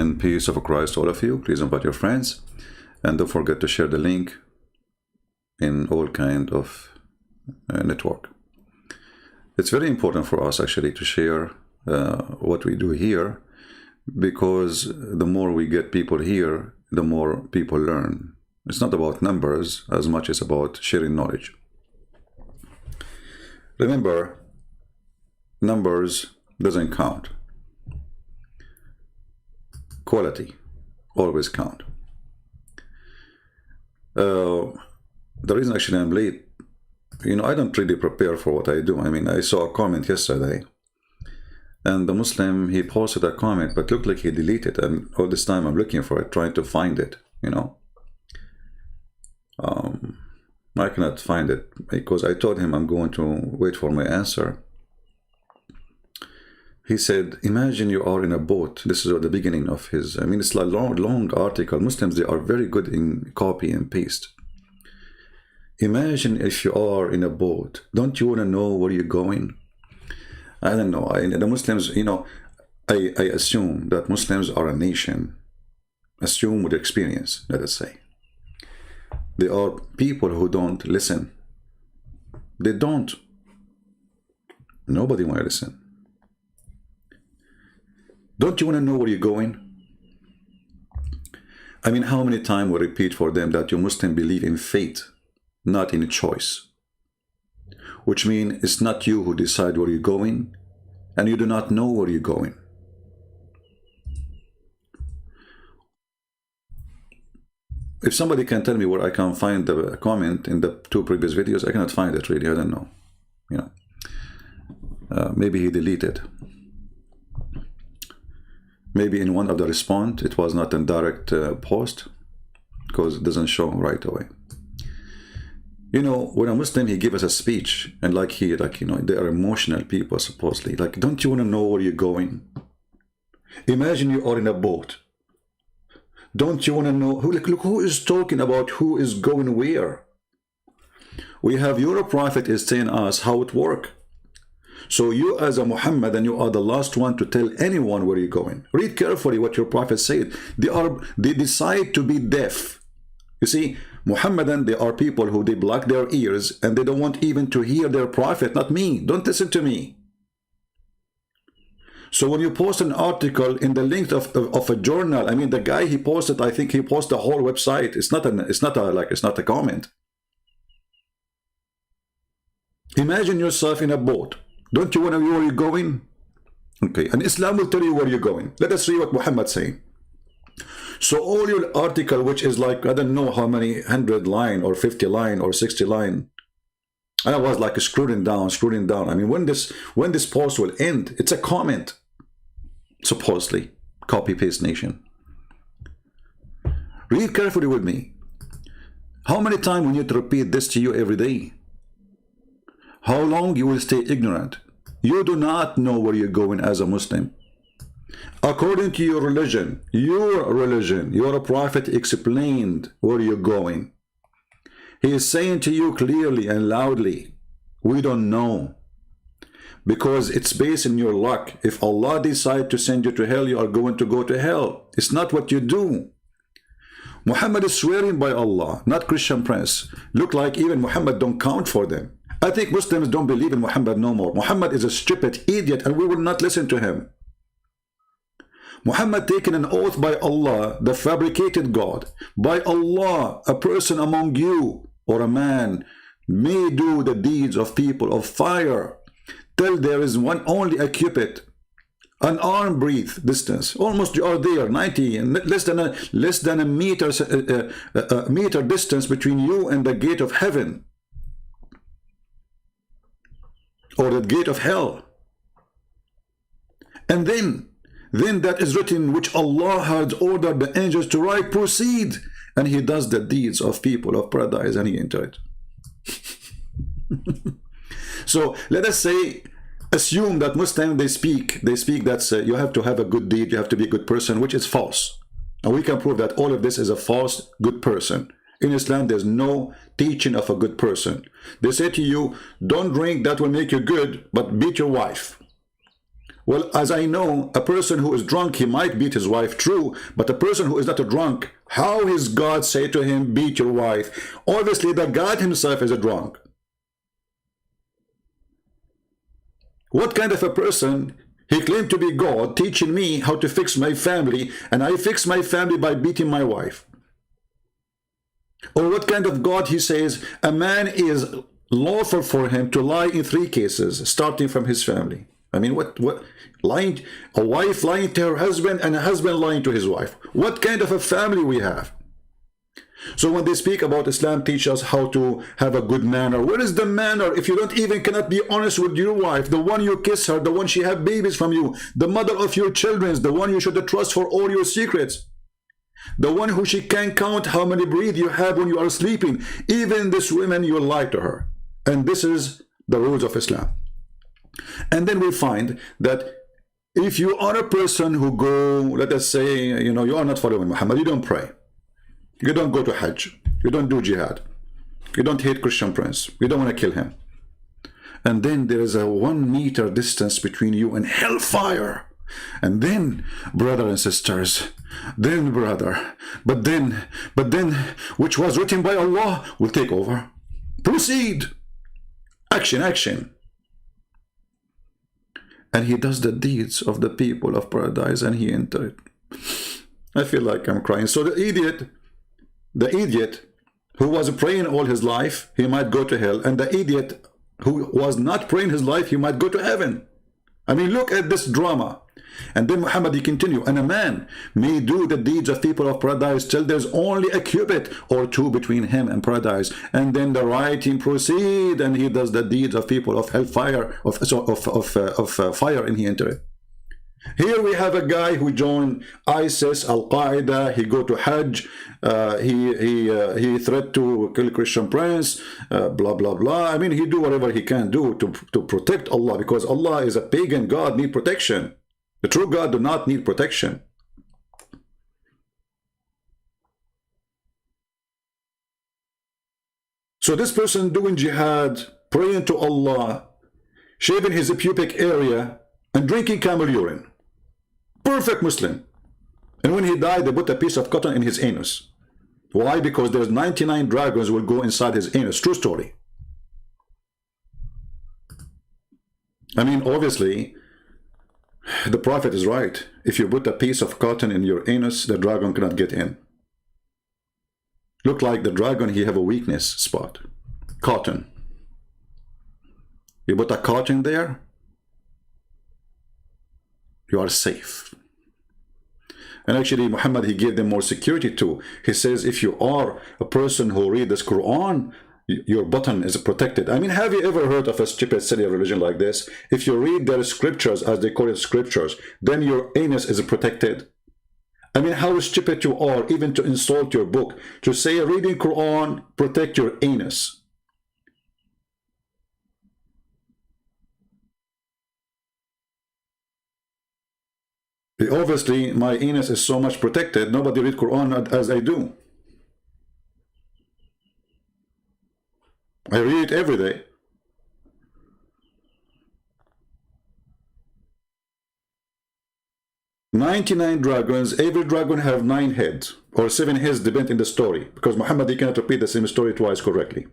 and peace of Christ to all of you. Please invite your friends, and don't forget to share the link in all kind of network. It's very important for us actually to share what we do here, because the more we get people here, the more people learn. It's not about numbers as much as about sharing knowledge. Remember, numbers doesn't count. Quality always count. The reason actually I'm late, I don't really prepare for what I do. I mean, I saw a comment yesterday, and the Muslim, he posted a comment, but looked like he deleted it, and all this time I'm looking for it, trying to find it, I cannot find it, because I told him I'm going to wait for my answer. He said, imagine you are in a boat. This is at the beginning of his, it's like long article. Muslims, they are very good in copy and paste. Imagine if you are in a boat. Don't you want to know where you're going? I don't know. The Muslims, I assume that Muslims are a nation, assume with experience, let us say. They are people who don't listen. They don't. Nobody want to listen. Don't you want to know where you're going? I mean, how many times we repeat for them that you Muslims believe in fate, not in choice? Which means it's not you who decide where you're going, and you do not know where you're going. If somebody can tell me where I can find the comment in the 2 previous videos, I cannot find it really. I don't know. Maybe he deleted. Maybe in one of the response, it was not a direct post, because it doesn't show right away. When a Muslim, he give us a speech, and they are emotional people supposedly. Like, don't you want to know where you're going? Imagine you are in a boat. Don't you want to know? Look who is talking about who is going where. We have your prophet is saying us how it work. So you as a Muhammad, and you are the last one to tell anyone where you're going. Read carefully what your prophet said. They decide to be deaf. You see, Muhammadan, they are people who they block their ears, and they don't want even to hear their prophet, not me. Don't listen to me. So when you post an article in the length of a journal, the guy he posted, I think he posted the whole website. It's not a comment. Imagine yourself in a boat. Don't you want to know where you're going? Okay, and Islam will tell you where you're going. Let us read what Muhammad's saying. So all your article, which is like, I don't know how many 100 line or 50 line or 60 line, and I was like scrolling down. When this post will end, it's a comment, supposedly. Copy paste nation. Read carefully with me. How many times we need to repeat this to you every day? How long you will stay ignorant? You do not know where you're going as a Muslim. According to your religion, your prophet explained where you're going. He is saying to you clearly and loudly, we don't know. Because it's based in your luck. If Allah decides to send you to hell, you are going to go to hell. It's not what you do. Muhammad is swearing by Allah, not Christian prince. Look like even Muhammad don't count for them. I think Muslims don't believe in Muhammad no more. Muhammad is a stupid idiot, and we will not listen to him. Muhammad taken an oath by Allah, the fabricated God. By Allah, a person among you, or a man, may do the deeds of people of fire, till there is one only a cubit, an arm breadth distance. Almost you are there, 90, and less than a meter distance between you and the gate of heaven, or the gate of hell. And then that is written, which Allah had ordered the angels to write, proceed, and he does the deeds of people of paradise, and he entered. So let us say, assume that Muslims, they speak that you have to have a good deed, you have to be a good person, which is false. And we can prove that all of this is a false good person. In Islam, there's no teaching of a good person. They say to you, don't drink, that will make you good, but beat your wife. Well, as I know, a person who is drunk, he might beat his wife, true, but a person who is not a drunk, how is God say to him, beat your wife? Obviously, the God himself is a drunk. What kind of a person? He claimed to be God, teaching me how to fix my family, and I fix my family by beating my wife. Or what kind of God he says, a man is lawful for him to lie in 3 cases, starting from his family. I mean, what lying, a wife lying to her husband and a husband lying to his wife. What kind of a family we have? So when they speak about Islam, teach us how to have a good manner. Where is the manner if you don't even cannot be honest with your wife, the one you kiss her, the one she have babies from you, the mother of your children, the one you should trust for all your secrets, the one who she can count how many breath you have when you are sleeping. Even this woman, you lie to her. And this is the rules of Islam. And then we find that if you are a person who go, let us say, you know, you are not following Muhammad, you don't pray, you don't go to Hajj, you don't do jihad, you don't hate Christian Prince, you don't want to kill him, and then there is a 1 meter distance between you and hellfire, and then, brother and sisters, then brother, but then, which was written by Allah will take over. Proceed. Action, action. And he does the deeds of the people of paradise, and he entered. I feel like I'm crying. So the idiot who was praying all his life, he might go to hell, and the idiot who was not praying his life, he might go to heaven. I mean, look at this drama. And then Muhammad, he continue, and a man may do the deeds of people of paradise till there's only a cubit or 2 between him and paradise. And then the writing proceed, and he does the deeds of people of hellfire, of fire, and he enter it. Here we have a guy who joined ISIS, Al-Qaeda, he go to Hajj, he threat to kill Christian Prince, blah, blah, blah. I mean, he do whatever he can do to protect Allah, because Allah is a pagan God, need protection. The true God do not need protection. So this person doing jihad, praying to Allah, shaving his pubic area, and drinking camel urine. Perfect Muslim. And when he died, they put a piece of cotton in his anus. Why? Because there's 99 dragons will go inside his anus. True story. I mean, obviously, the Prophet is right. If you put a piece of cotton in your anus, the dragon cannot get in. Look like the dragon, he have a weakness spot. Cotton. You put a cotton there, you are safe. And actually, Muhammad, he gave them more security too. He says, if you are a person who read this Quran, your button is protected. I mean, have you ever heard of a stupid, silly religion like this? If you read their scriptures, as they call it scriptures, then your anus is protected. I mean, how stupid you are, even to insult your book, to say reading Quran, protect your anus. Obviously, my anus is so much protected, nobody read Quran as I do. I read it every day. "99 dragons, every dragon have 9 heads, or 7 heads, depending on the story, because Muhammad, he cannot repeat the same story twice correctly.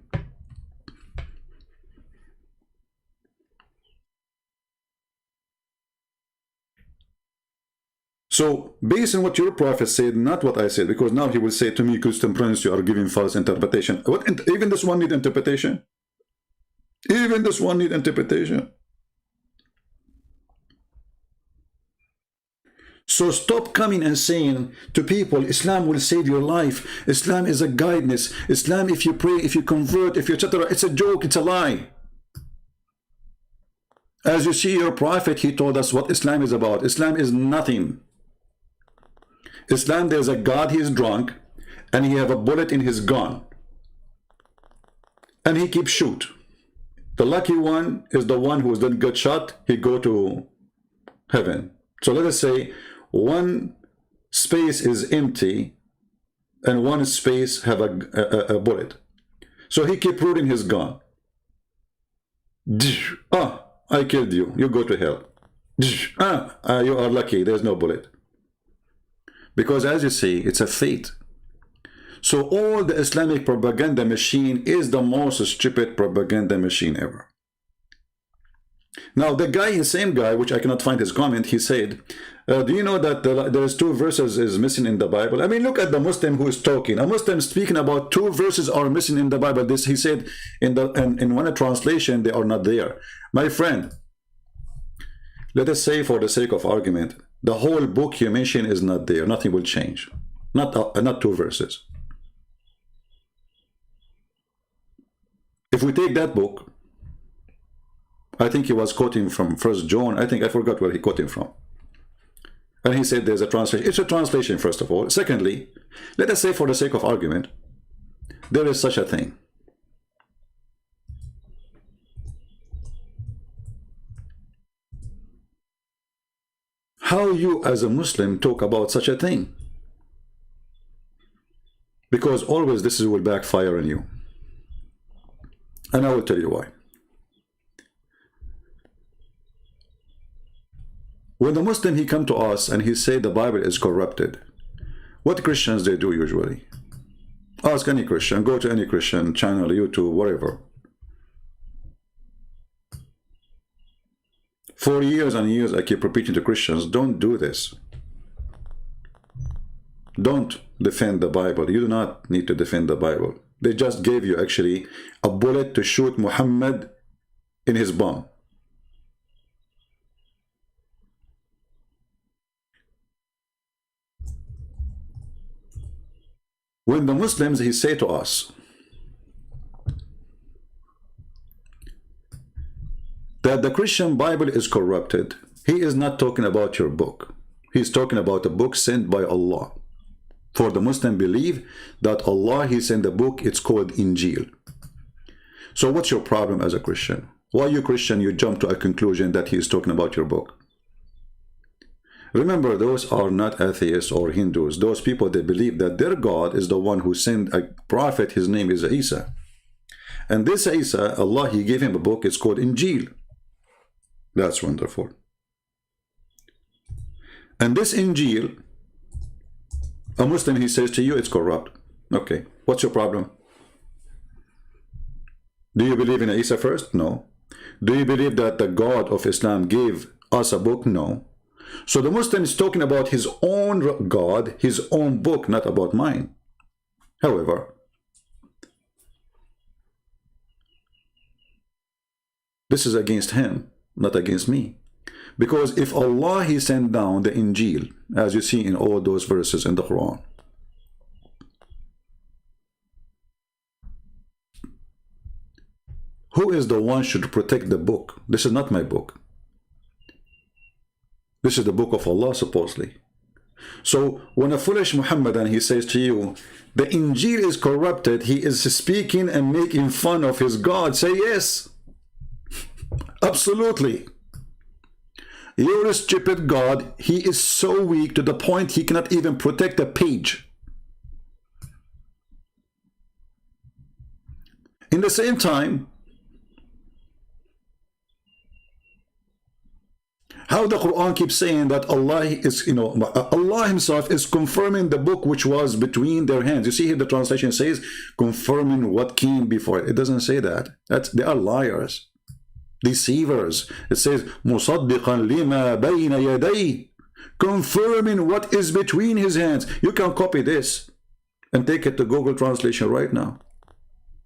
So, based on what your prophet said, not what I said, because now he will say to me, Christian Prince, you are giving false interpretation. Even this one need interpretation? Even this one need interpretation? So stop coming and saying to people, Islam will save your life. Islam is a guidance. Islam, if you pray, if you convert, if you etc., it's a joke, it's a lie. As you see, your prophet, he told us what Islam is about. Islam is nothing. Islam, there's a God, he is drunk, and he have a bullet in his gun. And he keeps shoot. The lucky one is the one who is then got shot, he go to heaven. So let us say one space is empty and one space have a bullet. So he keep rooting his gun. Ah, I killed you, you go to hell. You are lucky, there's no bullet. Because as you see, it's a fate. So all the Islamic propaganda machine is the most stupid propaganda machine ever. Now the guy, the same guy, which I cannot find his comment, he said, do you know that there's 2 verses is missing in the Bible? I mean, look at the Muslim who is talking. A Muslim speaking about 2 verses are missing in the Bible. This, he said, in one translation, they are not there. My friend, let us say for the sake of argument, the whole book you mentioned is not there. Nothing will change. Not 2 verses. If we take that book, I think he was quoting from 1 John. I think I forgot where he quoted from. And he said there's a translation. It's a translation, first of all. Secondly, let us say for the sake of argument, there is such a thing. How you as a Muslim talk about such a thing? Because always this will backfire on you. And I will tell you why. When the Muslim, he come to us and he say the Bible is corrupted, what Christians they do usually? Ask any Christian, go to any Christian channel, YouTube, whatever. For years and years I keep repeating to Christians, don't do this. Don't defend the Bible. You do not need to defend the Bible. They just gave you actually a bullet to shoot Muhammad in his bum. When the Muslims, he say to us that the Christian Bible is corrupted, he is not talking about your book. He's talking about a book sent by Allah. For the Muslim believe that Allah, he sent a book, it's called Injil. So what's your problem as a Christian? Why you Christian, you jump to a conclusion that he is talking about your book? Remember, those are not atheists or Hindus. Those people, they believe that their God is the one who sent a prophet. His name is Isa. And this Isa, Allah, he gave him a book. It's called Injil. That's wonderful. And this Injil, a Muslim, he says to you, it's corrupt. Okay, what's your problem? Do you believe in Isa first? No. Do you believe that the God of Islam gave us a book? No. So the Muslim is talking about his own God, his own book, not about mine. However, this is against him, not against me. Because if Allah, he sent down the Injil, as you see in all those verses in the Quran, who is the one should protect the book? This is not my book. This is the book of Allah, supposedly. So when a foolish Muhammadan, he says to you, the Injil is corrupted, he is speaking and making fun of his God, say yes. Absolutely. Your stupid God, he is so weak to the point he cannot even protect a page. In the same time, how the Quran keeps saying that Allah is, Allah himself is confirming the book which was between their hands. You see here the translation says, confirming what came before it. It doesn't say that. They are liars, deceivers. It says, مُصَدِّقًا لِمَا بَيْنَ يَدَيْهِ, confirming what is between his hands. You can copy this and take it to Google Translation right now,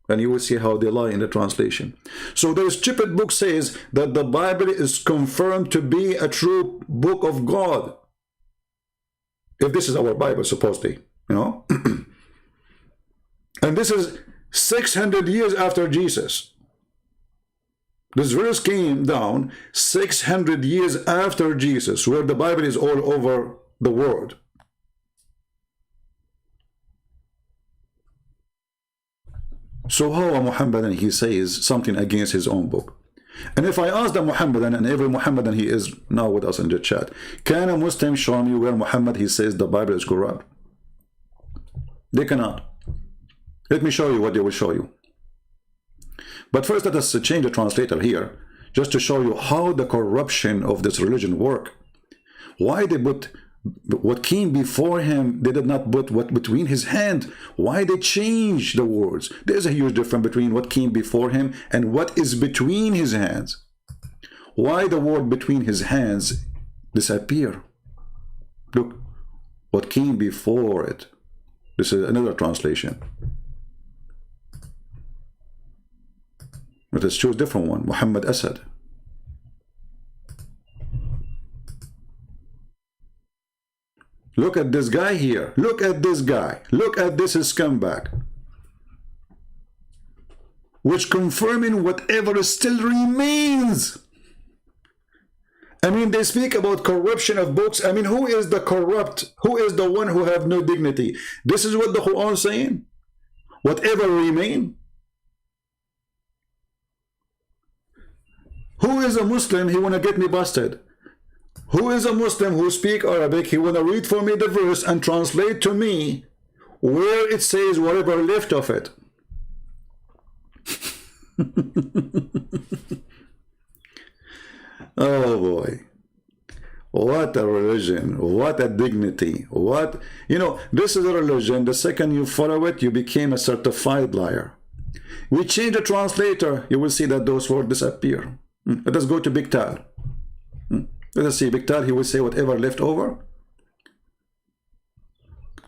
and you will see how they lie in the translation. So the stupid book says that the Bible is confirmed to be a true book of God. If this is our Bible, supposedly, And this is 600 years after Jesus. This verse came down 600 years after Jesus, where the Bible is all over the world. So how a Muhammadan, he says something against his own book? And if I ask the Muhammadan, and every Muhammadan, he is now with us in the chat, can a Muslim show me where Muhammad, he says the Bible is corrupt? They cannot. Let me show you what they will show you. But first, let us change the translator here just to show you how the corruption of this religion work. Why they put what came before him, they did not put what between his hand. Why they change the words? There's a huge difference between what came before him and what is between his hands. Why the word between his hands disappear? Look, what came before it. This is another translation. Let us choose a different one. Mohammed Asad. Look at this guy here. Look at this guy. Look at this scumbag. Which confirming whatever still remains. I mean, they speak about corruption of books. I mean, who is the corrupt? Who is the one who have no dignity? This is what the Quran is saying. Whatever remain. Who is a Muslim? He want to get me busted. Who is a Muslim who speak Arabic? He want to read for me the verse and translate to me where it says whatever left of it. Oh boy. What a religion. What a dignity. What, you know, this is a religion. The second you follow it, you became a certified liar. We change the translator, you will see that those words disappear. Let us go to Biktar. Let us see, Biktar, he will say whatever left over.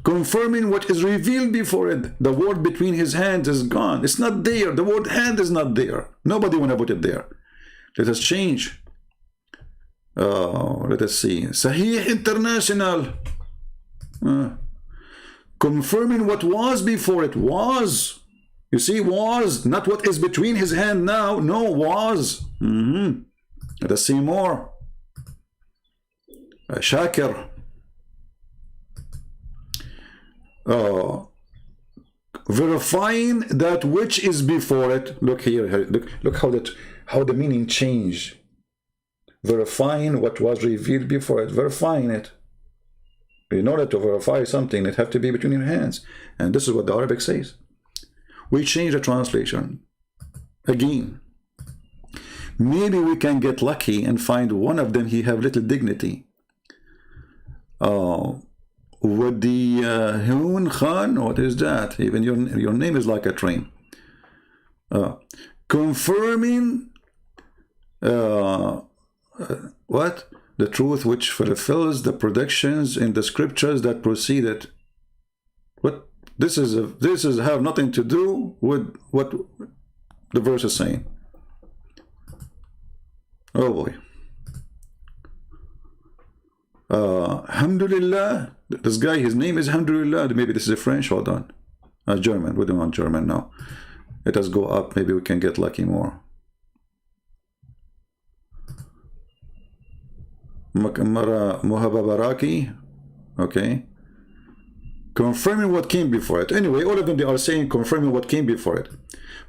Confirming what is revealed before it. The word between his hands is gone. It's not there. The word hand is not there. Nobody want to put it there. Let us change. Let us see. Sahih International. Confirming what was before it. Was. You see, was. Not what is between his hand now. No, was. Let us see more. Shakir. Verifying that which is before it. Look here. Look how the meaning changed. Verifying what was revealed before it. Verifying it. In order to verify something, it have to be between your hands. And this is what the Arabic says. We change the translation. Again. Maybe we can get lucky and find one of them he have little dignity. With the Hun Khan, what is that? Even your name is like a train. Confirming what? The truth which fulfills the predictions in the scriptures that preceded. What? This is have nothing to do with what the verse is saying. Oh boy. Alhamdulillah. This guy, his name is Alhamdulillah. Maybe this is a French. Hold on. German. We don't want German now. Let us go up. Maybe we can get lucky more. Muhababaraki. Okay. Confirming what came before it. Anyway, all of them, they are saying confirming what came before it.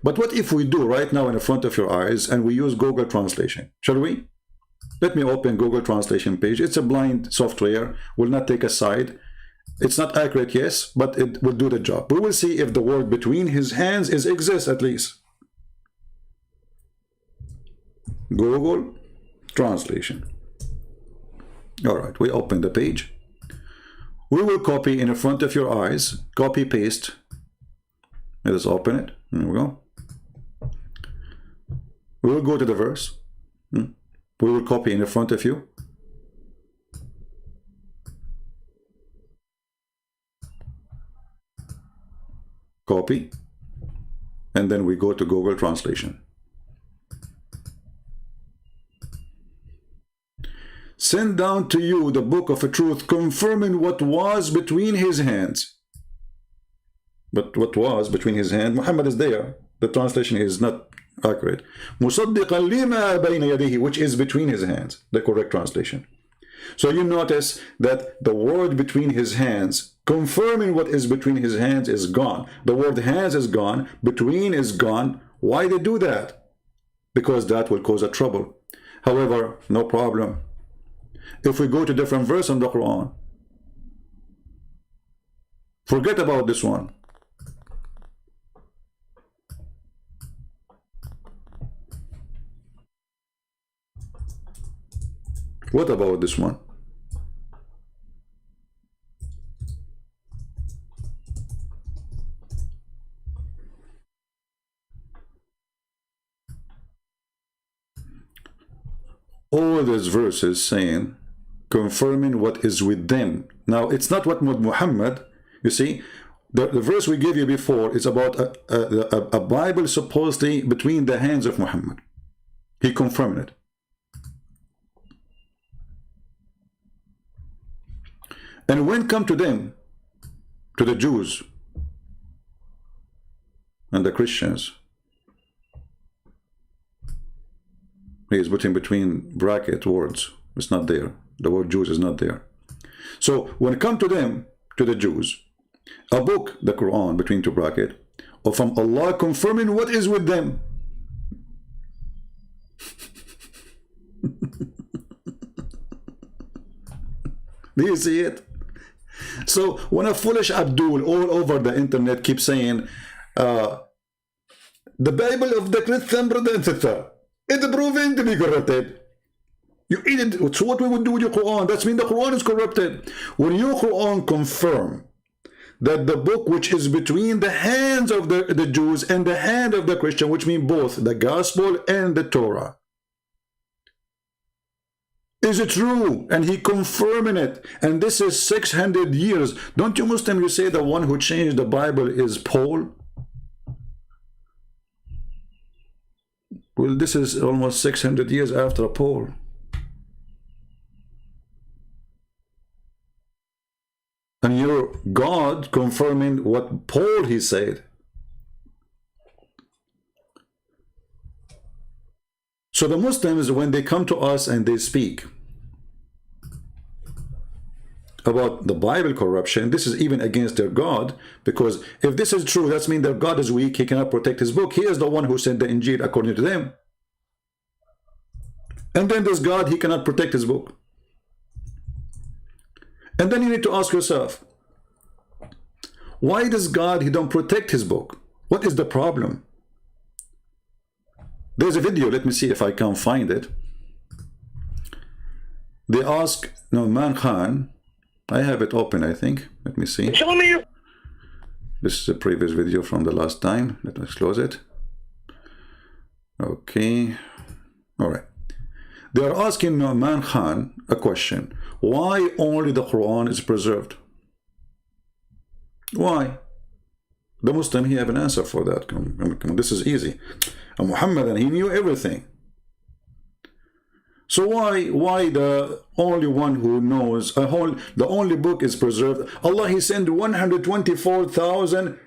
But what if we do right now in front of your eyes and we use Google Translation? Shall we? Let me open Google Translation page. It's a blind software. Will not take a side. It's not accurate, yes, but it will do the job. We will see if the word between his hands exists at least. Google Translation. All right, we open the page. We will copy in front of your eyes. Copy, paste. Let us open it. There we go. We will go to the verse. We will copy in front of you. Copy. And then we go to Google Translation. Send down to you the book of a truth, confirming what was between his hands. But what was between his hands? Muhammad is there. The translation is not accurate. مُصَدِّقًا لِمَا بَيْنَ يَدَيْهِ, which is between his hands. The correct translation. So you notice that the word between his hands, confirming what is between his hands, is gone. The word hands is gone. Between is gone. Why they do that? Because that will cause a trouble. However, no problem. If we go to different verse in the Quran, forget about this one. What about this one? All these verses saying, confirming what is with them. Now, it's not what Muhammad, you see, the verse we gave you before is about a Bible supposedly between the hands of Muhammad. He confirmed it. And when come to them, to the Jews and the Christians, he is putting between bracket words. It's not there. The word Jews is not there. So when it come to them, to the Jews, a book, the Quran, between two bracket, or from Allah confirming what is with them. Do you see it? So when a foolish Abdul all over the internet keeps saying, the Bible of the Christian brother and sister, it's proven to be corrupted. You eat it. So what we would do with your Quran? That's mean the Quran is corrupted. When your Quran confirm that the book which is between the hands of the Jews and the hand of the Christian, which mean both the Gospel and the Torah, is it true? And he confirming it. And this is 600 years. Don't you Muslim, you say the one who changed the Bible is Paul? Well, this is almost 600 years after Paul. And you're God confirming what Paul he said. So the Muslims, when they come to us and they speak about the Bible corruption, this is even against their God, because if this is true, that means their God is weak, he cannot protect his book. He is the one who sent the Injil according to them. And then this God, he cannot protect his book. And then you need to ask yourself, why does God, he don't protect his book? What is the problem? There's a video, let me see if I can find it. They ask Nu'man Khan, I have it open, I think. Let me see. This is a previous video from the last time. Let us close it. Okay. All right. They are asking Nu'man Khan a question. Why only the Quran is preserved? Why? The Muslim, he have an answer for that. This is easy. And Muhammad, and he knew everything. So why the only one who knows, the only book is preserved? Allah, he sent 124,000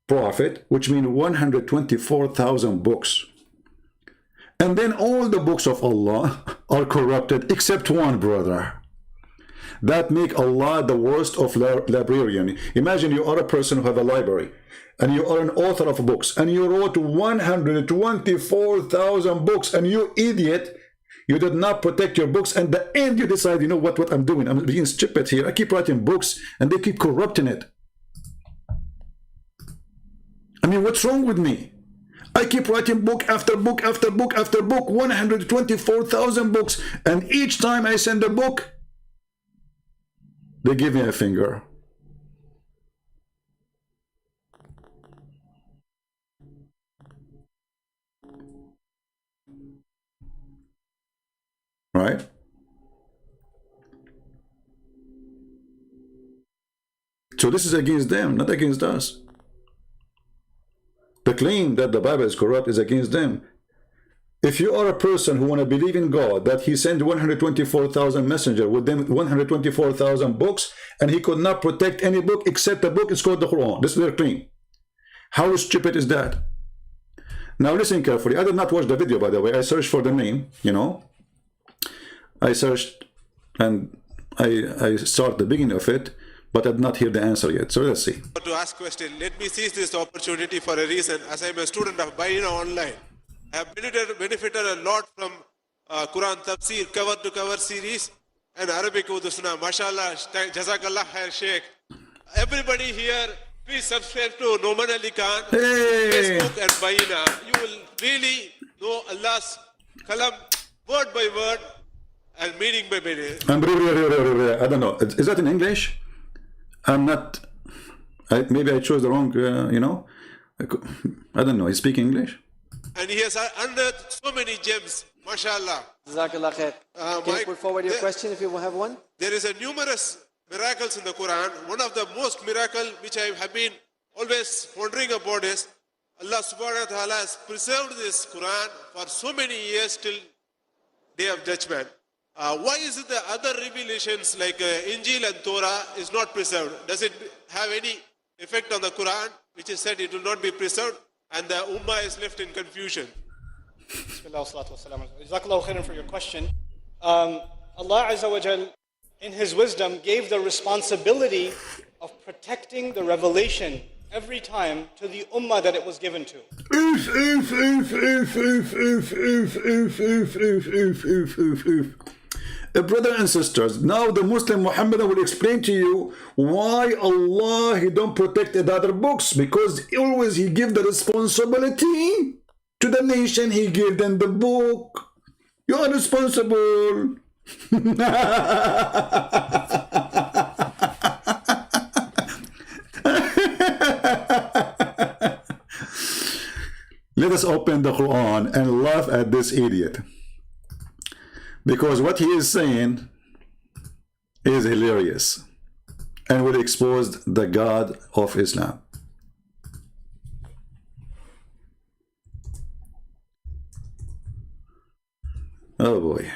prophet, which means 124,000 books. And then all the books of Allah are corrupted except one, brother. That make Allah the worst of librarian. Imagine you are a person who have a library and you are an author of books and you wrote 124,000 books, and you idiot, you did not protect your books, and the end you decide, you know what I'm doing, I'm being stupid here, I keep writing books and they keep corrupting it. I mean, what's wrong with me? I keep writing book after book after book after book, 124,000 books, and each time I send a book, they give me a finger. Right? So this is against them, not against us. The claim that the Bible is corrupt is against them. If you are a person who want to believe in God, that he sent 124,000 messengers with them 124,000 books, and he could not protect any book except the book is called the Quran. This is their claim. How stupid is that? Now listen carefully. I did not watch the video, by the way. I searched for the name, you know. I searched and I start the beginning of it, but I did not hear the answer yet. So let's see. To ask question, let me seize this opportunity for a reason. As I'm a student of Bahina Online, I have benefited a lot from Quran Tafsir cover to cover series and Arabic Urdu Sunnah. MashaAllah, Jazakallah Khair Sheikh. Everybody here, please subscribe to Noman Ali Khan, Facebook and Bahina. You will really know Allah's kalam word by word. and meaning by meaning. I don't know. Is that in English? I'm not. Maybe I chose the wrong. You know, I don't know. You speak English? And he has unearthed so many gems, mashallah. Jazakallah khair. Can you put forward your question if you have one? There is a numerous miracles in the Quran. One of the most miracle which I have been always wondering about is Allah subhanahu wa ta'ala has preserved this Quran for so many years till Day of Judgment. Why is it the other revelations like Injil and Torah is not preserved? Does it have any effect on the Quran, which is said it will not be preserved, and the Ummah is left in confusion? Bismillah wa salatu wa salam. Jazakallahu khairan for your question. Allah Azza wa Jal, in His wisdom, gave the responsibility of protecting the revelation every time to the Ummah that it was given to. Brothers and sisters, now the Muslim Muhammad will explain to you why Allah He don't protect the other books, because always He give the responsibility to the nation. He gave them the book. You are responsible. Let us open the Quran and laugh at this idiot, because what he is saying is hilarious and will expose the God of Islam. Oh boy.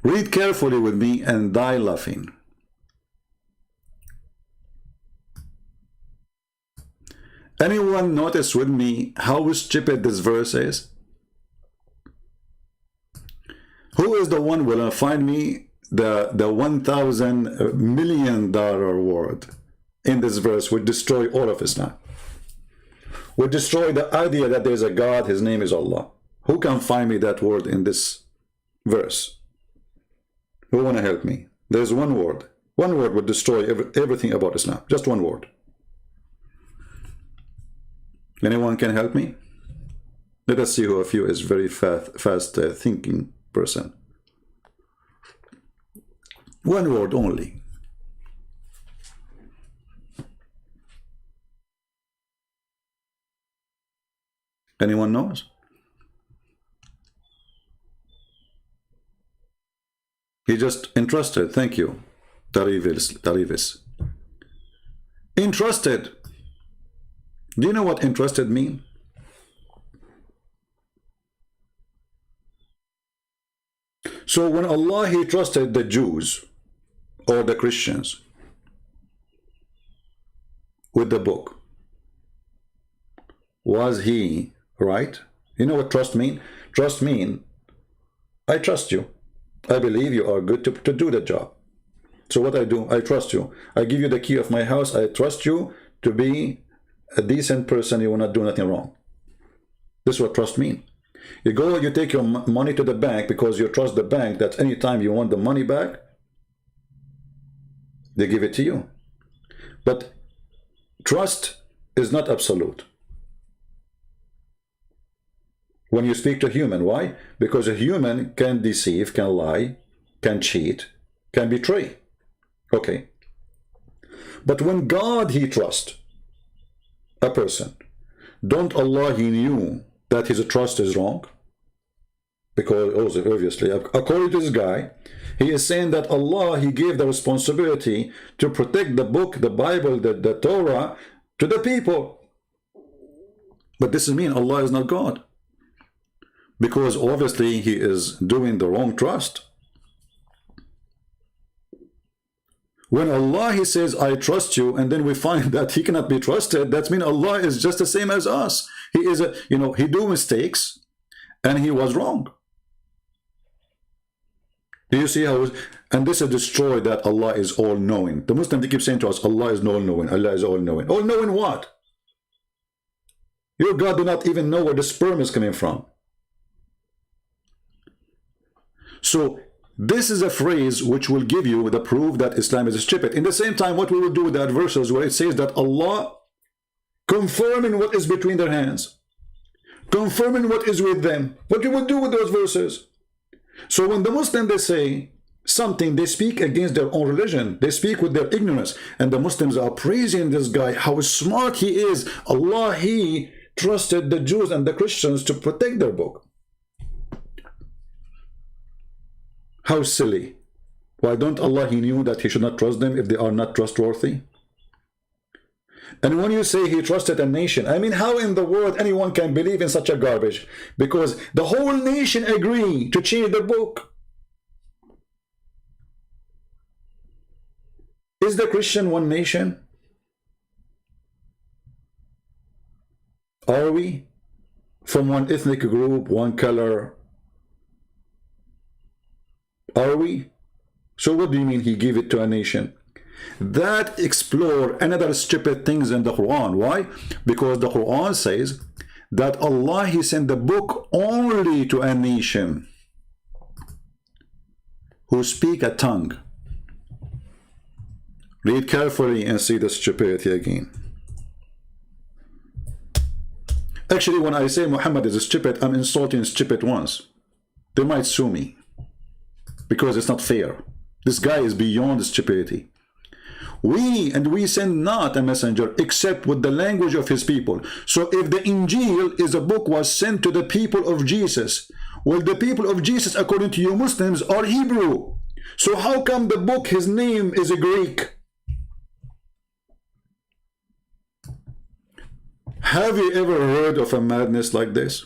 Read carefully with me and die laughing. Anyone notice with me how stupid this verse is? Who is the one will find me the $1,000 million word in this verse would destroy all of Islam? Would destroy the idea that there's a God, His name is Allah. Who can find me that word in this verse? Who want to help me? There's one word. One word would destroy everything about Islam. Just one word. Anyone can help me? Let us see who of you is very fast thinking person. One word only. Anyone knows? He just entrusted. Thank you, Tarivis. Entrusted. Do you know what entrusted mean? So when Allah He trusted the Jews or the Christians with the book, was He right? You know what trust mean? Trust mean, I trust you. I believe you are good to do the job. So what I do, I trust you. I give you the key of my house. I trust you to be a decent person. You will not do nothing wrong. This is what trust means. You go, you take your money to the bank because you trust the bank that anytime you want the money back, they give it to you. But trust is not absolute. When you speak to a human, why? Because a human can deceive, can lie, can cheat, can betray. Okay. But when God He trusts a person, don't Allah He knew that his trust is wrong? Because obviously, according to this guy, he is saying that Allah He gave the responsibility to protect the book, the Bible, the Torah to the people. But this means Allah is not God. Because obviously he is doing the wrong trust. When Allah He says, I trust you, and then we find that He cannot be trusted, that means Allah is just the same as us. He is He do mistakes and He was wrong. Do you see how? And this is destroyed that Allah is all-knowing. The Muslims, they keep saying to us, Allah is all-knowing. Allah is all-knowing. All-knowing what? Your God do not even know where the sperm is coming from. So this is a phrase which will give you the proof that Islam is stupid. In the same time, what we will do with that verses where it says that Allah confirming what is between their hands, confirming what is with them, what you will do with those verses. So when the Muslims, they say something, they speak against their own religion, they speak with their ignorance, and the Muslims are praising this guy, how smart he is. Allah, he trusted the Jews and the Christians to protect their book. How silly. Why don't Allah, he knew that he should not trust them if they are not trustworthy? And when you say he trusted a nation, I mean, how in the world anyone can believe in such a garbage? Because the whole nation agreed to change the book. Is the Christian one nation? Are we from one ethnic group, one color? Are we? So what do you mean he gave it to a nation? That explore another stupid things in the Quran. Why? Because the Quran says that Allah, he sent the book only to a nation who speak a tongue. Read carefully and see the stupidity again. Actually, when I say Muhammad is stupid, I'm insulting stupid ones. They might sue me because it's not fair. This guy is beyond stupidity. We send not a messenger except with the language of his people. So if the Injil is a book was sent to the people of Jesus, well, the people of Jesus, according to you Muslims, are Hebrew. So how come the book, his name is a Greek? Have you ever heard of a madness like this?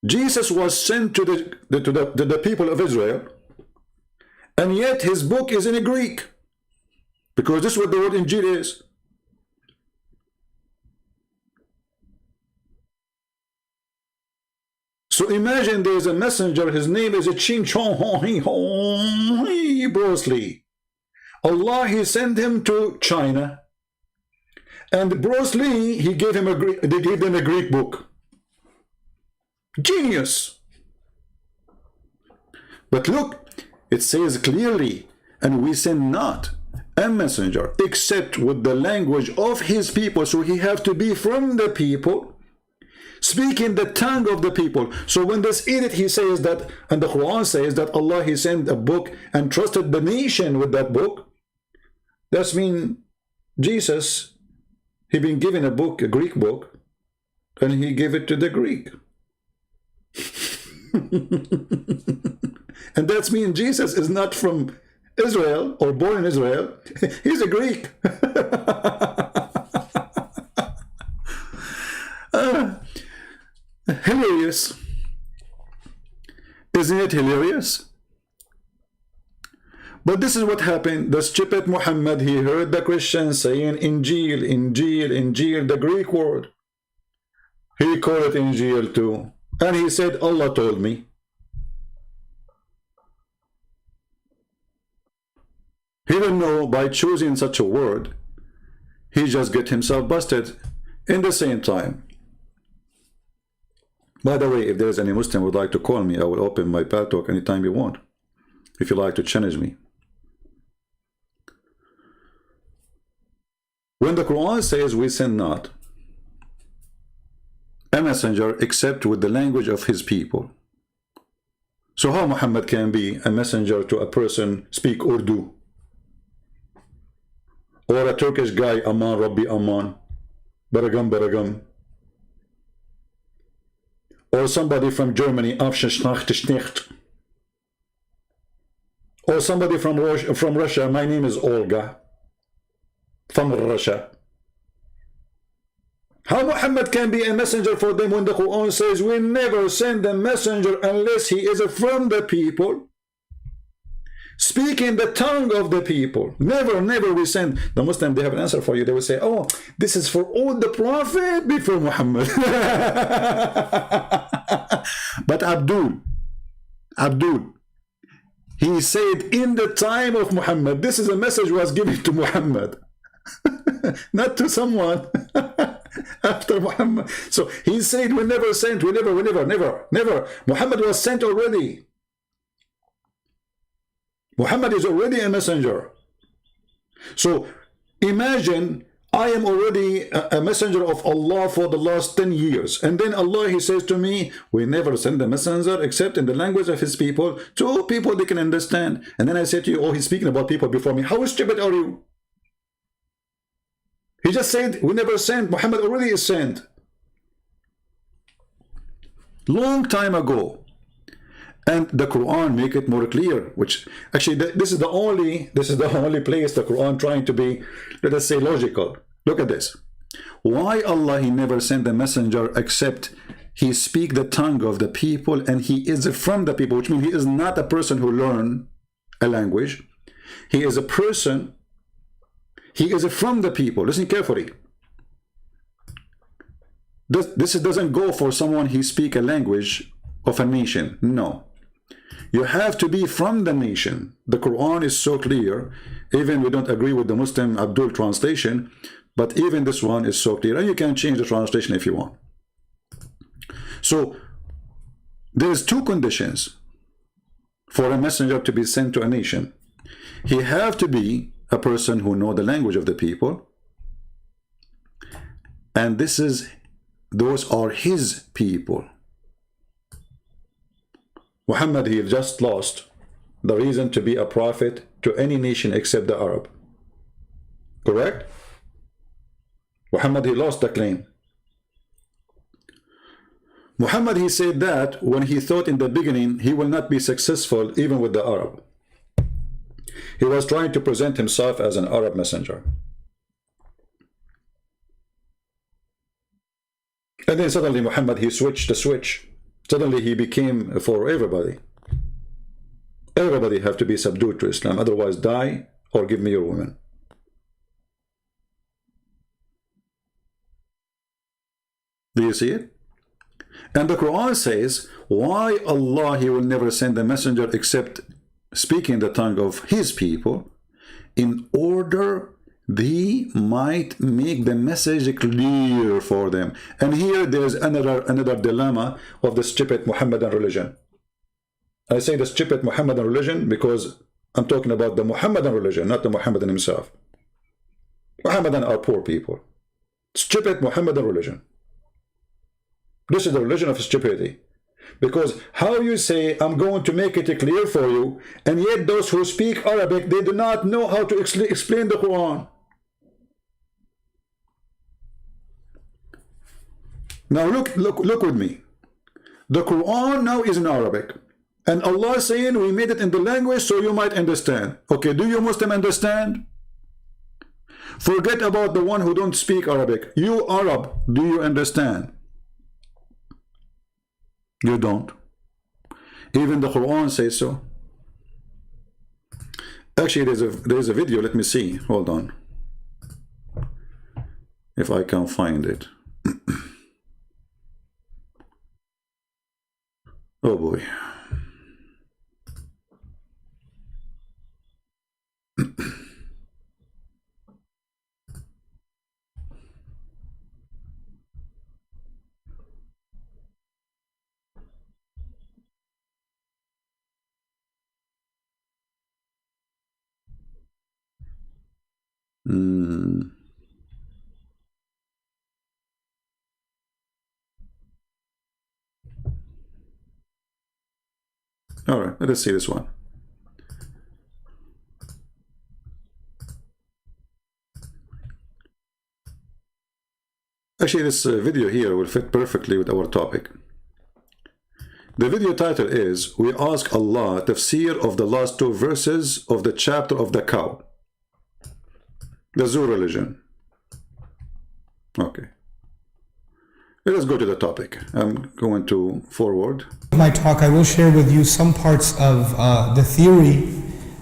Jesus was sent to the people of Israel, and yet his book is in Greek, because this is what the word Injil is. So imagine there is a messenger, his name is a Ching Chong Bruce Lee. Allah, he sent him to China, and Bruce Lee, he gave him they gave them a Greek book. Genius. But look, it says clearly, and we send not a messenger except with the language of his people. So he have to be from the people, speaking the tongue of the people. So when this edit, he says that, and the Quran says that Allah, he sent a book and trusted the nation with that book. That's mean Jesus, he been given a book, a Greek book, and he gave it to the Greek. And that's mean Jesus is not from Israel or born in Israel. He's a Greek. Hilarious. Isn't it hilarious? But this is what happened. The stupid Muhammad, he heard the Christians saying Injil, Injil, Injil, the Greek word. He called it Injil too. And he said, Allah told me. He didn't know by choosing such a word, he just get himself busted in the same time. By the way, if there's any Muslim who would like to call me, I will open my pal talk anytime you want, if you like to challenge me. When the Quran says we send not a messenger except with the language of his people. So how Muhammad can be a messenger to a person speak Urdu? Or a Turkish guy, Aman Rabbi Aman, Baragam Baragam. Or somebody from Germany, Afshnachtischt. Or somebody from Russia, my name is Olga, from Russia. How Muhammad can be a messenger for them when the Quran says we never send a messenger unless he is from the people, speaking the tongue of the people. Never, never we send. The Muslim, they have an answer for you. They will say, oh, this is for all the Prophet before Muhammad. But Abdul, he said in the time of Muhammad, this is a message was given to Muhammad, not to someone after Muhammad. So he said we never sent, we never. Muhammad was sent already. Muhammad is already a messenger. So imagine I am already a messenger of Allah for the last 10 years. And then Allah, he says to me, we never send a messenger except in the language of his people, to people they can understand. And then I say to you, oh, he's speaking about people before me. How stupid are you? He just said, we never sent. Muhammad already is sent. Long time ago. And the Quran make it more clear, which actually this is the only place the Quran trying to be, let us say, logical. Look at this. Why Allah, he never sent a messenger except he speak the tongue of the people and he is from the people, which means he is not a person who learn a language. He is a person, he is from the people. Listen carefully. This doesn't go for someone he speak a language of a nation. No. You have to be from the nation. The Quran is so clear. Even we don't agree with the Muslim Abdul translation, but even this one is so clear. And you can change the translation if you want. So there's two conditions for a messenger to be sent to a nation. He have to be a person who know the language of the people. And those are his people. Muhammad, he just lost the reason to be a prophet to any nation except the Arab. Correct? Muhammad, he lost the claim. Muhammad, he said that when he thought in the beginning he will not be successful even with the Arab. He was trying to present himself as an Arab messenger. And then suddenly Muhammad, he switched the switch. Suddenly he became for everybody. Everybody have to be subdued to Islam, otherwise die or give me your woman. Do you see it? And the Quran says, why Allah, he will never send a messenger except speaking the tongue of his people, in order they might make the message clear for them. And here there's another dilemma of the stupid Muhammadan religion. I say the stupid Muhammadan religion because I'm talking about the Muhammadan religion, not the Muhammadan himself. Muhammadan are poor people. Stupid Muhammadan religion. This is the religion of stupidity. Because how you say, I'm going to make it clear for you, and yet those who speak Arabic, they do not know how to explain the Quran. Now look with me. The Quran now is in Arabic. And Allah is saying, we made it in the language so you might understand. Okay, do you Muslim understand? Forget about the one who don't speak Arabic. You Arab, do you understand? You don't. Even the Quran says so. Actually, there's a video. Let me see. Hold on. If I can find it. Oh boy. All right, let us see this one. Actually, this video here will fit perfectly with our topic. The video title is, we ask Allah tafsir of the last two verses of the chapter of the cow. The Zoo religion. Okay. Let us go to the topic. I'm going to forward. My talk, I will share with you some parts of the theory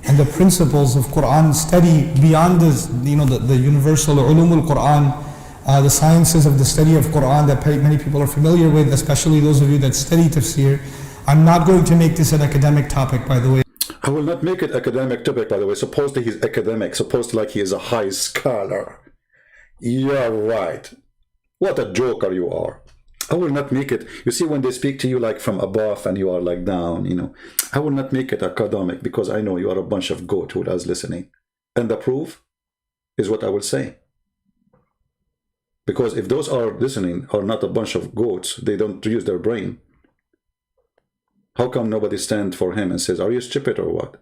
and the principles of Quran study beyond this, the universal ulum al-Quran, the sciences of the study of Quran that many people are familiar with, especially those of you that study tafsir. I'm not going to make this an academic topic, by the way. I will not make it academic topic, by the way. Supposedly he's academic, supposed like he is a high scholar. You're right. What a joker you are. I will not make it. You see, when they speak to you like from above and you are like down, you know, I will not make it academic because I know you are a bunch of goat who is listening. And the proof is what I will say. Because if those are listening are not a bunch of goats, they don't use their brain. How come nobody stands for him and says, are you stupid or what?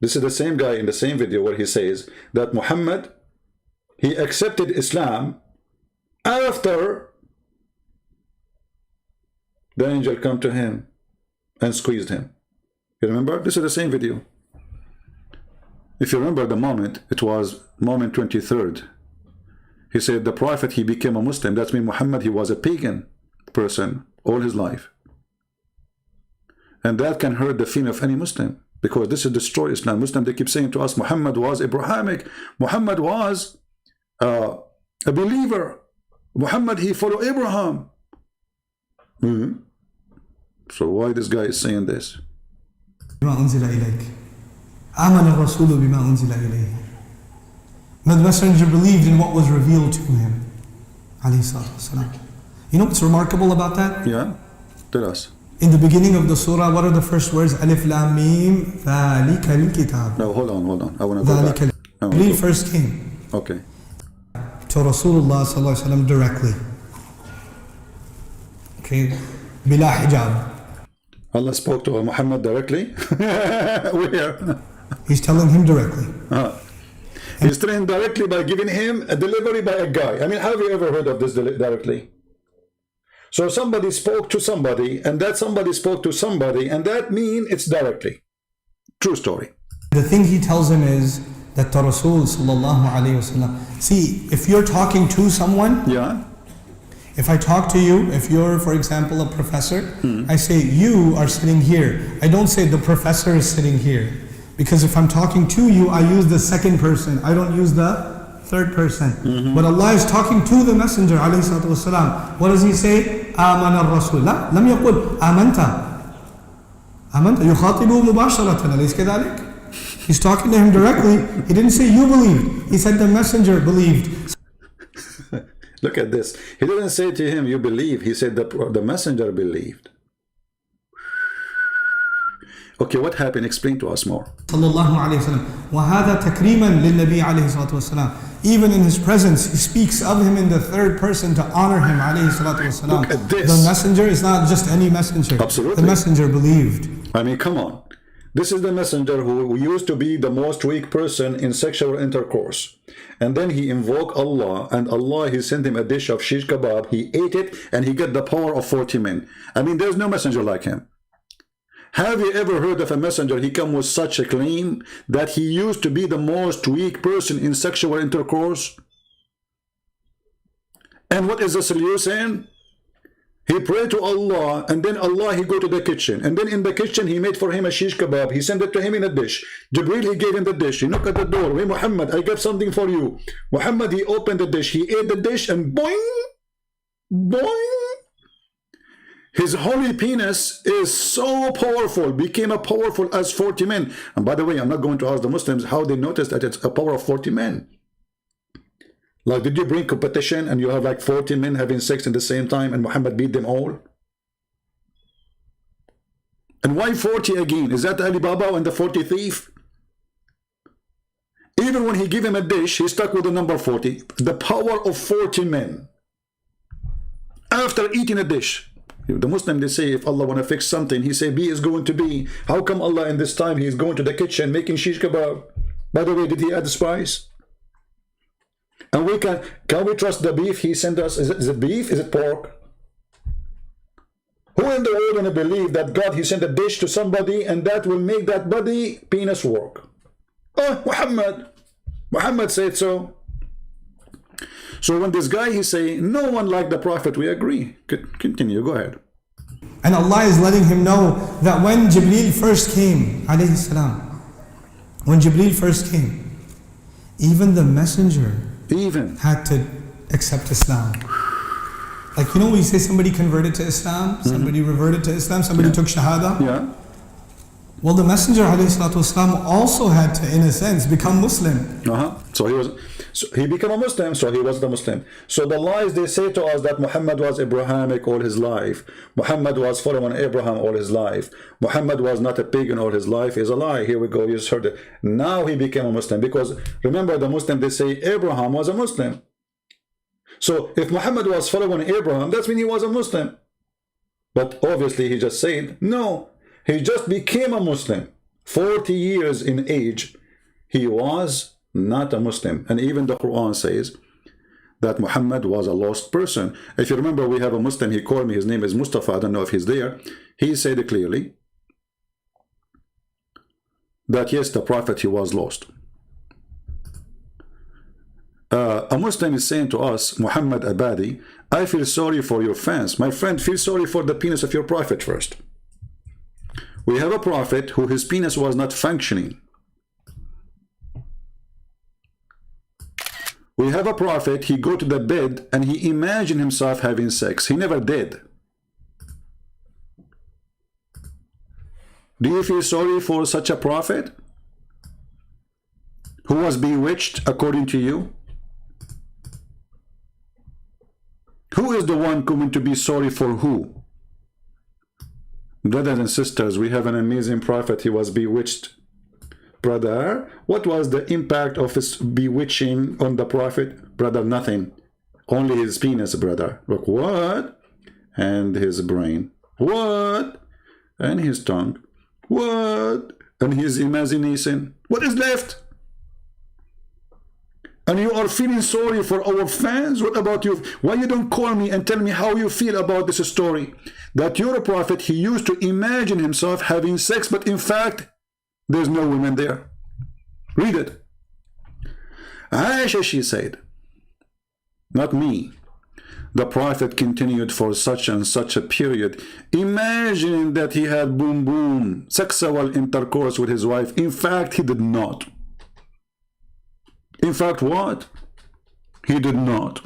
This is the same guy in the same video where he says that Muhammad, he accepted Islam after the angel come to him and squeezed him. You remember? This is the same video. If you remember the moment, it was moment 23rd. He said the prophet, he became a Muslim. That means Muhammad, he was a pagan person all his life. And that can hurt the feeling of any Muslim, because this is destroy Islam. Muslim, they keep saying to us, Muhammad was Abrahamic. Muhammad was a believer. Muhammad, he followed Abraham. So why this guy is saying this? The messenger believed in what was revealed to him. You know what's remarkable about that? Yeah, tell us. In the beginning of the surah, what are the first words? Alif Lam Mim, Thalika al-Kitab. No, hold on. I want to go back. Jibreel first came. Okay. To Rasulullah sallallahu alaihi wasallam directly. Okay, bila hijab. Allah spoke to Muhammad directly. Where? He's telling him directly. He's telling directly by giving him a delivery by a guy. I mean, have you ever heard of this directly? So somebody spoke to somebody, and that somebody spoke to somebody, and that means it's directly. True story. The thing he tells him is that the Rasul sallallahu alaihi wasallam. See, if you're talking to someone, yeah. If I talk to you, if you're, for example, a professor, I say you are sitting here. I don't say the professor is sitting here, because if I'm talking to you, I use the second person. I don't use the third person. But Allah is talking to the Messenger alayhi salatu wasalam. What does he say? آمن الرسول. لا لم يقل آمنت. آمنت يخاطبه مباشرة. أليس كذلك? He's talking to him directly. He didn't say you believed. He said the Messenger believed. Look at this. He didn't say to him, you believe. He said the messenger believed. Okay, what happened? Explain to us more. Sallallahu alayhi wa sallam. وَهَذَا تَكْرِيمًا لِلنَّبِي عَلَيْهِ الصَّلَاةُ وَالسَّلَامُ. Even in his presence, he speaks of him in the third person to honor him alayhi salatu wasalam. Look at this. The messenger is not just any messenger. Absolutely. The messenger believed. I mean, come on. This is the messenger who used to be the most weak person in sexual intercourse. And then he invoked Allah, and Allah, he sent him a dish of shish kebab. He ate it, and he got the power of 40 men. I mean, there's no messenger like him. Have you ever heard of a messenger, he come with such a claim that he used to be the most weak person in sexual intercourse? And what is the solution? He prayed to Allah, and then Allah, he go to the kitchen. And then in the kitchen, he made for him a shish kebab. He sent it to him in a dish. Jibreel, he gave him the dish. He knocked at the door. Hey, Muhammad, I got something for you. Muhammad, he opened the dish. He ate the dish, and boing, boing. His holy penis is so powerful, became as powerful as 40 men. And by the way, I'm not going to ask the Muslims how they noticed that it's a power of 40 men. Like, did you bring competition and you have like 40 men having sex at the same time and Muhammad beat them all? And why 40 again? Is that Alibaba and the 40 thief? Even when he gave him a dish, he stuck with the number 40. The power of 40 men. After eating a dish. The Muslim, they say, if Allah want to fix something, he say, B is going to be. How come Allah in this time, he is going to the kitchen making shish kebab? By the way, did he add the spice? And we can we trust the beef he sent us? Is it beef? Is it pork? Who in the world gonna believe that God, he sent a dish to somebody and that will make that body penis work? Oh, Muhammad said so. So when this guy, he say, no one like the Prophet, we agree. Continue, go ahead. And Allah is letting him know that when Jibreel first came, alayhi salam, when Jibreel first came, even the messenger had to accept Islam. Like, you know, we say somebody converted to Islam, somebody reverted to Islam, somebody took Shahada. Yeah. Well, the Messenger ﷺ also had to, in a sense, become Muslim. So he became a Muslim, so he wasn't a Muslim. So the lies they say to us that Muhammad was Abrahamic all his life, Muhammad was following Abraham all his life, Muhammad was not a pagan all his life, is a lie. Here we go, you just heard it. Now he became a Muslim, because remember, the Muslim, they say Abraham was a Muslim. So if Muhammad was following Abraham, that's when he was a Muslim. But obviously he just said, no, he just became a Muslim. 40 years in age, he was not a Muslim. And even the Quran says that Muhammad was a lost person. If you remember, we have a Muslim, he called me, his name is Mustafa, I don't know if he's there. He said clearly that yes, the Prophet, he was lost. A Muslim is saying to us, Muhammad Abadi, I feel sorry for your fans. My friend, feel sorry for the penis of your Prophet first. We have a Prophet who his penis was not functioning. We have a Prophet, he go to the bed and he imagined himself having sex. He never did. Do you feel sorry for such a Prophet who was bewitched according to you? Who is the one going to be sorry for who? Brothers and sisters, we have an amazing Prophet, he was bewitched. Brother, what was the impact of his bewitching on the Prophet? Brother, nothing. Only his penis, brother. Look, what? And his brain. What? And his tongue. What? And his imagination. What is left? And you are feeling sorry for our fans? What about you? Why you don't call me and tell me how you feel about this story? That your Prophet, he used to imagine himself having sex, but in fact, there's no women there. Read it. Aisha, she said, not me. The Prophet continued for such and such a period, imagining that he had boom boom, sexual intercourse with his wife. In fact, he did not. In fact, what? He did not.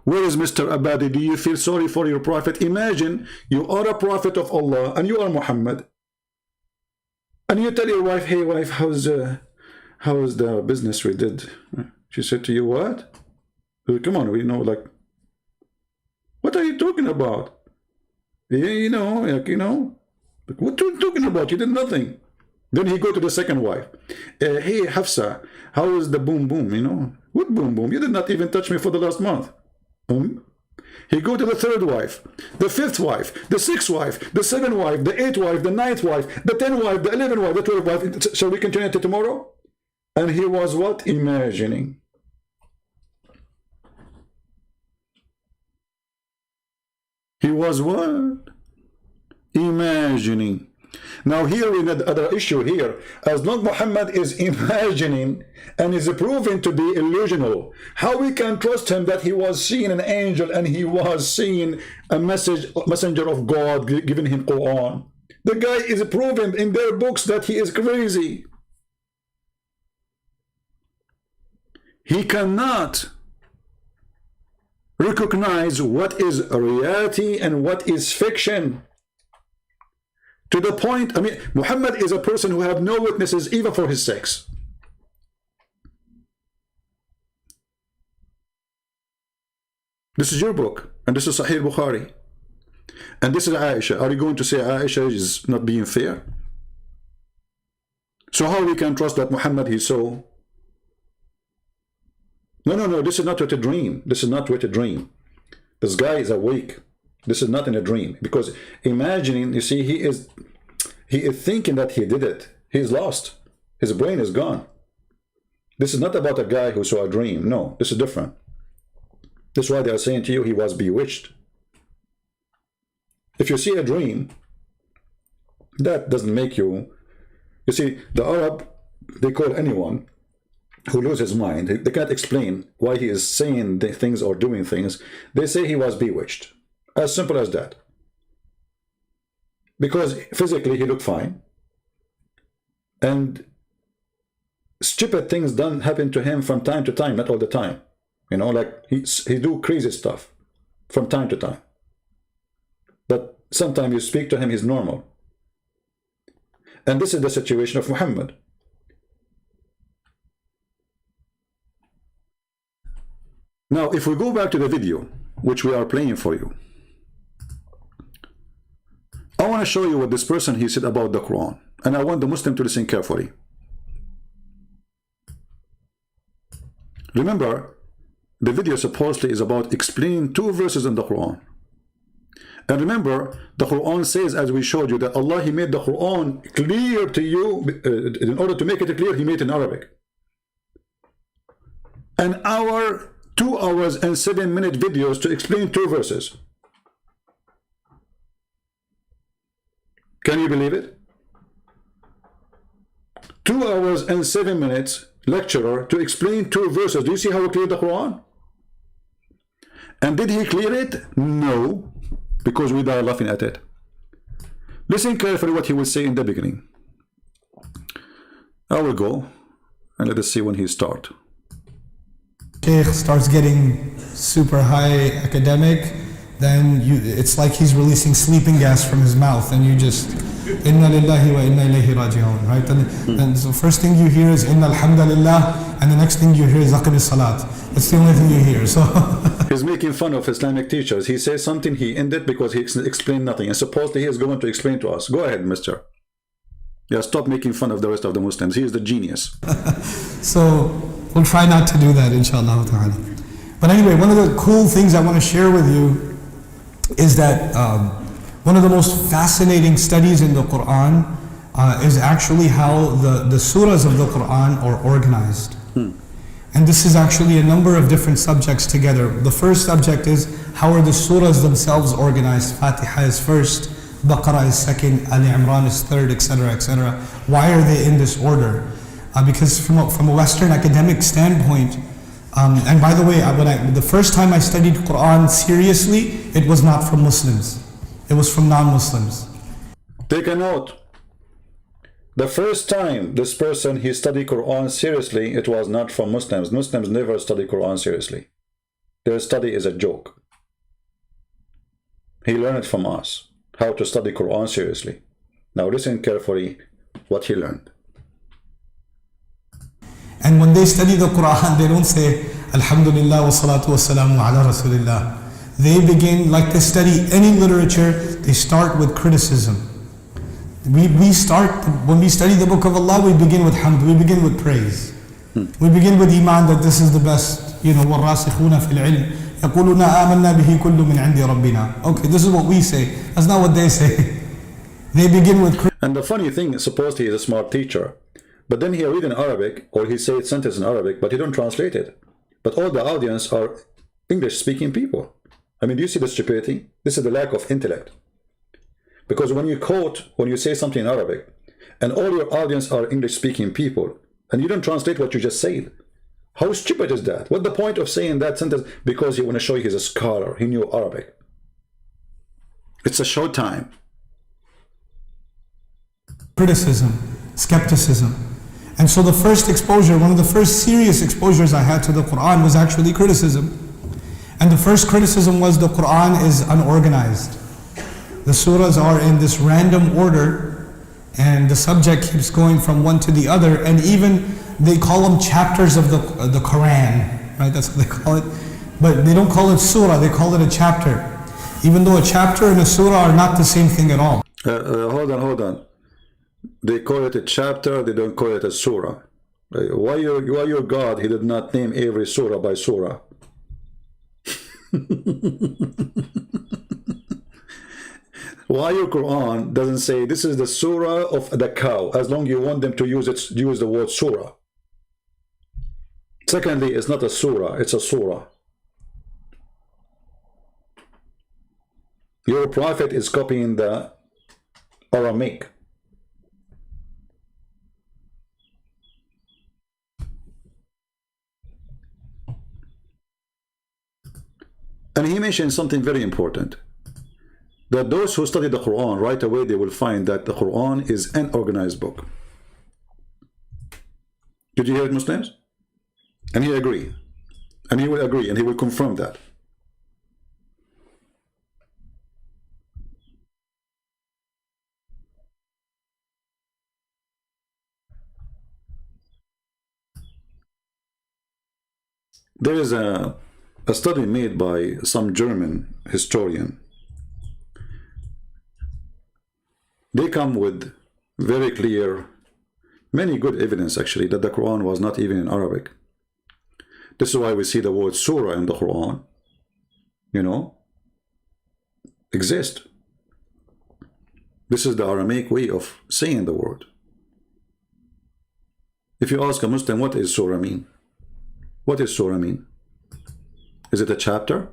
Where is Mr. Abadi? Do you feel sorry for your Prophet? Imagine you are a Prophet of Allah and you are Muhammad. And you tell your wife, hey wife, how's the business we did? She said to you, what? Come on, we know, like, what are you talking about? Yeah, you know, like, what are you talking about? You did nothing. Then he go to the second wife. Hey, Hafsa, how is the boom boom, What boom boom? You did not even touch me for the last month. He go to the third wife, the fifth wife, the sixth wife, the seventh wife, the eighth wife, the ninth wife, the 10th wife, the 11th wife, the 12th wife. Shall we continue to tomorrow? And he was what? Imagining. He was what? Imagining. Now here we have another issue here. As long Muhammad is imagining and is proven to be illusional, how we can trust him that he was seeing an angel and he was seeing a messenger of God giving him Quran? The guy is proven in their books that he is crazy. He cannot recognize what is reality and what is fiction. To the point, Muhammad is a person who have no witnesses even for his sex. This is your book, and this is Sahih Bukhari. And this is Aisha. Are you going to say Aisha is not being fair? So how we can trust that Muhammad he saw? No, this is not what a dream. This is not what a dream. This guy is awake. This is not in a dream, because imagining, you see, he is thinking that he did it. He's lost. His brain is gone. This is not about a guy who saw a dream. No, this is different. This is why they are saying to you he was bewitched. If you see a dream, that doesn't make you. You see, the Arab, they call anyone who loses his mind. They can't explain why he is saying things or doing things. They say he was bewitched. As simple as that. Because physically he looked fine. And stupid things happen to him from time to time, not all the time. Like he do crazy stuff from time to time. But sometimes you speak to him, he's normal. And this is the situation of Muhammad. Now, if we go back to the video, which we are playing for you, I want to show you what this person he said about the Quran, and I want the Muslim to listen carefully. Remember, the video supposedly is about explaining 2 verses in the Quran. And remember, the Quran says, as we showed you, that Allah, He made the Quran clear to you. In order to make it clear, He made it in Arabic. An hour, 2 hours and 7-minute videos to explain 2 verses. Can you believe it? 2 hours and 7 minutes lecturer to explain 2 verses. Do you see how he cleared the Quran? And did he clear it? No, because we die laughing at it. Listen carefully what he will say in the beginning. I will go and let us see when he starts. Sheikh starts getting super high academic, then it's like he's releasing sleeping gas from his mouth, and you just inna lillahi wa inna ilayhi raji'un, right? And so first thing you hear is inna alhamdulillah, and the next thing you hear is aqim salat. That's the only thing you hear. So he's making fun of Islamic teachers. He says something, he ended because he explained nothing, and supposedly he is going to explain to us. Go ahead, mister. Yeah, stop making fun of the rest of the Muslims. He is the genius. So we'll try not to do that, inshallah ta'ala. But anyway, one of the cool things I want to share with you is that one of the most fascinating studies in the Quran is actually how the surahs of the Quran are organized. And this is actually a number of different subjects together. The first subject is how are the surahs themselves organized. Fatiha is first, Baqarah is second, Ali Imran is third, etc., etc. Why are they in this order? Because from a Western academic standpoint, and by the way, the first time I studied Quran seriously, it was not from Muslims. It was from non-Muslims. Take a note. The first time this person, he studied Quran seriously, it was not from Muslims. Muslims never study Quran seriously. Their study is a joke. He learned it from us, how to study Quran seriously. Now listen carefully what he learned. And when they study the Quran, they don't say, Alhamdulillah wa salatu wa salamu ala Rasulillah. They begin, like they study any literature, they start with criticism. We start, when we study the book of Allah, we begin with hamd, we begin with praise. We begin with iman, that this is the best, وَالرَّاسِخُونَ فِي الْعِلْمِ يَقُولُونَ آمَنَّا بِهِ كُلُّ مِنْ عِنْدِ رَبِّنَا. Okay, this is what we say. That's not what they say. They begin with criticism. And the funny thing, suppose he is a smart teacher, but then he read in Arabic, or he say sentence in Arabic, but he don't translate it. But all the audience are English-speaking people. I mean, do you see the stupidity? This is the lack of intellect. Because when you quote, when you say something in Arabic, and all your audience are English-speaking people, and you don't translate what you just said, how stupid is that? What's the point of saying that sentence? Because you want to show he's a scholar, he knew Arabic. It's a show time. Criticism, skepticism. And so the first exposure, one of the first serious exposures I had to the Quran was actually criticism. And the first criticism was the Quran is unorganized. The surahs are in this random order, and the subject keeps going from one to the other, and even they call them chapters of the Quran, right? That's what they call it. But they don't call it surah, they call it a chapter. Even though a chapter and a surah are not the same thing at all. Hold on. They call it a chapter, they don't call it a surah. Why your God, he did not name every surah by surah? Why your Quran doesn't say this is the surah of the cow, as long you want them to use the word surah. Secondly, it's not a surah, it's a surah. Your prophet is copying the Aramaic. And he mentioned something very important, that those who study the Quran, right away they will find that the Quran is an organized book. Did you hear it, Muslims? And he agreed. And he will agree, and he will confirm that. There is a a study made by some German historian. They come with very clear, many good evidence actually, that the Quran was not even in Arabic. This is why we see the word surah in the Quran, you know, exist. This is the Aramaic way of saying the word. If you ask a Muslim, what is surah mean? What is surah mean? Is it a chapter?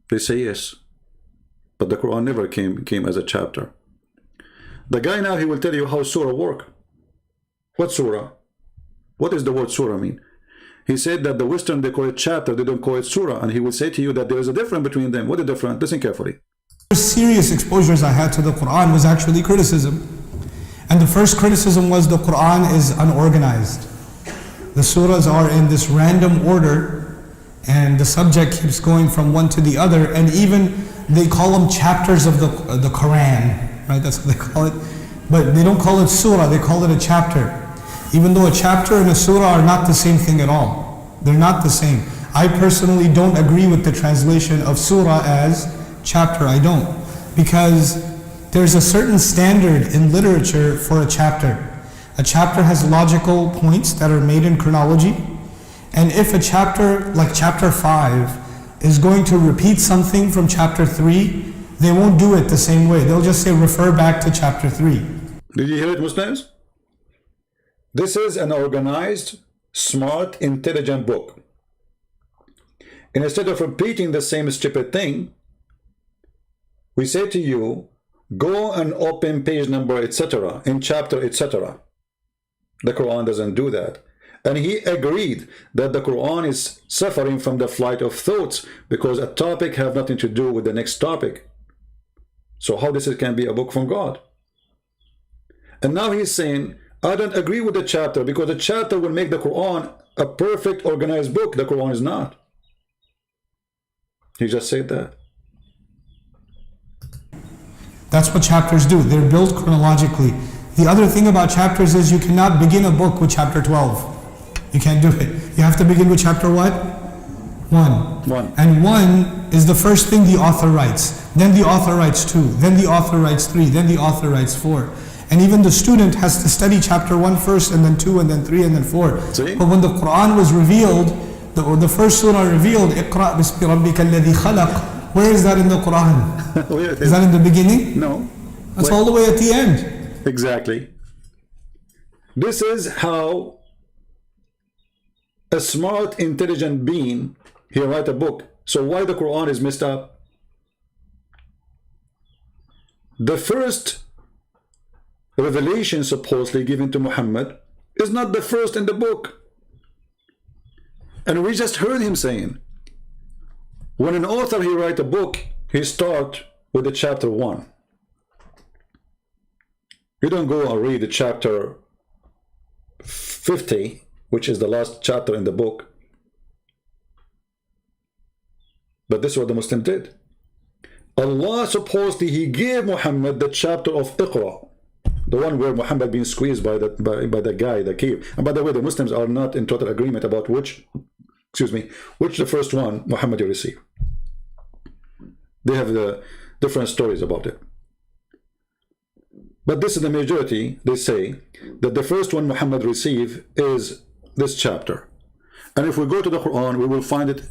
They say yes. But the Quran never came as a chapter. The guy now, he will tell you how surah work. What surah? What does the word surah mean? He said that the Western, they call it chapter, they don't call it surah. And he will say to you that there is a difference between them. What is the difference? Listen carefully. The serious exposures I had to the Quran was actually criticism. And the first criticism was the Quran is unorganized. The surahs are in this random order, and the subject keeps going from one to the other, and even they call them chapters of the Quran, right? That's what they call it. But they don't call it surah, they call it a chapter. Even though a chapter and a surah are not the same thing at all. They're not the same. I personally don't agree with the translation of surah as chapter. I don't. Because there's a certain standard in literature for a chapter. A chapter has logical points that are made in chronology. And if a chapter, like chapter 5, is going to repeat something from chapter 3, they won't do it the same way. They'll just say, refer back to chapter 3. Did you hear it, Muslims? This is an organized, smart, intelligent book. And instead of repeating the same stupid thing, we say to you, go and open page number, etc., in chapter, etc. The Quran doesn't do that. And he agreed that the Quran is suffering from the flight of thoughts because a topic have nothing to do with the next topic. So how this can be a book from God? And now he's saying, I don't agree with the chapter because the chapter will make the Quran a perfect organized book. The Quran is not. He just said that. That's what chapters do. They're built chronologically. The other thing about chapters is you cannot begin a book with chapter 12. You can't do it. You have to begin with chapter what? 1. And 1 is the first thing the author writes. Then the author writes 2. Then the author writes 3. Then the author writes 4. And even the student has to study chapter 1 first, and then 2, and then 3, and then 4. See? But when the Quran was revealed, the first surah revealed, Iqra bismi rabbika alladhi khalaq. Where is that in the Quran? Is that in the beginning? No. That's all the way at the end. Exactly. This is how a smart, intelligent being, he write a book. So why the Quran is messed up? The first revelation supposedly given to Muhammad is not the first in the book. And we just heard him saying, when an author he write a book, he start with the chapter 1. You don't go and read the chapter 50, which is the last chapter in the book. But this is what the Muslim did. Allah supposedly he gave Muhammad the chapter of Iqra, the one where Muhammad being squeezed by the guy, the cave. And by the way, the Muslims are not in total agreement about which the first one Muhammad received. They have the different stories about it. But this is the majority. They say that the first one Muhammad received is this chapter. And if we go to the Quran, we will find it,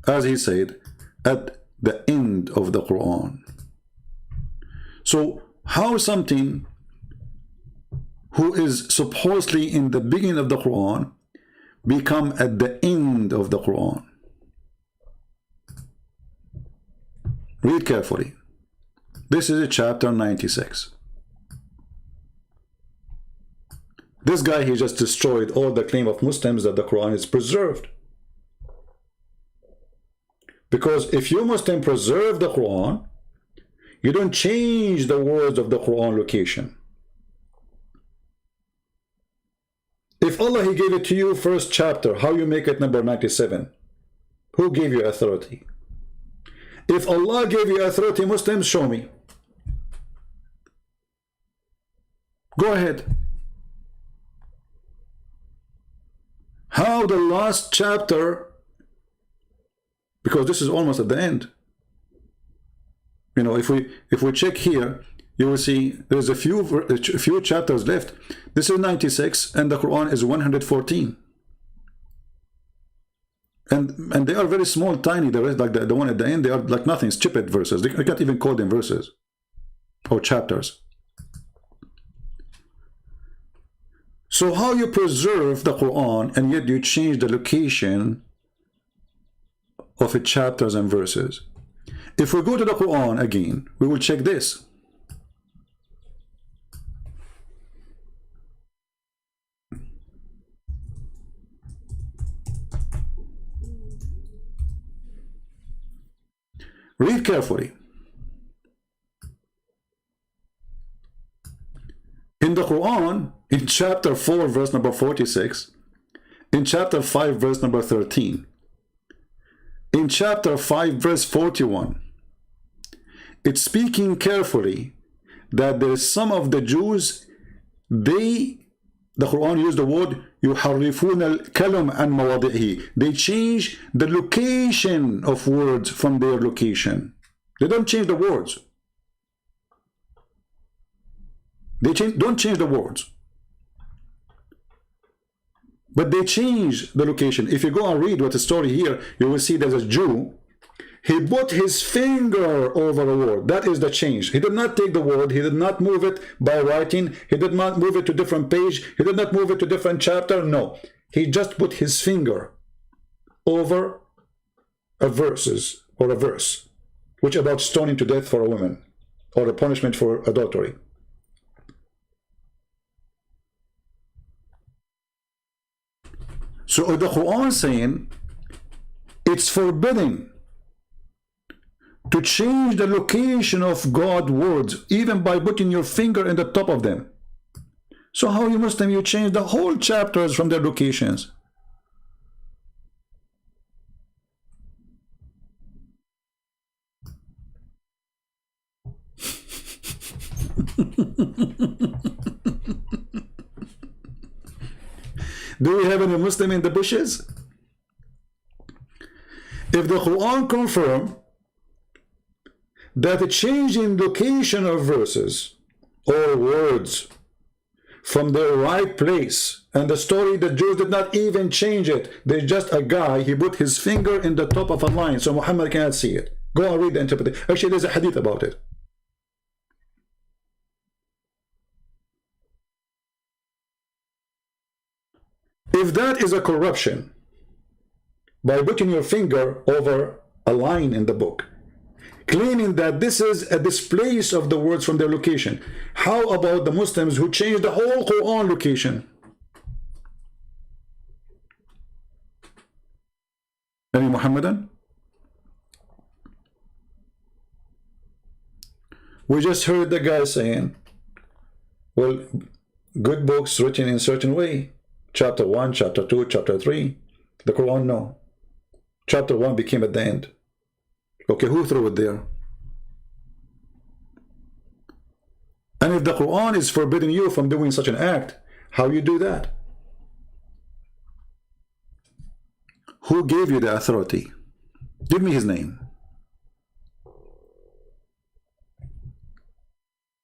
as he said, at the end of the Quran. So how something who is supposedly in the beginning of the Quran become at the end of the Quran? Read carefully. This is chapter 96. This guy, he just destroyed all the claim of Muslims that the Quran is preserved. Because if you Muslim preserve the Quran, you don't change the words of the Quran location. If Allah he gave it to you first chapter, how you make it number 97? Who gave you authority? If Allah gave you authority, Muslims, show me. Go ahead. How the last chapter because this is almost at the end. You know, if we check here, you will see there's a few chapters left. This is 96 and the Quran is 114. And they are very small, tiny. The rest, like the one at the end, they are like nothing, stupid verses. I can't even call them verses or chapters. So how you preserve the Quran and yet you change the location of its chapters and verses? If we go to the Quran again, we will check this. Read carefully. In the Quran, in chapter 4, verse number 46, in chapter 5, verse number 13, in chapter 5, verse 41, it's speaking carefully that there's some of the Jews, the Quran used the word يُحَرِّفُونَ الْكَلَمَ عَنْ مَوَاضِعِهِ. They change the location of words from their location. They don't change the words. They don't change the words. But they change the location. If you go and read what the story here, you will see there's a Jew. He put his finger over a word. That is the change. He did not take the word. He did not move it by writing. He did not move it to different page. He did not move it to different chapter. No. He just put his finger over a verses or a verse, which about stoning to death for a woman or the punishment for adultery. So the Quran saying it's forbidden to change the location of God's words, even by putting your finger in the top of them. So how you Muslim, you change the whole chapters from their locations? Do we have any Muslim in the bushes? If the Quran confirms that a change in location of verses or words from their right place, and the story, the Jews did not even change it, there's just a guy, he put his finger in the top of a line so Muhammad cannot see it. Go and read the interpretation. Actually, there's a hadith about it. If that is a corruption, by putting your finger over a line in the book, claiming that this is a displace of the words from their location, how about the Muslims who changed the whole Quran location? Any Muhammadan? We just heard the guy saying, well, good books written in a certain way. Chapter 1, chapter 2, chapter 3. The Quran, no. Chapter 1 became at the end. Okay, who threw it there? And if the Quran is forbidding you from doing such an act, how you do that? Who gave you the authority? Give me his name.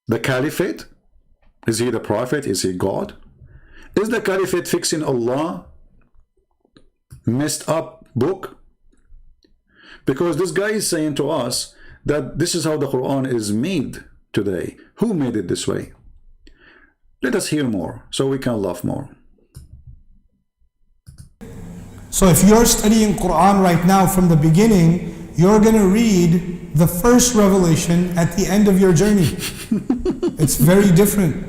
The Caliphate? Is he the Prophet? Is he God? Is the Caliphate fixing Allah messed up book? Because this guy is saying to us that this is how the Quran is made today. Who made it this way? Let us hear more so we can laugh more. So if you're studying Quran right now from the beginning, you're going to read the first revelation at the end of your journey. It's very different.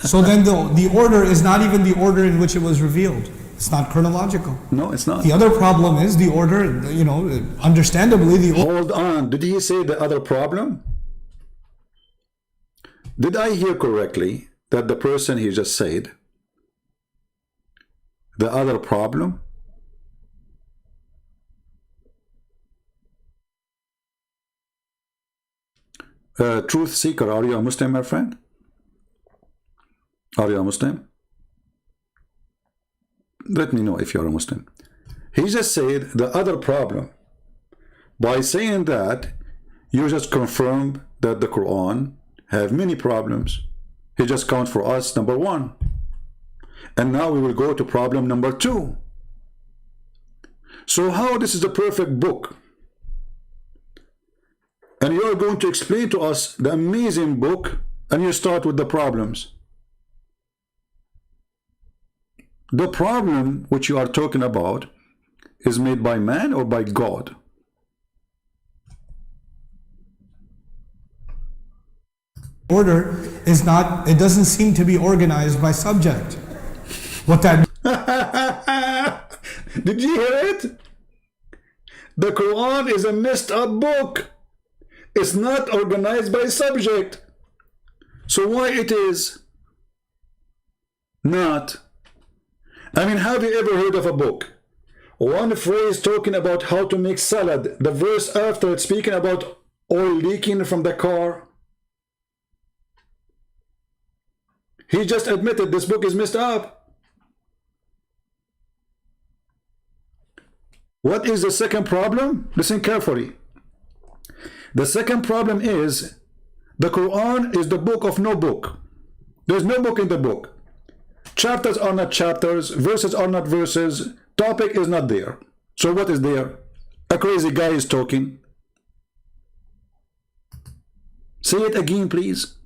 So then the order is not even the order in which it was revealed. It's not chronological. No, it's not. The other problem is the order, you know, understandably the order. Hold on. Did he say the other problem? Did I hear correctly that the person he just said, the other problem? Truth seeker, are you a Muslim, my friend? Are you a Muslim? Let me know if you're a Muslim. He just said the other problem By saying that, you just confirm that the Quran have many problems. He just counts for us number one. And now we will go to problem number two. So how this is a perfect book? And you are going to explain to us the amazing book, and you start with the problems. The problem which you are talking about is made by man or by God? Order is not, it doesn't seem to be organized by subject. What that Did you hear it? The Quran is a messed up book. It's not organized by subject. So why it is not? I mean, have you ever heard of a book? One phrase talking about how to make salad, the verse after it's speaking about oil leaking from the car. He just admitted this book is messed up. What is the second problem? Listen carefully. The second problem is the Quran is the book of no book. There's no book in the book. Chapters are not chapters, verses are not verses, topic is not there. So what is there? A crazy guy is talking. Say it again, please.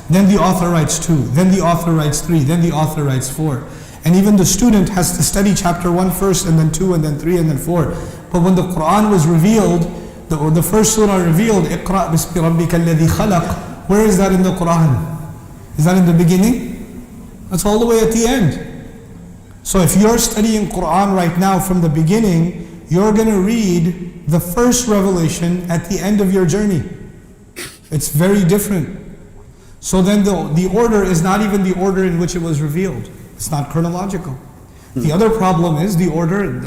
Then the author writes 2, then the author writes 3, then the author writes 4. And even the student has to study chapter 1 first, and then 2, and then 3, and then 4. But when the Quran was revealed, the first surah revealed, Iqra bismi rabbika alladhi khalaq. Where is that in the Quran? Is that in the beginning? That's all the way at the end. So if you're studying Quran right now from the beginning, you're going to read the first revelation at the end of your journey. It's very different. So then the order is not even the order in which it was revealed. It's not chronological. The other problem is the order,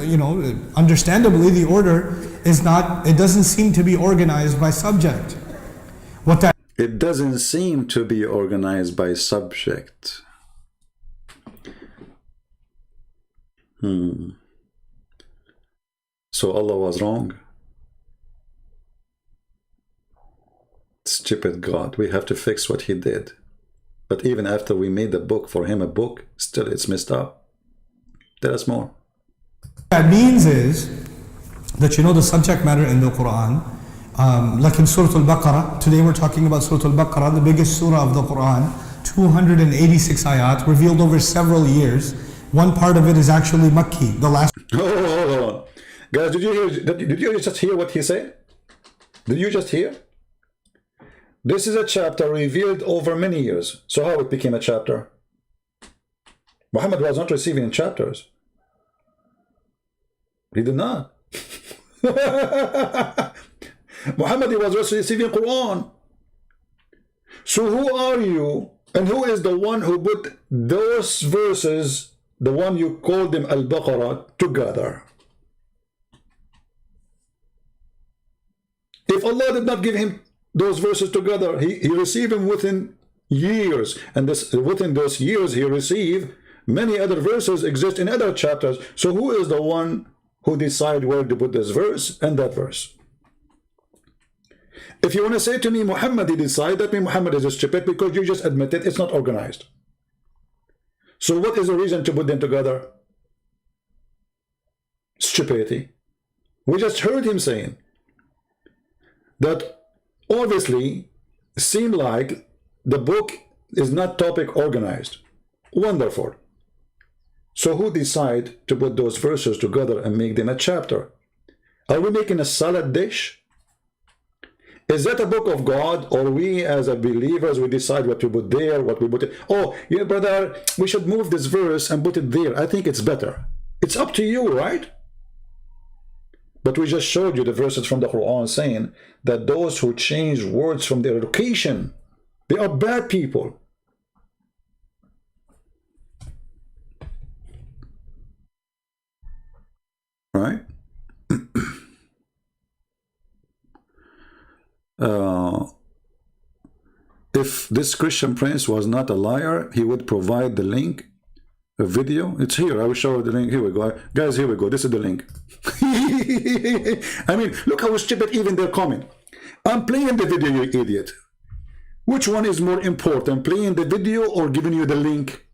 understandably the order is not, it doesn't seem to be organized by subject. It doesn't seem to be organized by subject. So Allah was wrong. Stupid God. We have to fix what he did. But even after we made the book for him a book, still it's messed up. Tell us more. What that means is that the subject matter in the Quran, like in Surah Al-Baqarah, today we're talking about Surah Al-Baqarah, the biggest surah of the Quran, 286 ayat, revealed over several years. One part of it is actually Makki, the last. Hold on. Guys, did you just hear what he said? Did you just hear? This is a chapter revealed over many years. So how it became a chapter? Muhammad was not receiving in chapters. He did not. Muhammad was just receiving Quran. So who are you? And who is the one who put those verses, the one you called them Al-Baqarah, together? If Allah did not give him those verses together, he received them within years, and within those years he received many other verses exist in other chapters. So who is the one who decide where to put this verse and that verse? If you want to say to me Muhammad he decided, that means Muhammad is stupid, because you just admitted it's not organized. So what is the reason to put them together? Stupidity. We just heard him saying that obviously seemed like the book is not topic organized. Wonderful. So who decide to put those verses together and make them a chapter? Are we making a salad dish? Is that a book of God, or we as a believers we decide what to put there, what we put it? Oh, yeah, brother, we should move this verse and put it there. I think it's better. It's up to you, right? But we just showed you the verses from the Quran saying that those who change words from their location, they are bad people. Right? If this Christian prince was not a liar, he would provide the link A video? It's here. I will show you the link. Here we go. Guys, here we go. This is the link. I mean, look how stupid even they're coming. I'm playing the video, you idiot. Which one is more important, playing the video or giving you the link?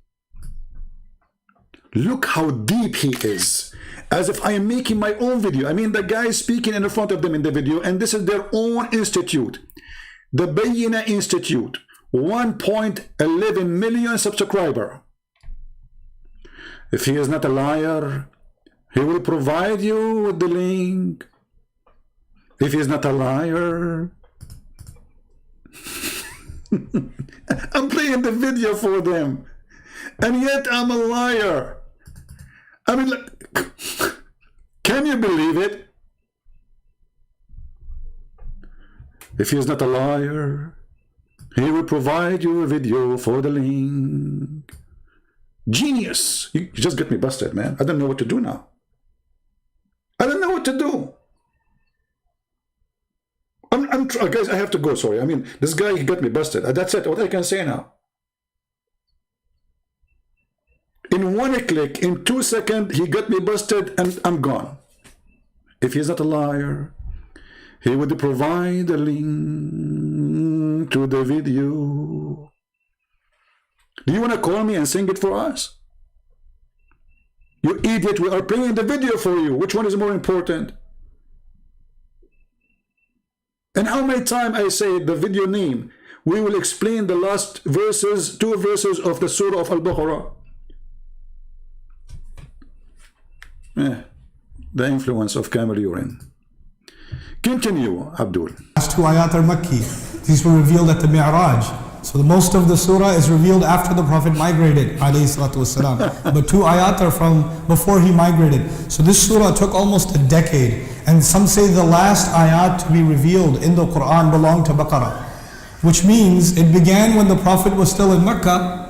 Look how deep he is. As if I am making my own video. I mean, the guy is speaking in front of them in the video, and this is their own institute. The Bayina Institute. 1.11 million subscriber. If he is not a liar, he will provide you with the link. If he is not a liar, I'm playing the video for them, and yet I'm a liar. I mean, can you believe it? If he is not a liar, he will provide you a video for the link. Genius. You just get me busted, man. I don't know what to do now. I don't know what to do. Guys, I have to go, sorry. I mean, this guy, he got me busted. That's it, what I can say now. In one click, in 2 seconds, he got me busted and I'm gone. If he's not a liar, he would provide a link to the video. Do you want to call me and sing it for us? You idiot, we are playing the video for you. Which one is more important? And how many times I say the video name? We will explain the last verses, 2 verses of the Surah of Al-Baqarah. The influence of camel urine. Continue, Abdul. Last 2 ayat are Makki. These were revealed at the Mi'raj. So the most of the surah is revealed after the Prophet migrated, alayhi salatu wasalam. But 2 ayat are from before he migrated. So this surah took almost a decade. And some say the last ayat to be revealed in the Quran belonged to Baqarah. Which means it began when the Prophet was still in Mecca,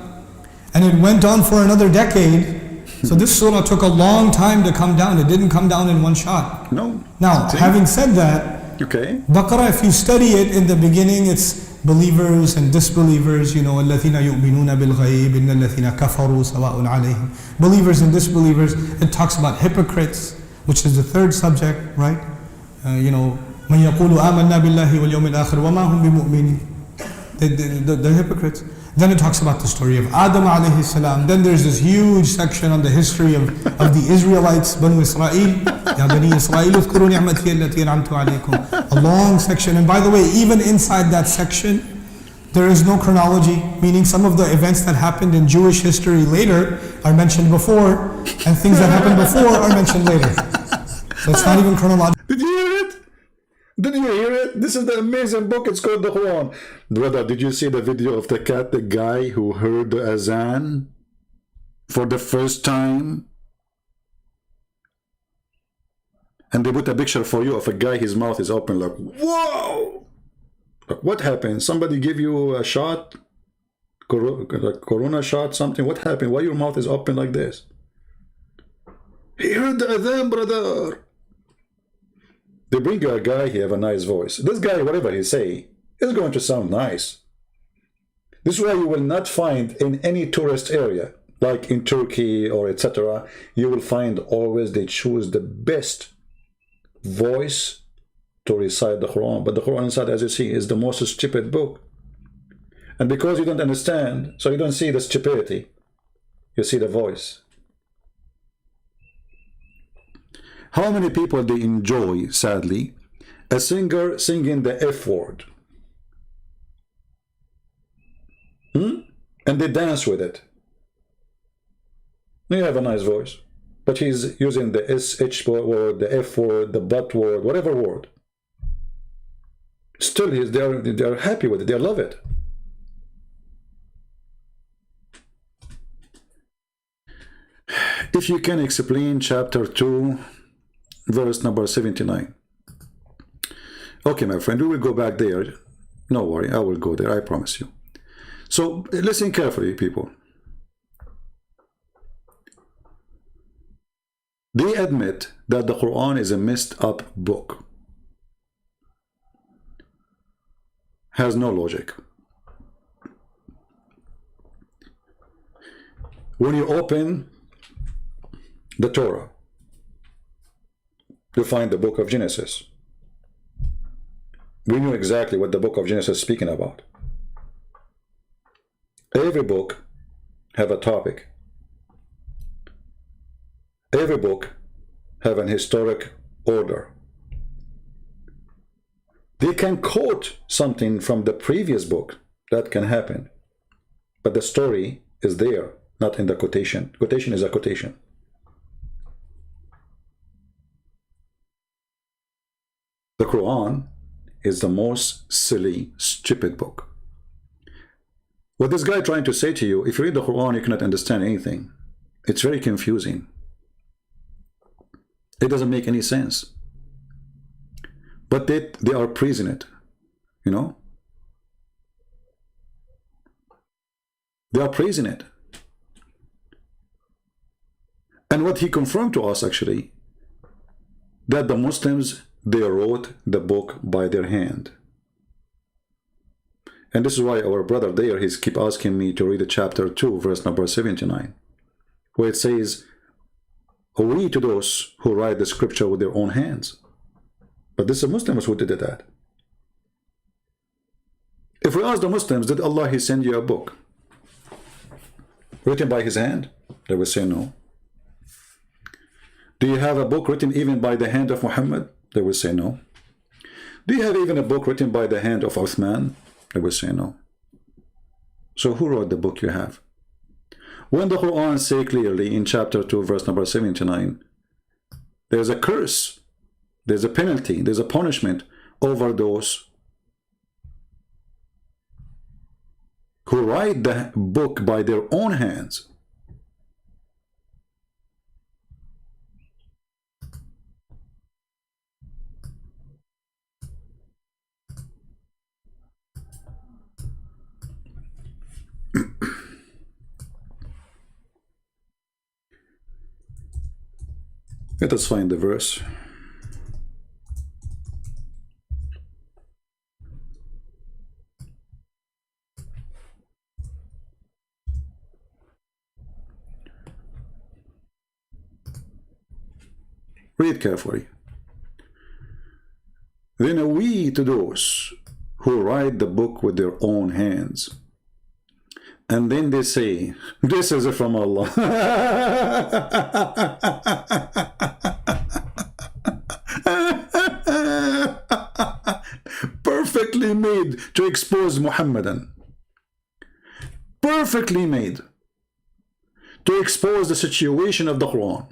and it went on for another decade. So this surah took a long time to come down. It didn't come down in one shot. No. Now, having said that, okay, Baqarah, if you study it in the beginning, it's believers and disbelievers, you know, الَّذِينَ يُؤْمِنُونَ بِالْغَيْبِ إِنَّ الَّذِينَ كَفَرُوا سَوَاءٌ عَلَيْهِمْ. Believers and disbelievers. It talks about hypocrites, which is the third subject, right? You know, مَنْ يَقُولُ آمَنَّا بِاللَّهِ وَالْيَوْمِ الْآخِرِ وَمَا هُمْ بِمُؤْمِنِينَ. The hypocrites. Then it talks about the story of Adam alayhi salam. Then there's this huge section on the history of the Israelites, Banu Israel. Ya Bani Israel, اذكروا نعمتي التي أنعمت عليكم. A long section. And by the way, even inside that section, there is no chronology, meaning some of the events that happened in Jewish history later are mentioned before, and things that happened before are mentioned later. So it's not even chronological. Did you hear it? Did you hear it? This is the amazing book. It's called the Quran. Brother, did you see the video of the guy who heard the azan for the first time? And they put a picture for you of a guy, his mouth is open like, whoa! Like, what happened? Somebody give you a shot? Like corona shot, something? What happened? Why your mouth is open like this? He heard the azan, brother. They bring you a guy, he have a nice voice. This guy, whatever he say, is going to sound nice. This is why you will not find in any tourist area, like in Turkey or etc., you will find always they choose the best voice to recite the Quran. But the Quran inside, as you see, is the most stupid book. And because you don't understand, so you don't see the stupidity, you see the voice. How many people they enjoy, sadly, a singer singing the F word? And they dance with it. You have a nice voice, but he's using the SH word, the F word, the butt word, whatever word. Still, they are happy with it. They love it. If you can explain chapter 2, verse number 79. Okay, my friend, we will go back there. No worry, I will go there, I promise you. So listen carefully, people. They admit that the Quran is a messed up book. Has no logic. when you open the Torah, you find the book of Genesis. We knew exactly what the book of Genesis is speaking about. Every book have a topic. Every book have an historic order. They can quote something from the previous book. That can happen. But the story is there, not in the quotation. Quotation is a quotation. The Quran is the most silly, stupid book. What this guy trying to say to you, if you read the Quran, you cannot understand anything. It's very confusing. It doesn't make any sense. But they are praising it, you know? They are praising it. And what he confirmed to us, actually, that the Muslims, they wrote the book by their hand. And this is why our brother there, he's keep asking me to read chapter 2, verse number 79, where it says, "We to those who write the scripture with their own hands." But this is the Muslims who did that. If we ask the Muslims, did Allah he send you a book written by his hand? They will say no. Do you have a book written even by the hand of Muhammad? They will say no. Do you have even a book written by the hand of Uthman? They will say no. So who wrote the book you have? When the Quran say clearly in chapter 2, verse number 79, there's a curse, there's a penalty, there's a punishment over those who write the book by their own hands. Let us find the verse. Read carefully. Then are we to those who write the book with their own hands. And then they say, this is from Allah. Perfectly made to expose Muhammadan. Perfectly made to expose the situation of the Quran.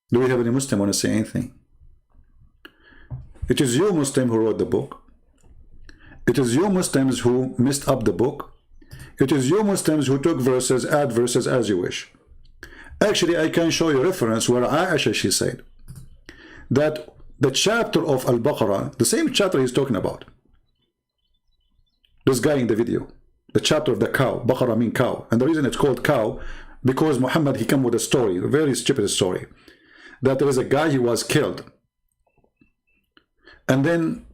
Do we have any Muslim want to say anything? It is you Muslim who wrote the book. It is you Muslims who messed up the book. It is you Muslims who took verses, add verses as you wish. Actually, I can show you a reference where Aisha, she said that the chapter of Al-Baqarah, the same chapter he's talking about, this guy in the video, the chapter of the cow, Baqarah mean cow, and the reason it's called cow, because Muhammad, he came with a story, a very stupid story, that there is a guy, he was killed, and then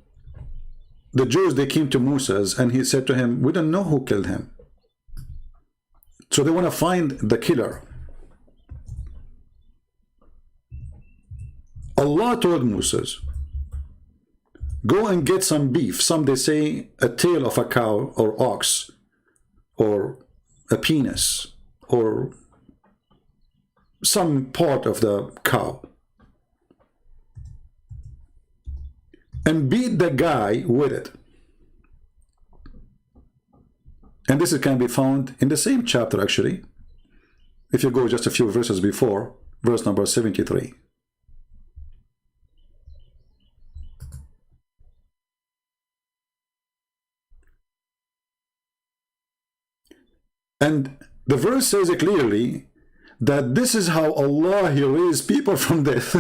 the Jews, they came to Moses and he said to him, we don't know who killed him. So they want to find the killer. Allah told Moses, go and get some beef. Some they say a tail of a cow or ox or a penis or some part of the cow, and beat the guy with it. And this can be found in the same chapter, actually, if you go just a few verses before, verse number 73. And the verse says it clearly that this is how Allah, he raised people from death.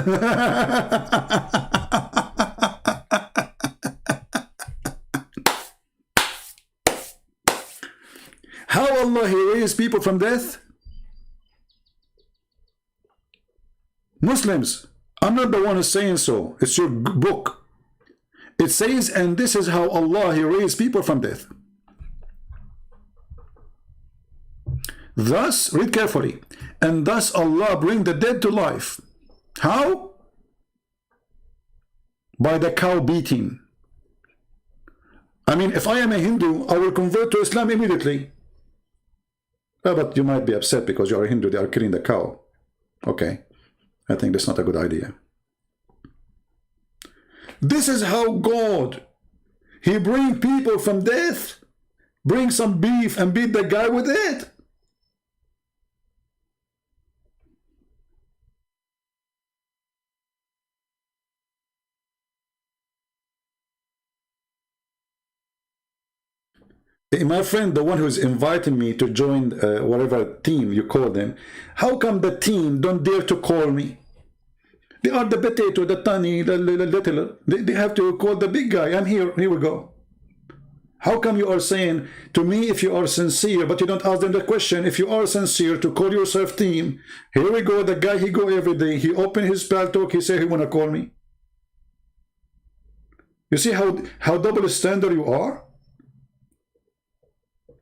How Allah, he raised people from death? Muslims, I'm not the one who's saying so. It's your book. It says, and this is how Allah, He raised people from death. Thus, read carefully, and thus Allah bring the dead to life. How? By the cow beating. I mean, if I am a Hindu, I will convert to Islam immediately. But you might be upset because you are a Hindu, they are killing the cow. Okay, I think that's not a good idea. This is how God, He bring people from death, bring some beef and beat the guy with it. My friend, the one who's inviting me to join whatever team you call them, how come the team don't dare to call me? They are the potato, the tiny, the little. They have to call the big guy. I'm here. Here we go. How come you are saying to me if you are sincere, but you don't ask them the question, if you are sincere to call yourself team, here we go, the guy, he go every day, he open his paltalk, he say he want to call me. You see how double standard you are?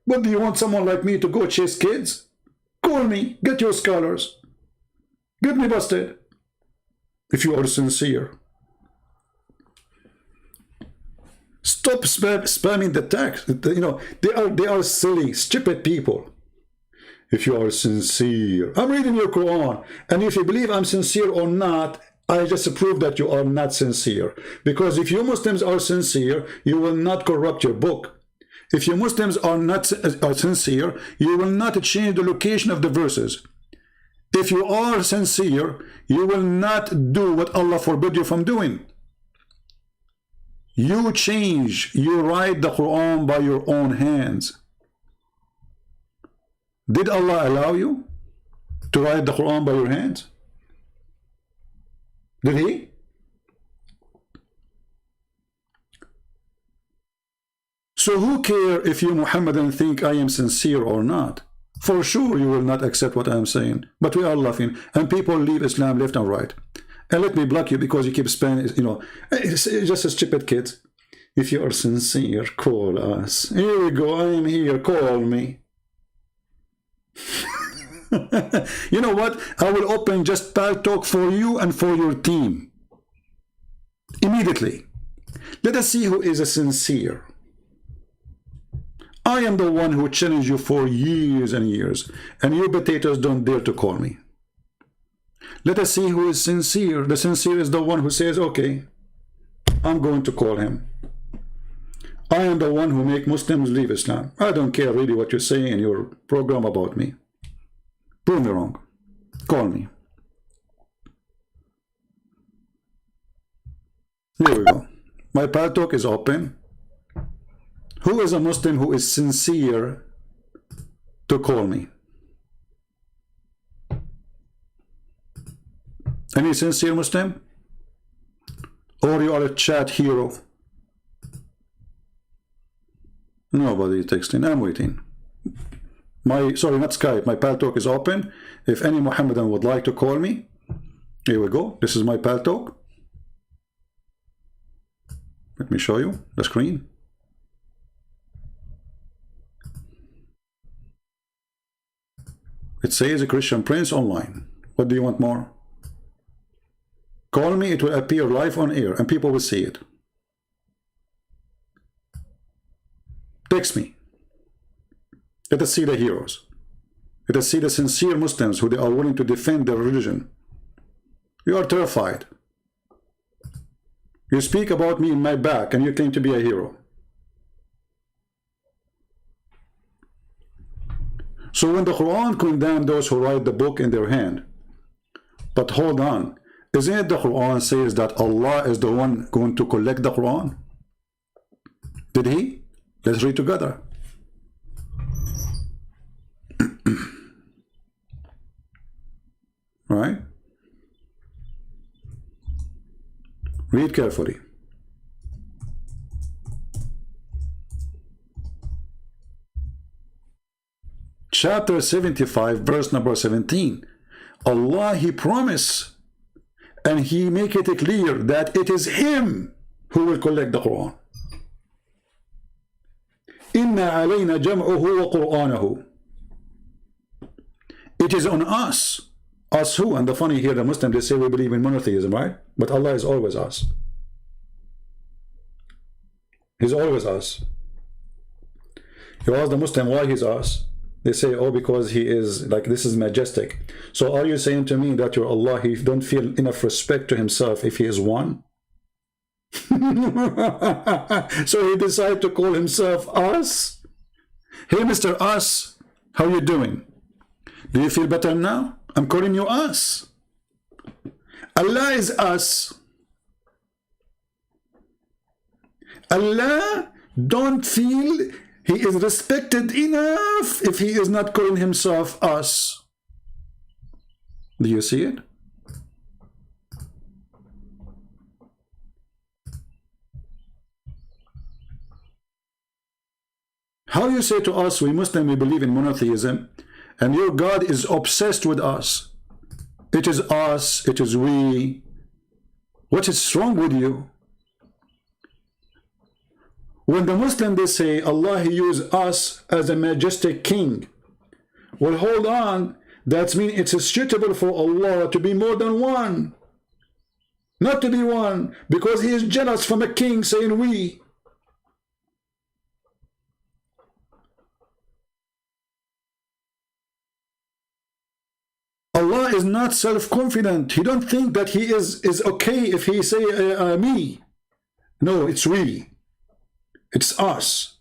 What, do you want someone like me to go chase kids? Call me, get your scholars. Get me busted. If you are sincere. Stop spamming the text. You know, they are silly, stupid people. If you are sincere. I'm reading your Quran. And if you believe I'm sincere or not, I just prove that you are not sincere. Because if you Muslims are sincere, you will not corrupt your book. If you Muslims are not sincere, you will not change the location of the verses. If you are sincere, you will not do what Allah forbid you from doing. You change, you write the Quran by your own hands. Did Allah allow you to write the Quran by your hands? Did He? So who care if you Muhammadan think I am sincere or not? For sure you will not accept what I am saying. But we are laughing. And people leave Islam left and right. And let me block you because you keep spending, you know, it's just a stupid kid. If you are sincere, call us. Here we go, I am here, call me. You know what? I will open just talk for you and for your team. Immediately. Let us see who is a sincere. I am the one who challenged you for years and years, and you potatoes don't dare to call me. Let us see who is sincere. The sincere is the one who says, okay, I'm going to call him. I am the one who make Muslims leave Islam. I don't care really what you say in your program about me. Prove me wrong. Call me. Here we go. My paltalk is open. Who is a Muslim who is sincere to call me? Any sincere Muslim? Or you are a chat hero? Nobody texting. I'm waiting. Sorry, not Skype. My paltalk is open. If any Muhammadan would like to call me, here we go. This is my paltalk. Let me show you the screen. It says a Christian Prince online. What do you want more? Call me, it will appear live on air and people will see it. Text me. Let us see the heroes. Let us see the sincere Muslims who they are willing to defend their religion. You are terrified. You speak about me in my back and you claim to be a hero. So when the Quran condemned those who write the book in their hand, but hold on, isn't it the Quran says that Allah is the one going to collect the Quran? Did He? Let's read together. Right? Read carefully. Chapter 75, verse number 17. Allah, He promised and he make it clear that it is him who will collect the Quran. Inna alayna jam'uhu wa qur'anahu. It is on us. Us who? And the funny here, the Muslims, they say we believe in monotheism, right? But Allah is always us. He's always us. You ask the Muslim why he's us, they say, oh, because he is, like, this is majestic. So are you saying to me that your Allah, he don't feel enough respect to himself if he is one? So he decided to call himself us. Hey, Mr. Us, how you doing? Do you feel better now? I'm calling you us. Allah is us. Allah don't feel he is respected enough if he is not calling himself us. Do you see it? How you say to us, we Muslim, we believe in monotheism, and your God is obsessed with us. It is us, it is we. What is wrong with you? When the Muslim, they say, Allah, he used us as a majestic king. Well, hold on. That means it's suitable for Allah to be more than one. Not to be one, because he is jealous from a king saying we. Allah is not self-confident. He don't think that he is okay if he say me. No, it's we. It's us.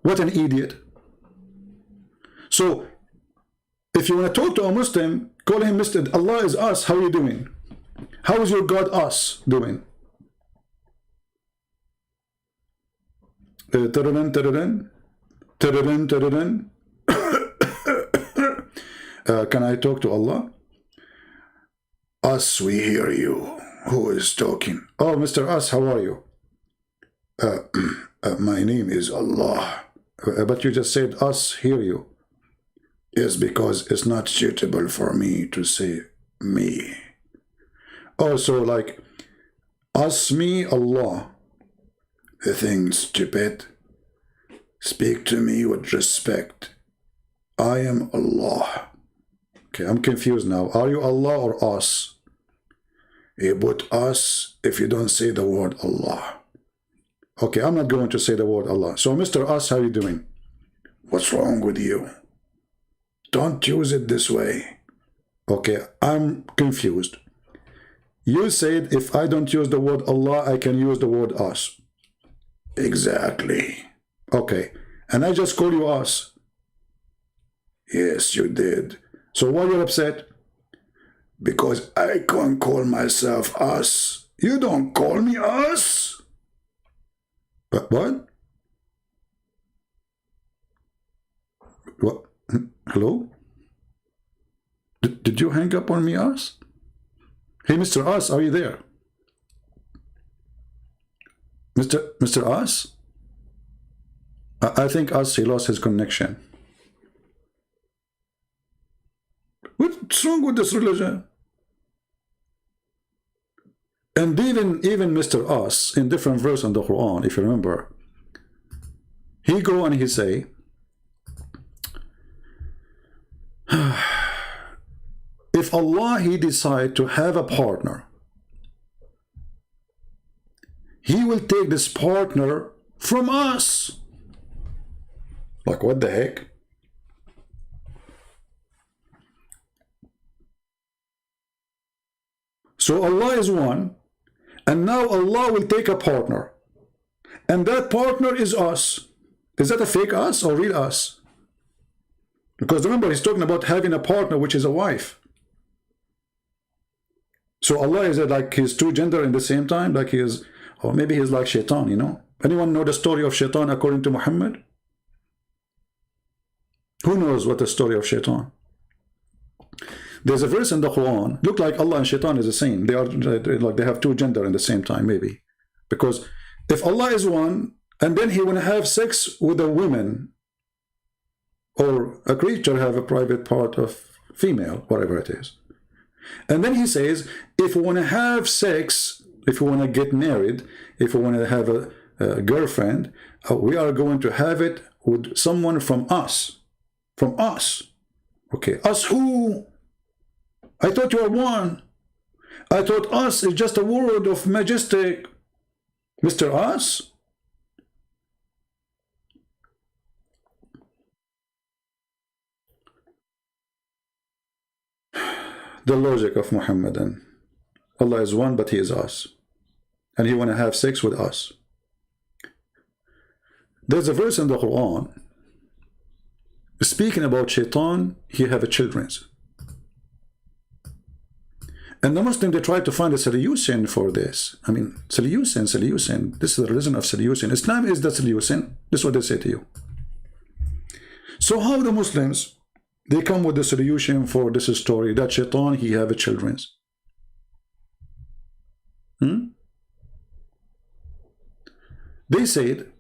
What an idiot. So, if you want to talk to a Muslim, call him Mr. Allah is us. How are you doing? How is your God us doing? Can I talk to Allah? Us, we hear you. Who is talking? Oh, Mr. Us, how are you? My name is Allah. But you just said us hear you. Yes, because it's not suitable for me to say me. Also, like, us, me, Allah. The thing stupid. Speak to me with respect. I am Allah. Okay, I'm confused now. Are you Allah or us? You put us if you don't say the word Allah. Okay, I'm not going to say the word Allah. So, Mr. Us, how are you doing? What's wrong with you? Don't use it this way. Okay, I'm confused. You said if I don't use the word Allah, I can use the word us. Exactly. Okay, and I just call you us. Yes, you did. So why you're upset? Because I can't call myself us. You don't call me us. What? What? Hello? Did you hang up on me, us? Hey, Mr. Us, are you there? Mr. Us? I think Us, he lost his connection. What's wrong with this religion? And even Mr. Us, in different verse in the Quran, if you remember, he go and he say, if Allah, he decide to have a partner, he will take this partner from us. Like, what the heck? So Allah is one, and now Allah will take a partner, and that partner is us. Is that a fake us or real us? Because remember, he's talking about having a partner, which is a wife. So Allah is like his two gender in the same time, like he is, or maybe he's like Shaitan, you know? Anyone know the story of Shaitan according to Muhammad? Who knows what the story of Shaitan? There's a verse in the Quran, look like Allah and Shaitan is the same. They are like they have two gender in the same time, maybe. Because if Allah is one, and then he want to have sex with a woman, or a creature have a private part of female, whatever it is. And then he says, if we want to have sex, if we want to get married, if we want to have a girlfriend, we are going to have it with someone from us. From us. Okay, us who? I thought you are one. I thought us is just a word of majestic. Mr. Us? The logic of Muhammadan. Allah is one, but He is us. And He want to have sex with us. There's a verse in the Quran speaking about shaitan, he have a children's. And the Muslim, they try to find a solution for this. I mean, solution. This is the religion of solution. Islam is the solution. This is what they say to you. So how the Muslims, they come with the solution for this story, that shaitan, he have a children's. They said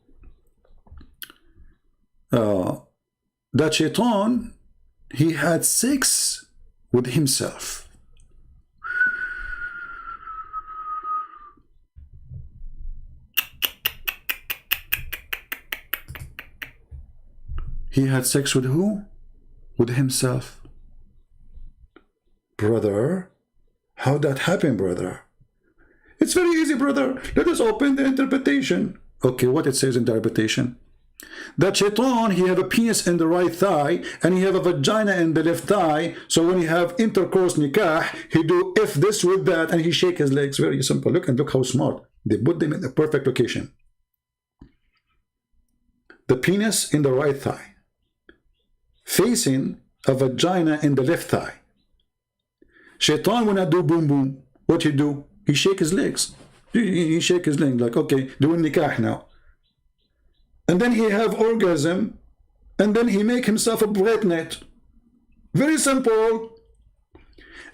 that shaitan, he had sex with himself. He had sex with who? With himself. Brother, how that happen, brother? It's very easy, brother. Let us open the interpretation. Okay, what it says in the interpretation? That shaitan, he have a penis in the right thigh and he have a vagina in the left thigh. So when he have intercourse nikah, he do if this with that and he shake his legs. Very simple. Look, and look how smart. They put them in the perfect location. The penis in the right thigh, facing a vagina in the left thigh. Shaitan, when I do boom boom, what he do? He shake his legs. He shake his legs like, okay, doing nikah now. And then he have orgasm, and then he make himself a pregnant. Very simple.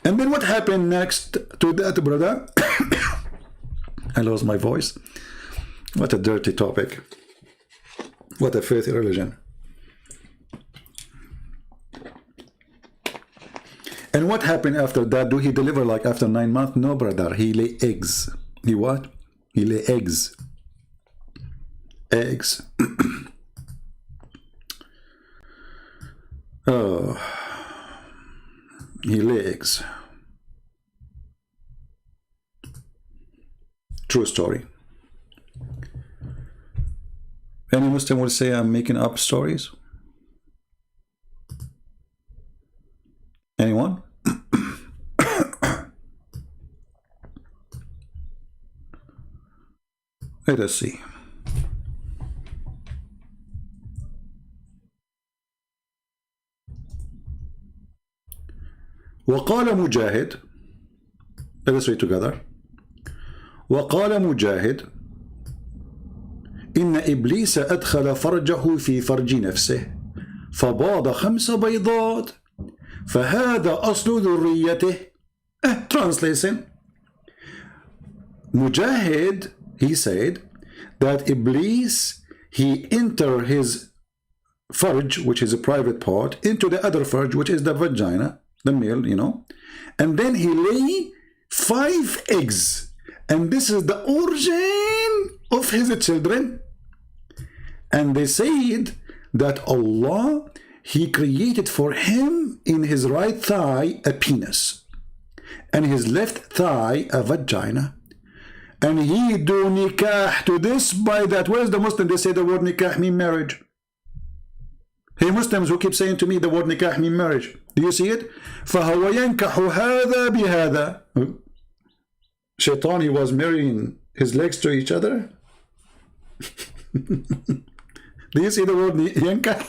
And then what happened next to that, brother? I lost my voice. What a dirty topic. What a filthy religion. And what happened after that? Do he deliver like after 9 months? No, brother. He lay eggs. He what? He lay eggs. Eggs. Oh. He lay eggs. True story. Any Muslim will say I'm making up stories? Anyone? Let us see. وقال مجاهد, let us read together. وقال مجاهد إن إبليس أدخل فرجه في فرج نفسه فباض 5 بيضات فهذا أصل ذريته. Translation. Mujahid, he said that Iblis, he enter his farj, which is a private part, into the other farj, which is the vagina, the male, you know, and then he lay 5 eggs, and this is the origin of his children. And they said that Allah, he created for him in his right thigh a penis, and his left thigh a vagina, and he do nikah to this by that. Where's the Muslim? They say the word nikah mean marriage. Hey Muslims who keep saying to me the word nikah mean marriage, do you see it? فَهَوَ يَنْكَحُ هَذَا بِهَذَا. Shaitan, he was marrying his legs to each other. Do you see the word yankah?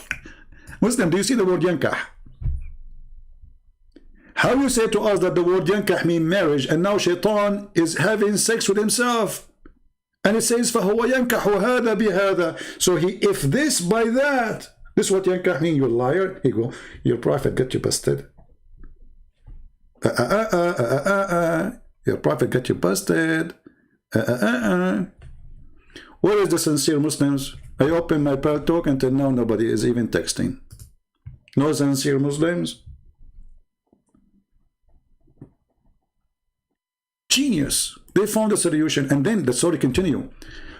Muslim, do you see the word yankah? How you say to us that the word yankah mean marriage, and now shaitan is having sex with himself, and it says فَهُوَ يَنْكَحُ هَذَا بِهَذَا. So he, if this by that, this is what yankah mean, you liar. He go, your prophet got you busted. Your prophet got you busted. Where is the sincere Muslims? I open my Pearl Talk until now nobody is even texting. No sincere Muslims? Genius. They found a solution, and then the story continue.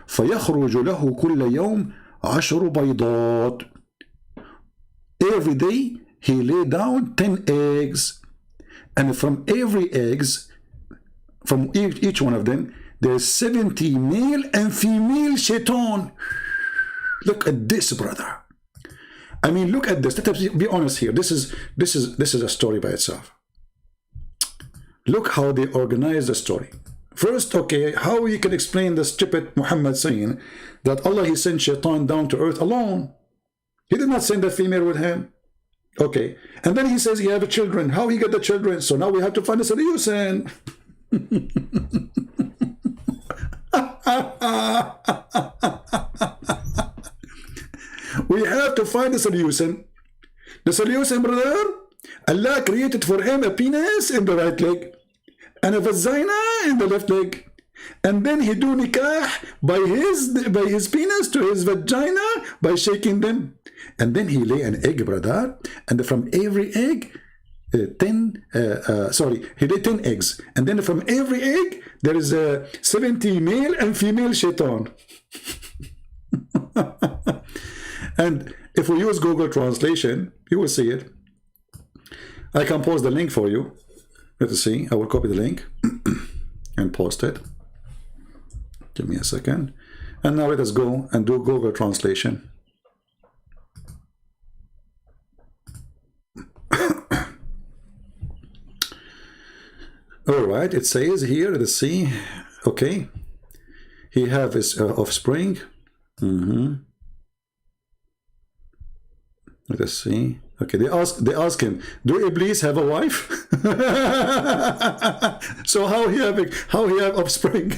فيخرج له كل يوم 10 بيضات. Every day he lay down 10 eggs, and from every eggs, from each one of them, there's 70 male and female shaitan. Look at this, brother. I mean, look at this. Let's be honest here. This is a story by itself. Look how they organize the story. First, okay, how you can explain the stupid Muhammad saying that Allah, he sent shaitan down to earth alone. He did not send a female with him. Okay. And then he says he have children. How he got the children? So now we have to find a solution. We have to find a solution. The solution, brother, Allah created for him a penis in the right leg and a vagina in the left leg. And then he do nikah by his penis to his vagina by shaking them. And then he lay an egg, brother. And from every egg, he laid 10 eggs. And then from every egg, there is 70 male and female shaitan. And if we use Google Translation, you will see it. I can post the link for you. Let us see. I will copy the link and post it. Give me a second. And now let us go and do Google Translation. All right. It says here, let's see. Okay. He have his offspring. Let us see. Okay, they ask him, do Iblis have a wife? So how he have offspring?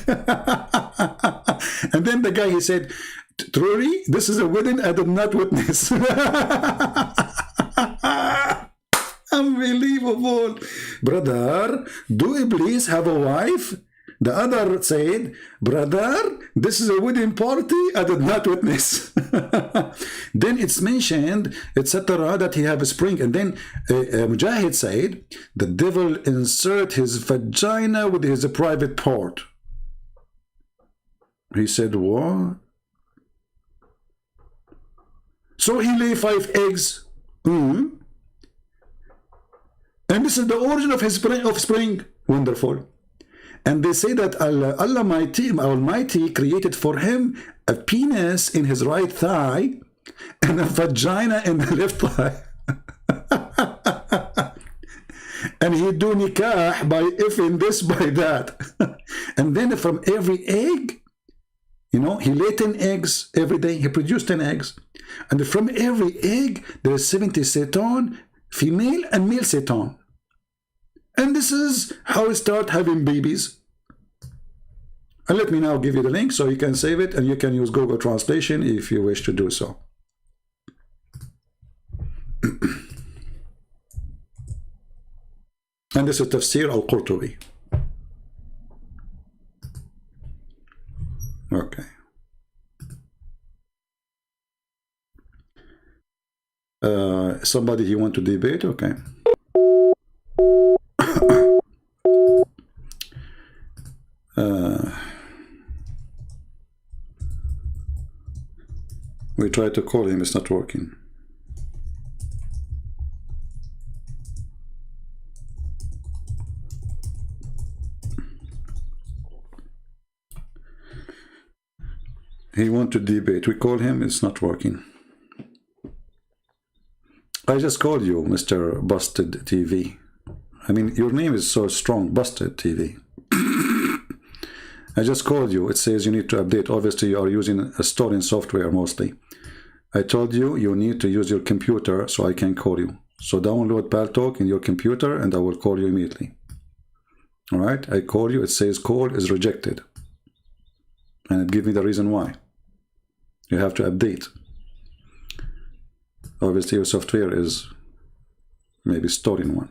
And then the guy, he said, truly, this is a wedding I did not witness. Unbelievable. Brother, do Iblis have a wife? The other said, brother, this is a wedding party I did not witness. Then it's mentioned, etc., that he have a spring. And then Mujahid said, the devil insert his vagina with his private part. He said, what? So he lay 5 eggs. And this is the origin of his offspring. Wonderful. And they say that Allah Almighty created for him a penis in his right thigh and a vagina in the left thigh. And he do nikah by ifing this, by that. And then from every egg, he laid 10 eggs every day. He produced 10 eggs. And from every egg, there is 70 satan, female and male satan. And this is how we start having babies. And let me now give you the link so you can save it and you can use Google Translation if you wish to do so. And this is Tafsir al-Qurtubi. Okay. Somebody you want to debate? Okay. We tried to call him, it's not working. He want to debate. We call him, it's not working. I just called you, Mr. Busted TV. I mean, your name is so strong, Busted TV. I just called you. It says you need to update. Obviously, you are using a storing software mostly. I told you you need to use your computer so I can call you. So download Paltalk in your computer and I will call you immediately. All right? I call you. It says call is rejected. And it gives me the reason why. You have to update. Obviously, your software is maybe storing one.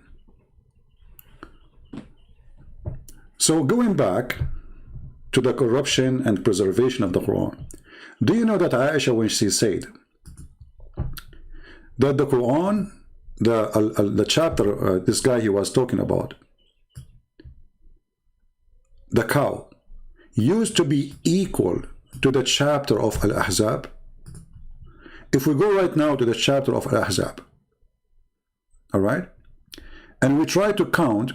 So going back to the corruption and preservation of the Quran. Do you know that Aisha, when she said that the Quran, the chapter, this guy he was talking about, the cow, used to be equal to the chapter of Al-Ahzab? If we go right now to the chapter of Al-Ahzab, all right, and we try to count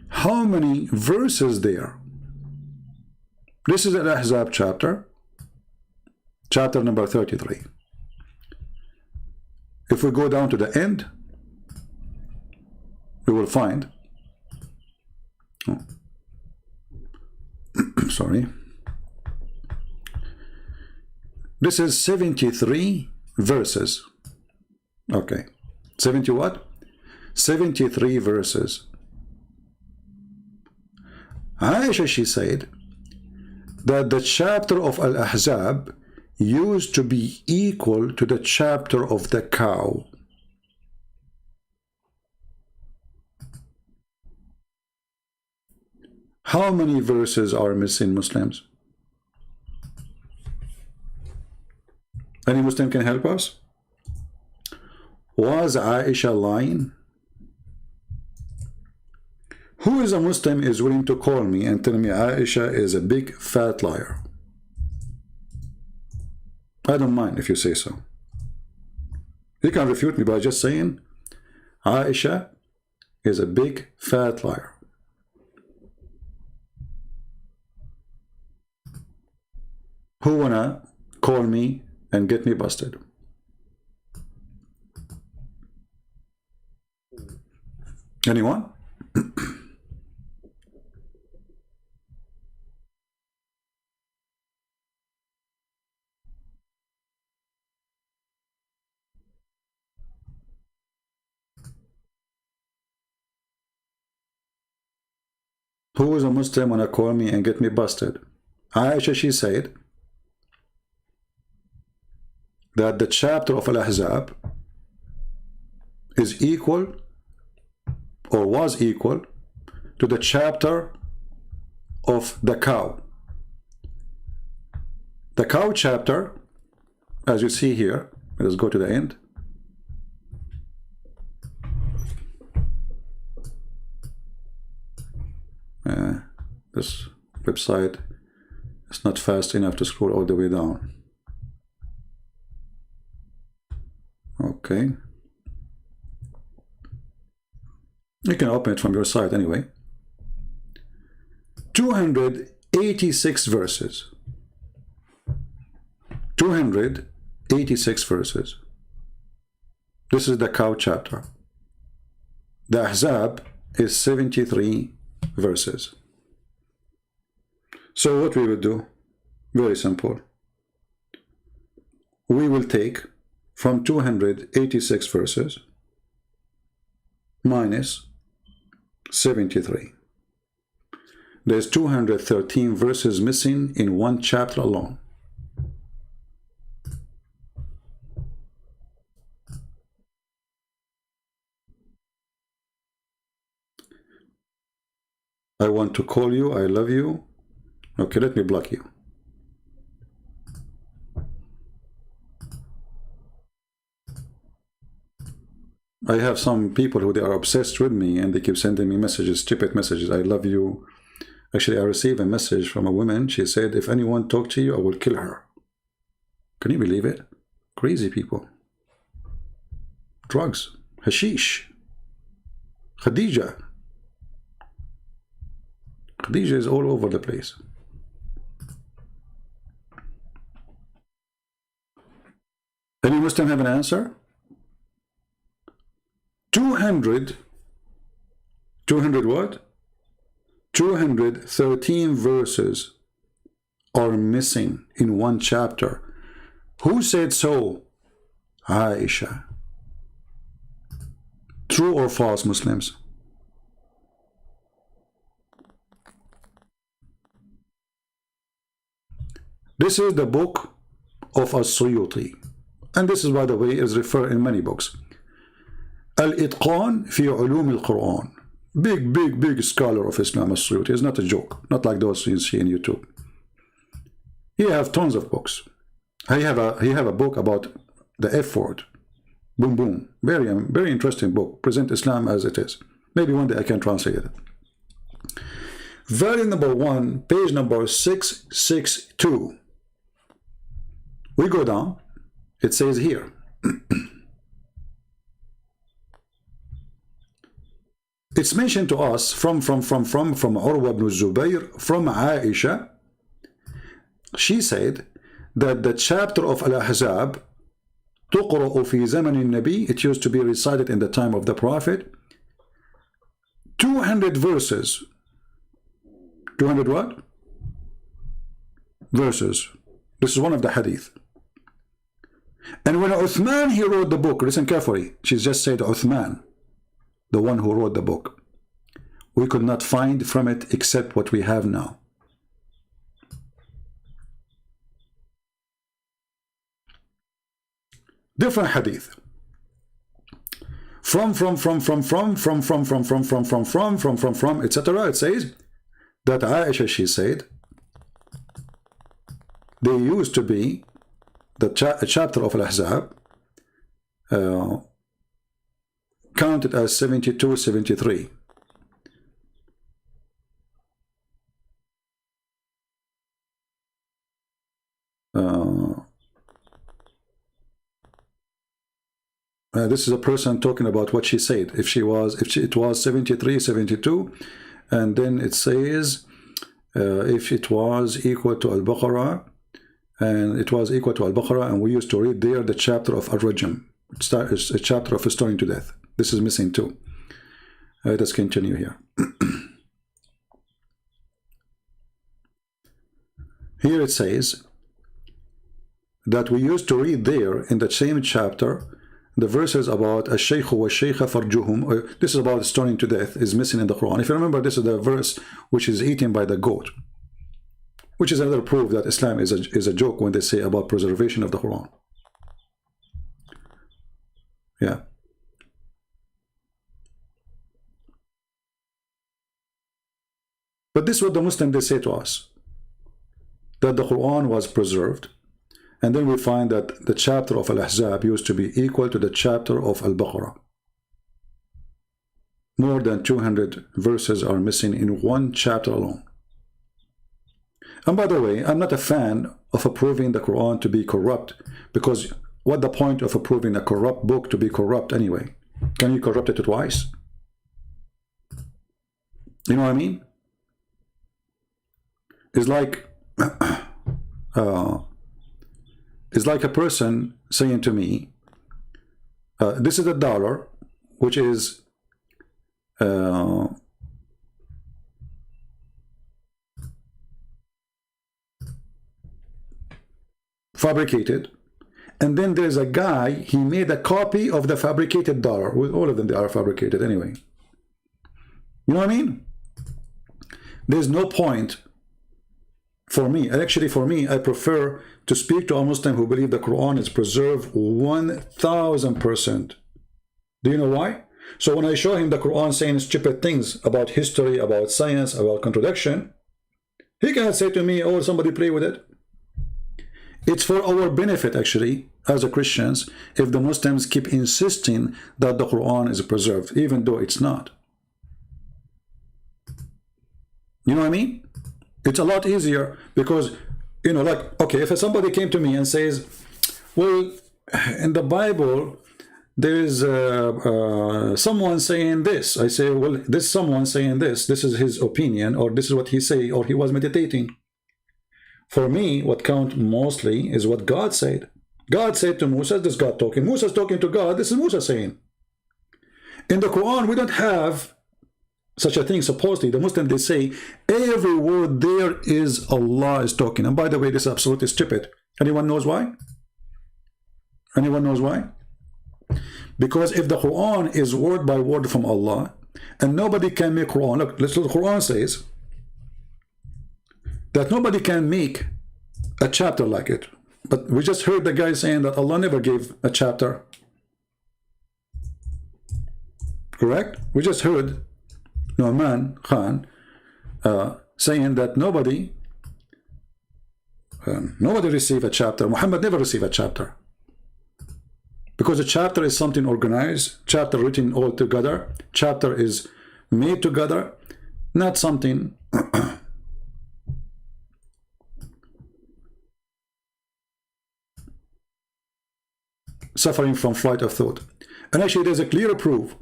how many verses there. This is Al-Ahzab chapter number 33. If we go down to the end, we will find, sorry, this is 73 verses. Okay, 70 what? 73 verses. Aisha, she said that the chapter of Al-Ahzab used to be equal to the chapter of the cow. How many verses are missing, Muslims? Any Muslim can help us? Was Aisha lying? Who is a Muslim is willing to call me and tell me Aisha is a big fat liar? I don't mind if you say so. You can refute me by just saying Aisha is a big fat liar. Who wanna call me and get me busted? Anyone? Who is a Muslim wanna call me and get me busted? Aisha, she said that the chapter of Al-Ahzab is equal or was equal to the chapter of the cow. The cow chapter, as you see here, let's go to the end. This website is not fast enough to scroll all the way down. Okay. You can open it from your side anyway. 286 verses. 286 verses. This is the cow chapter. The Ahzab is 73 verses. So what we will do, very simple. We will take from 286 verses minus 73. There's 213 verses missing in one chapter alone. I want to call you, I love you. Okay, let me block you. I have some people who they are obsessed with me and they keep sending me messages, stupid messages. I love you. Actually, I received a message from a woman. She said, if anyone talk to you, I will kill her. Can you believe it? Crazy people. Drugs. Hashish. Khadija. Khadija is all over the place. Any Muslim have an answer? 200 what? 213 verses are missing in one chapter. Who said so? Aisha. True or false, Muslims? This is the book of As-Suyuti. And this is, by the way, is referred in many books. Al-Itqan fi Ulum al-Quran. Big scholar of Islam, As-Suyuti. It's not a joke. Not like those you see on YouTube. He have tons of books. He have a book about the F word. Boom, boom. Very interesting book. Present Islam as it is. Maybe one day I can translate it. volume number 1, page number 662. We go down. It says here. It's mentioned to us from Urwa ibn Zubayr, from Aisha. She said that the chapter of Al-Ahzab تقرأ في زمن النبي, it used to be recited in the time of the Prophet, 200 verses. 200 what? Verses. This is one of the hadith. And when Uthman, he wrote the book, listen carefully, she just said Uthman, the one who wrote the book. We could not find from it except what we have now. Different hadith. From, etc. It says that Aisha, she said, they used to be the chapter of Al-Ahzab counted as 72, 73. This is a person talking about what she said. If it was 73, 72, and then it says if it was equal to Al-Baqarah, and it was equal to Al-Baqarah, and we used to read there the chapter of Ar-Rajm. It's a chapter of stoning to death. This is missing too. Let us continue here. Here it says that we used to read there in the same chapter the verses about Ash-Shaykh wa Shaykha farjuhum. This is about stoning to death, is missing in the Quran. If you remember, this is the verse which is eaten by the goat, which is another proof that Islam is a joke when they say about preservation of the Quran. Yeah. But this is what the Muslims, they say to us, that the Quran was preserved. And then we find that the chapter of Al-Ahzab used to be equal to the chapter of Al-Baqarah. More than 200 verses are missing in one chapter alone. And by the way, I'm not a fan of approving the Quran to be corrupt, because what the point of approving a corrupt book to be corrupt anyway? Can you corrupt it twice? You know what I mean? It's like it's like a person saying to me, this is $1, which is fabricated, and then there's a guy, he made a copy of the fabricated dollar. With all of them, they are fabricated anyway. You know what I mean? There's no point for me. Actually, for me, I prefer to speak to a Muslim who believe the Quran is preserved 1000%. Do you know why? So when I show him the Quran saying stupid things about history, about science, about contradiction, he cannot say to me, oh, somebody play with it. It's for our benefit, actually, as a Christians, if the Muslims keep insisting that the Quran is preserved, even though it's not. You know what I mean? It's a lot easier because, you know, like, okay, if somebody came to me and says, well, in the Bible, there's someone saying this. I say, well, this someone saying this is his opinion, or this is what he say, or he was meditating. For me, what counts mostly is what God said. God said to Musa, this is God talking. Musa's talking to God, this is Musa saying. In the Quran, we don't have such a thing. Supposedly, the Muslims, they say, every word there is Allah is talking. And by the way, this is absolutely stupid. Anyone knows why? Anyone knows why? Because if the Quran is word by word from Allah, and nobody can make Quran, look, that's what the Quran says, that nobody can make a chapter like it. But we just heard the guy saying that Allah never gave a chapter. Correct? We just heard Nu'man Khan saying that nobody received a chapter. Muhammad never received a chapter. Because a chapter is something organized, chapter written all together, chapter is made together, not something suffering from flight of thought. And actually there's a clear proof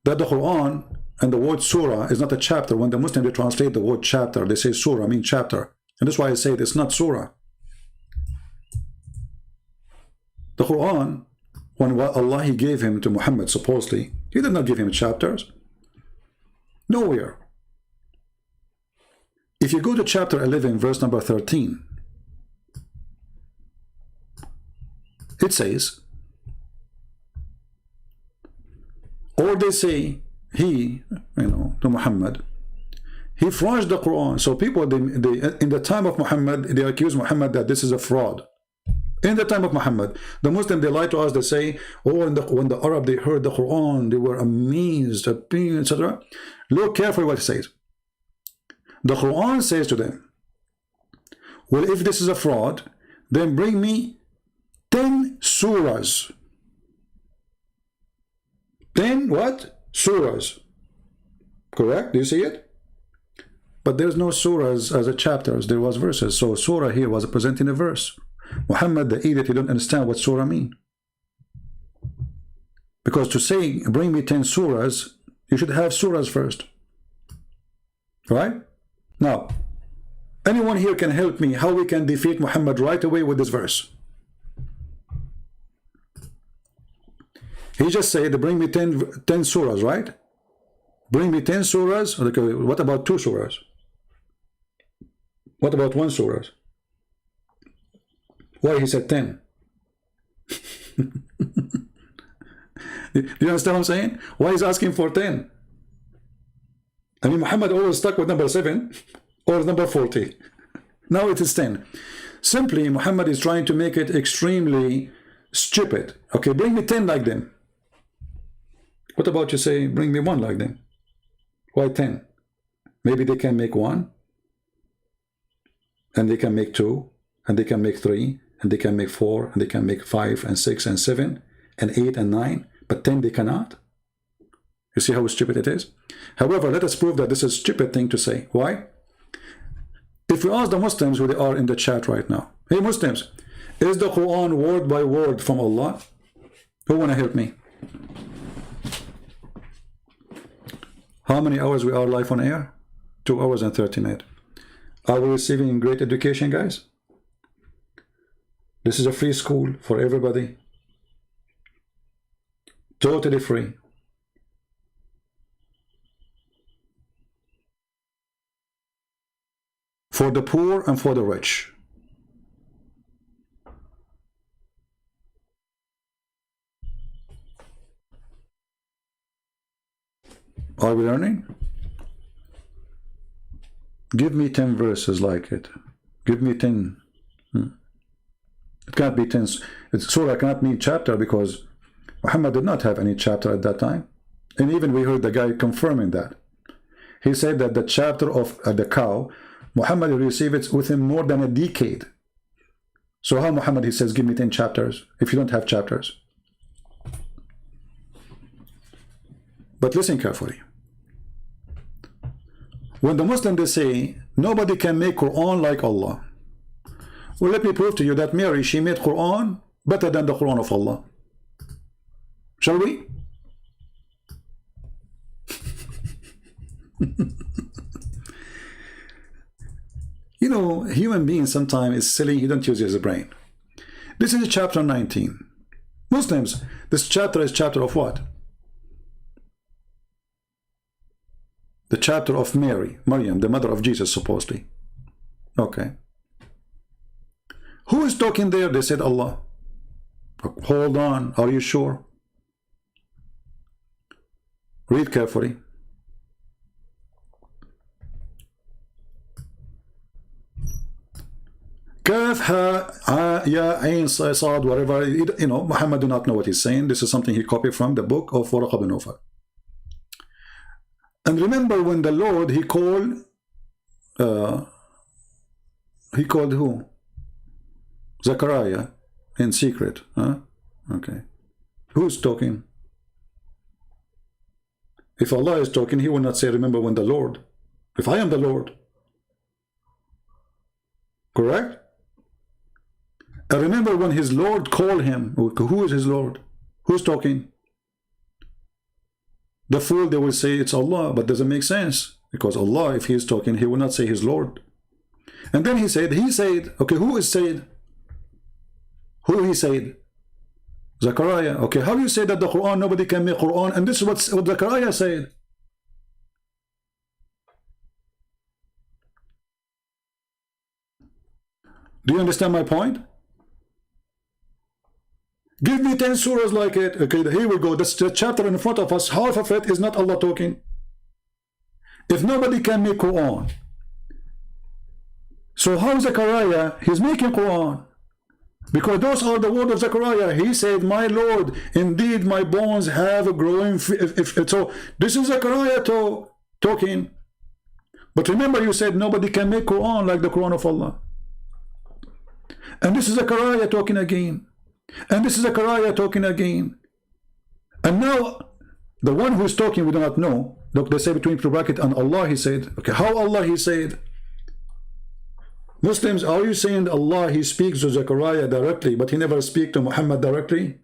that the Quran and the word surah is not a chapter. When the Muslims they translate the word chapter, they say surah means chapter, and that's why I say it's not surah. The Quran, when Allah He gave him to Muhammad, supposedly He did not give him chapters. Nowhere. If you go to chapter 11 verse number 13, it says, or they say he, to Muhammad, he forged the Quran. So people, they in the time of Muhammad, they accuse Muhammad that this is a fraud. In the time of Muhammad, the Muslim, they lie to us, they say, oh, when the Arab, they heard the Quran, they were amazed, etc. Look carefully what it says. The Quran says to them, well, if this is a fraud, then bring me 10 surahs. 10 what? Surahs. Correct? Do you see it? But there's no surahs as a chapters. There was verses. So surah here was presenting a verse. Muhammad, the idiot, he don't understand what surah mean. Because to say, bring me 10 surahs, you should have surahs first. Right? Now, anyone here can help me how we can defeat Muhammad right away with this verse. He just said, bring me 10 surahs, right? Bring me 10 surahs. Okay, what about 2 surahs? What about 1 surah? Why he said 10? Do you understand what I'm saying? Why he's asking for 10? I mean, Muhammad always stuck with number 7 or number 40. Now it is 10. Simply, Muhammad is trying to make it extremely stupid. Okay, bring me 10 like them. What about you say, bring me 1 like them? Why 10? Maybe they can make 1, and they can make 2, and they can make 3, and they can make 4, and they can make 5, and 6, and 7, and 8, and 9, but 10 they cannot. You see how stupid it is? However, let us prove that this is a stupid thing to say. Why? If we ask the Muslims who they are in the chat right now, hey Muslims, is the Quran word by word from Allah? Who want to help me? How many hours we are live on air? 2 hours and 30 minutes. Are we receiving great education, guys? This is a free school for everybody. Totally free. For the poor and for the rich. Are we learning? Give me 10 verses like it. Give me 10. It can't be 10. Surah cannot mean chapter because Muhammad did not have any chapter at that time. And even we heard the guy confirming that. He said that the chapter of the cow, Muhammad received it within more than a decade. So how Muhammad, he says, give me 10 chapters if you don't have chapters? But listen carefully. When the Muslims, they say, nobody can make Quran like Allah. Well, let me prove to you that Mary, she made Quran better than the Quran of Allah. Shall we? You know, human being sometimes is silly. He don't use his brain. This is chapter 19. Muslims, this chapter is chapter of what? The chapter of Mary, Maryam, the mother of Jesus, supposedly. Okay. Who is talking there? They said Allah. Hold on. Are you sure? Read carefully. Kaf, ha, ya, ain, sad, whatever. You know, Muhammad do not know what he's saying. This is something he copied from the book of Waraq ibn Nawfal. And remember when the Lord, he called who? Zechariah in secret. Huh? Okay. Who's talking? If Allah is talking, he will not say, remember when the Lord. If I am the Lord. Correct? And remember when his Lord called him, who is his Lord? Who's talking? The fool, they will say it's Allah, but doesn't make sense. Because Allah, if he is talking, he will not say his Lord. And then he said, okay, who is said? Who he said? Zechariah. Okay, how do you say that the Quran, nobody can make Quran? And this is what Zechariah said. Do you understand my point? Give me 10 surahs like it. Okay, here we go. This chapter in front of us, half of it is not Allah talking. If nobody can make Quran, so how Zechariah, he's making Quran? Because those are the words of Zechariah. He said, my Lord, indeed my bones have a growing. So this is Zechariah talking. But remember, you said nobody can make Quran like the Quran of Allah. And this is Zechariah talking again. And this is Zechariah talking again. And now, the one who is talking, we do not know. Look, they say between bracket and Allah, he said. Okay, how Allah, he said? Muslims, are you saying Allah, he speaks to Zechariah directly, but he never speaks to Muhammad directly?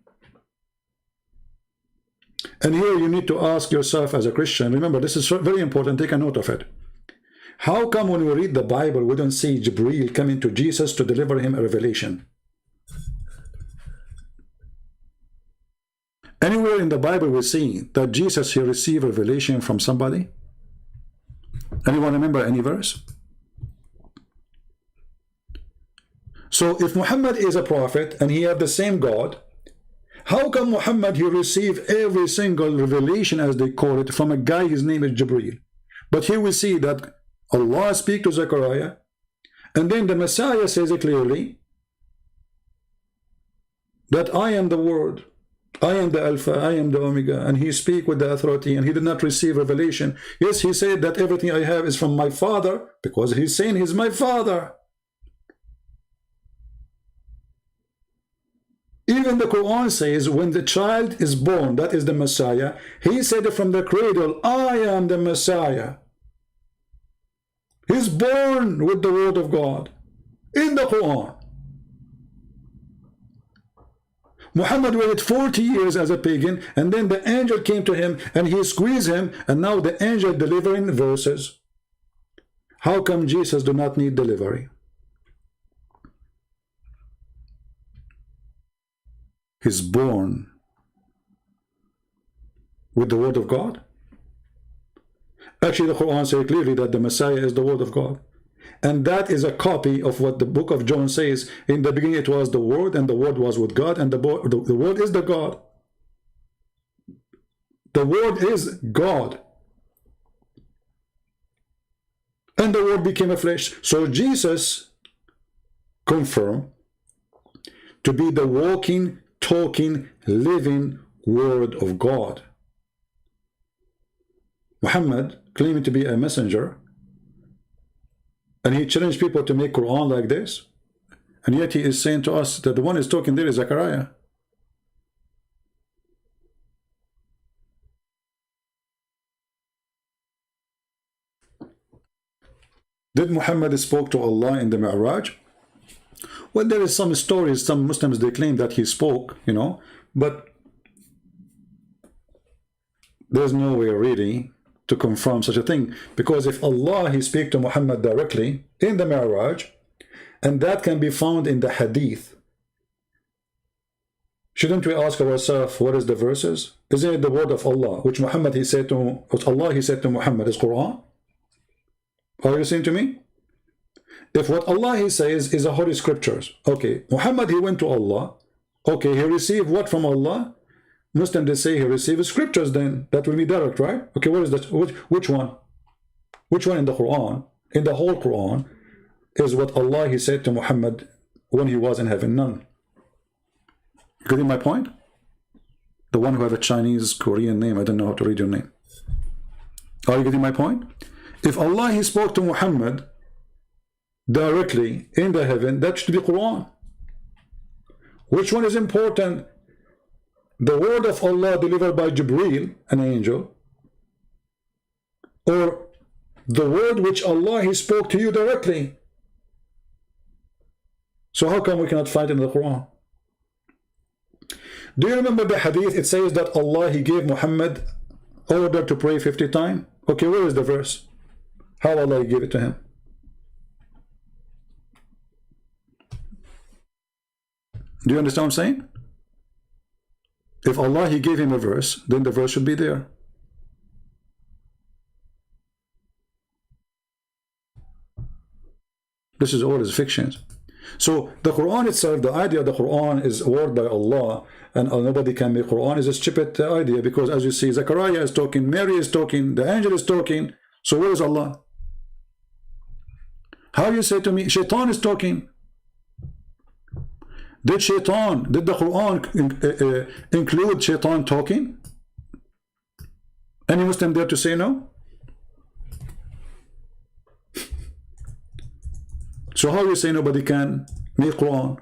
And here you need to ask yourself as a Christian, remember, this is very important, take a note of it. How come when we read the Bible, we don't see Jibreel coming to Jesus to deliver him a revelation? Anywhere in the Bible we see that Jesus, he received revelation from somebody? Anyone remember any verse? So if Muhammad is a prophet and he have the same God, how come Muhammad, he received every single revelation, as they call it, from a guy, his name is Jibreel? But here we see that Allah speaks to Zechariah, and then the Messiah says it clearly that I am the Word, I am the Alpha, I am the Omega, and he speaks with the authority, and he did not receive revelation. Yes, he said that everything I have is from my Father, because he's saying he's my Father. Even the Quran says when the child is born, that is the Messiah, he said from the cradle, I am the Messiah. He's born with the word of God in the Quran. Muhammad waited 40 years as a pagan, and then the angel came to him and he squeezed him, and now the angel delivering verses. How come Jesus do not need delivery? He's born with the word of God. Actually, the Quran says clearly that the Messiah is the word of God. And that is a copy of what the book of John says. In the beginning it was the Word, and the Word was with God, and the Word is the God. The Word is God. And the Word became a flesh. So Jesus confirmed to be the walking, talking, living Word of God. Muhammad, claiming to be a messenger, and he challenged people to make Quran like this, and yet he is saying to us that the one is talking there is Zechariah. Did Muhammad spoke to Allah in the Mi'raj? Well, there is some stories, some Muslims, they claim that he spoke, you know, but there's no way really to confirm such a thing, because if Allah, he speak to Muhammad directly in the Mi'raj, and that can be found in the Hadith, shouldn't we ask ourselves, what is the verses? Isn't it the word of Allah, which Muhammad, he said to, what Allah, he said to Muhammad is Quran? Are you listening to me? If what Allah, he says is the Holy Scriptures, okay, Muhammad, he went to Allah, okay, he received what from Allah? Muslim, they say he received scriptures, then that will be direct, right? Okay, what is that? Which one? Which one in the Quran, in the whole Quran, is what Allah, he said to Muhammad when he was in heaven? None. Getting my point? The one who have a Chinese, Korean name, I don't know how to read your name. Are you getting my point? If Allah, he spoke to Muhammad directly in the heaven, that should be Quran. Which one is important? The word of Allah delivered by Jibreel, an angel, or the word which Allah He spoke to you directly. So how come we cannot find it in the Quran? Do you remember the hadith? It says that Allah He gave Muhammad order to pray 50 times. Okay, where is the verse? How Allah gave it to him? Do you understand what I'm saying? If Allah He gave him a verse, then the verse should be there. This is all is fictions. So the Quran itself, the idea of the Quran is a word by Allah, and nobody can make Quran, is a stupid idea, because as you see, Zechariah is talking, Mary is talking, the angel is talking. So where is Allah? How you say to me, Shaitan is talking? Did the Quran include Shaitan talking? Any Muslim dare to say no? So how you say nobody can make Quran?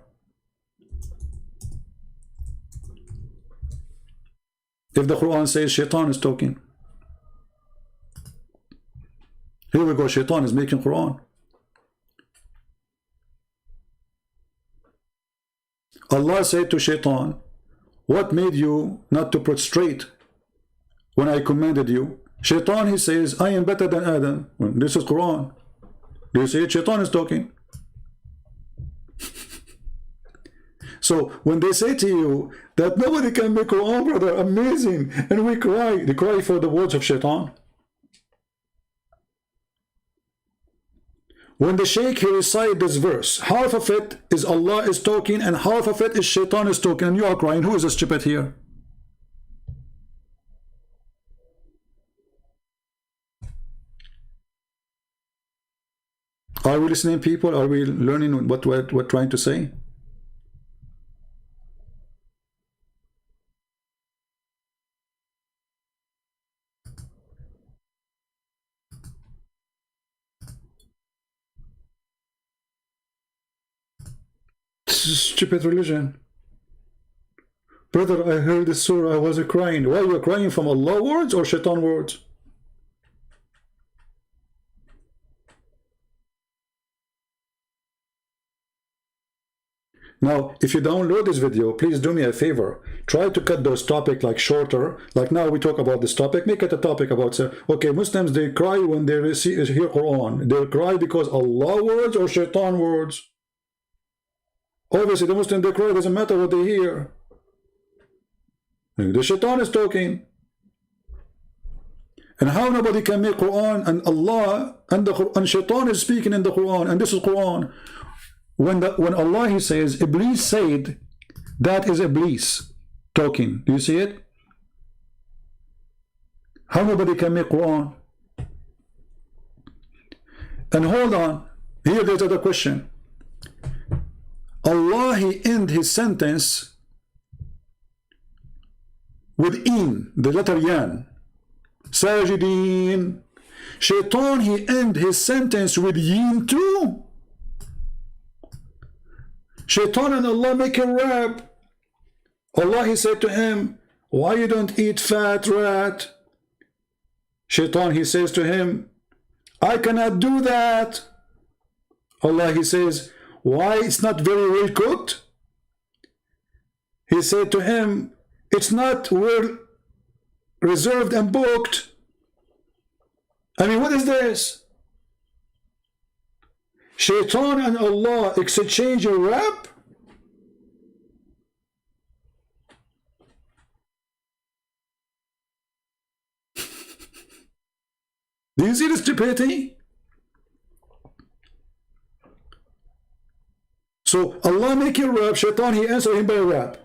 If the Quran says Shaitan is talking. Here we go, Shaitan is making Quran. Allah said to Shaitan, what made you not to prostrate when I commanded you? Shaitan, he says, I am better than Adam. This is Quran. Do you see it? Shaitan is talking. So when they say to you that nobody can make Quran, brother, amazing, and we cry, they cry for the words of Shaitan. When the Shaykh he recite this verse, half of it is Allah is talking and half of it is Shaitan is talking, and you are crying. Who is the stupid here? Are we listening, people? Are we learning what we're trying to say? Stupid religion. Brother, I heard this surah, I was crying. Why you were crying? From Allah words or Shaitan words? Now, if you download this video, please do me a favor. Try to cut those topics like shorter. Like now we talk about this topic. Make it a topic about, okay, Muslims, they cry when they hear Quran. They cry because Allah words or Shaitan words. Obviously, the Muslim, they cry, doesn't matter what they hear. The Shaitan is talking. And how nobody can make Quran, and Allah and Shaitan is speaking in the Quran, and this is Quran. When Allah He says, Iblis said, that is Iblis talking. Do you see it? How nobody can make Quran? And hold on, here there's another question. Allah He end His sentence with in, the letter yan. Sajideen. Shaitan he end his sentence with yin too. Shaitan and Allah make a rap. Allah He said to him, why you don't eat fat rat? Shaitan he says to him, I cannot do that. Allah He says, why it's not very well cooked? He said to him, it's not well reserved and booked. I mean, what is this? Shaitan and Allah exchange a rap? Do you see the stupidity? So Allah make a rap, Shaitan he answer him by a rap.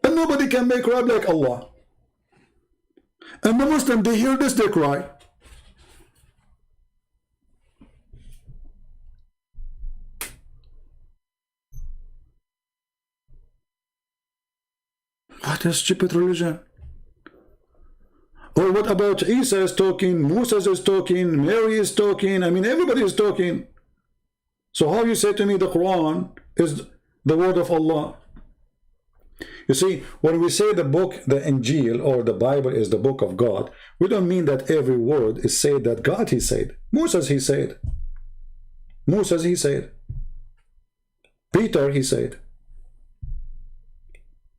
And nobody can make rap like Allah. And the Muslim, they hear this, they cry. What a stupid religion. Or what about Isa is talking, Moses is talking, Mary is talking, I mean everybody is talking. So how you say to me the Quran is the word of Allah? You see, when we say the book, the Injil or the Bible is the book of God, we don't mean that every word is said that God he said. Moses he said. Moses he said. Peter he said.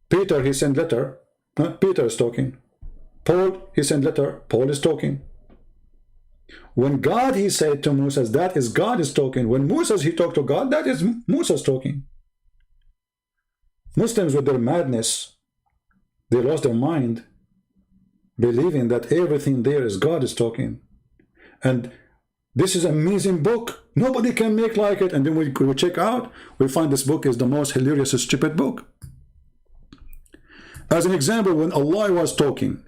Peter he sent letter. Peter is talking. Paul he sent letter. Paul is talking. When God he said to Moses, that is God is talking. When Moses he talked to God, that is Moses talking. Muslims with their madness, they lost their mind, believing that everything there is God is talking. And this is an amazing book. Nobody can make like it. And then we check out, we find this book is the most hilarious, stupid book. As an example, when Allah was talking,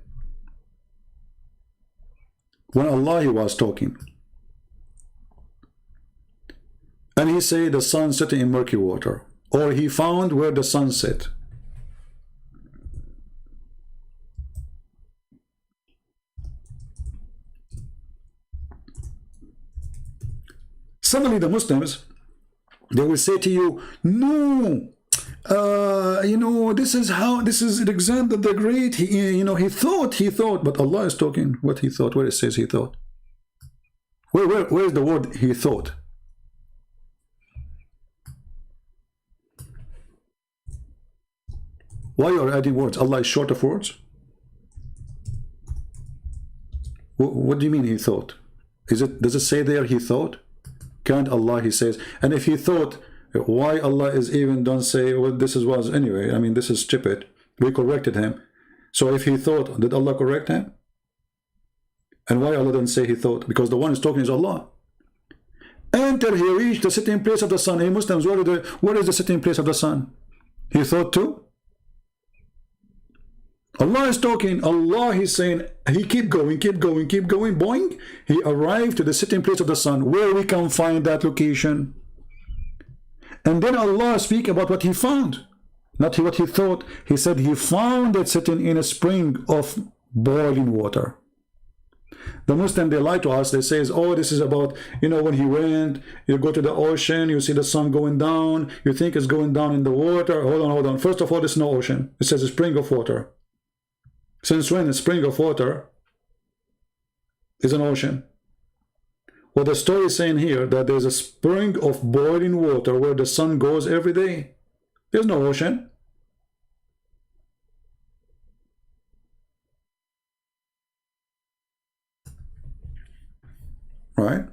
and he said the sun setting in murky water, or he found where the sun set. Suddenly the Muslims, they will say to you, no, you know, this is Alexander the Great, he thought, but Allah is talking what he thought, where it says he thought. Where is the word he thought? Why are you adding words? Allah is short of words? What do you mean he thought? Does it say there he thought? Can't Allah, he says, and if he thought, why Allah is even don't say, well, this was anyway, I mean, this is stupid. We corrected him. So if he thought, did Allah correct him? And why Allah didn't say he thought? Because the one who's talking is Allah. Until he reached the sitting place of the sun. Hey Muslims, where is the sitting place of the sun? He thought too? Allah is talking, Allah is saying, he keep going, boing. He arrived to the sitting place of the sun, where we can find that location. And then Allah speak about what he found, not what he thought. He said he found it sitting in a spring of boiling water. The Muslim, they lie to us. They say, oh, this is about, you know, when he went, you go to the ocean, you see the sun going down, you think it's going down in the water. Hold on. First of all, there's no ocean. It says a spring of water. Since when a spring of water is an ocean? Well, the story is saying here that there's a spring of boiling water where the sun goes every day. There's no ocean. Right?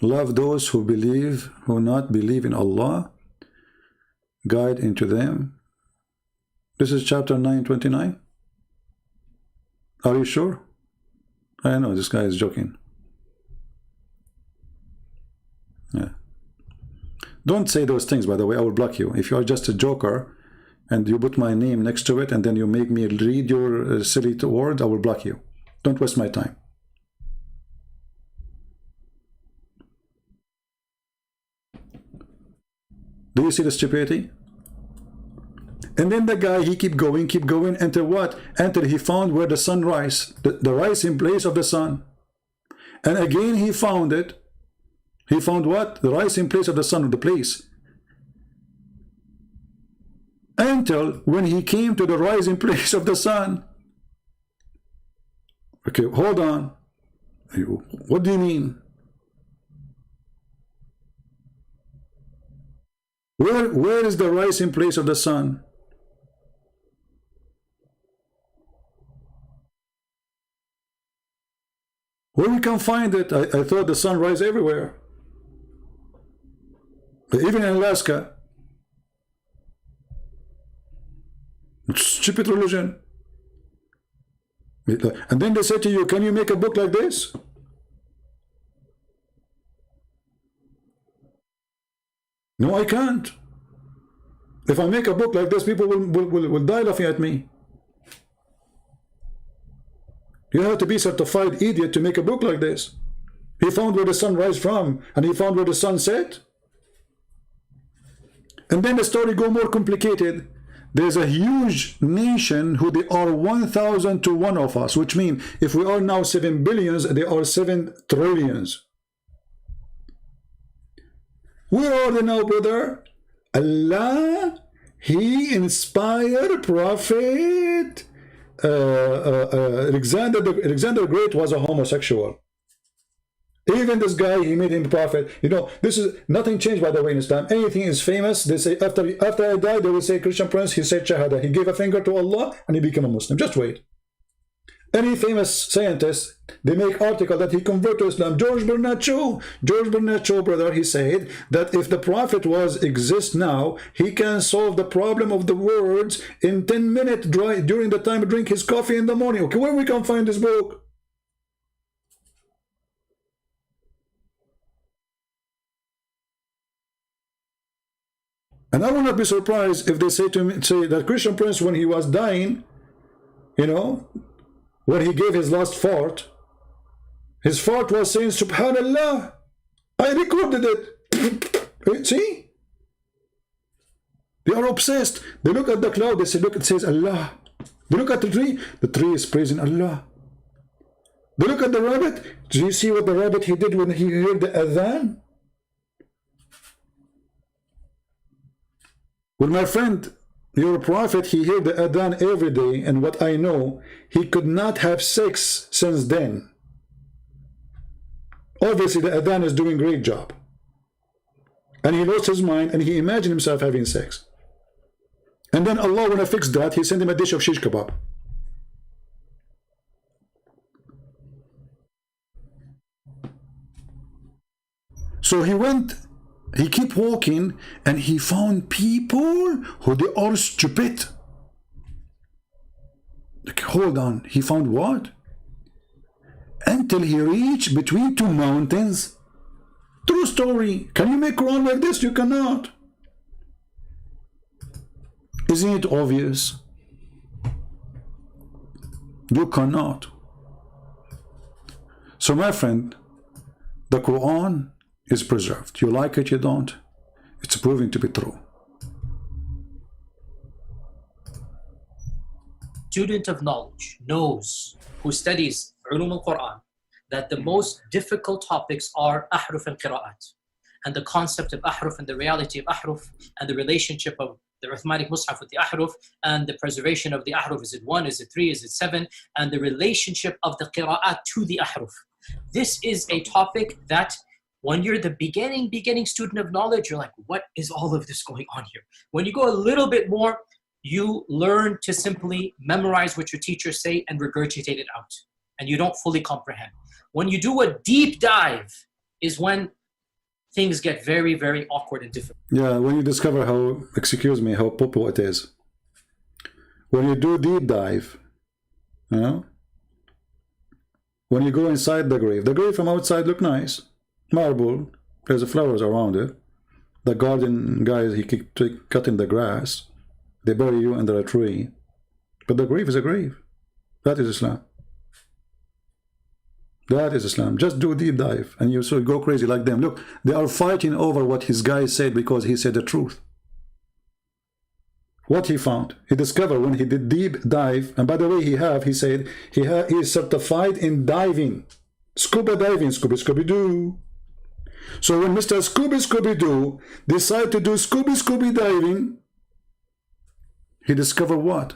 Love those who believe, who not believe in Allah. Guide into them. This is chapter 929. Are you sure? I know this guy is joking. Yeah. Don't say those things, by the way. I will block you. If you are just a joker and you put my name next to it and then you make me read your silly words, I will block you. Don't waste my time. Do you see the stupidity? And then the guy, he keep going until what? Until he found where the sun rise, the rising place of the sun. And again he found it. He found what? The rising place of the sun, the place. Until when he came to the rising place of the sun. Okay, hold on. What do you mean? Where is the rising place of the sun? Where we can find it? I thought the sun rises everywhere. Even in Alaska. Stupid religion. And then they say to you, can you make a book like this? No, I can't. If I make a book like this, people will die laughing at me. You have to be certified idiot to make a book like this. He found where the sun rises from, and he found where the sun set. And then the story go more complicated. There's a huge nation who they are 1,000 to 1 of us, which means if we are now 7 billions, they are 7 trillions. Where are they now, brother? Allah, He inspired Prophet Alexander the Great was a homosexual. Even this guy, he made him prophet. You know, this is nothing changed, by the way, in Islam. Anything is famous. They say after I die, they will say Christian prince. He said Shahada. He gave a finger to Allah and he became a Muslim. Just wait. Any famous scientist, they make article that he converted to Islam. George Bernard Shaw, brother, he said that if the prophet exists now, he can solve the problem of the words in 10 minutes during the time he drink his coffee in the morning. Okay, where we can find this book? And I will not be surprised if they say that Christian prince, when he was dying, you know, when he gave his last fart, his fart was saying, Subhanallah, I recorded it. See? They are obsessed. They look at the cloud, they say, look, it says Allah. They look at the tree is praising Allah. They look at the rabbit. Do you see what the rabbit he did when he heard the adhan? Well, my friend, your prophet, he heard the adhan every day, and what I know, he could not have sex since then. Obviously, the adhan is doing a great job. And he lost his mind, and he imagined himself having sex. And then Allah, when I fixed that, he sent him a dish of shish kebab. So he went... He kept walking and he found people who they are stupid. Like, hold on, he found what? Until he reached between two mountains. True story. Can you make Quran like this? You cannot. Isn't it obvious? You cannot. So my friend, the Quran is preserved. You like it, you don't. It's proving to be true. Student of knowledge knows, who studies Ulum al-Quran, that the most difficult topics are ahruf and qira'at, and the concept of ahruf and the reality of ahruf, and the relationship of the Uthmanic Mus'haf with the ahruf, and the preservation of the ahruf. Is it 1? Is it 3? Is it 7? And the relationship of the qira'at to the ahruf. This is a topic that when you're the beginning student of knowledge, you're like, what is all of this going on here? When you go a little bit more, you learn to simply memorize what your teachers say and regurgitate it out. And you don't fully comprehend. When you do a deep dive is when things get very, very awkward and difficult. Yeah, when you discover how, excuse me, how popo it is. When you do deep dive, you know, when you go inside the grave from outside look nice. Marble, there's flowers around it. The garden guys, he keep cutting the grass. They bury you under a tree. But the grave is a grave. That is Islam. That is Islam. Just do a deep dive and you so go crazy like them. Look, they are fighting over what his guy said because he said the truth. What he found, he discovered when he did deep dive, and by the way, he said he is certified in diving. Scuba diving, Scooby-Doo. So when Mr. Scooby-Doo decided to do Scooby diving, he discovered what?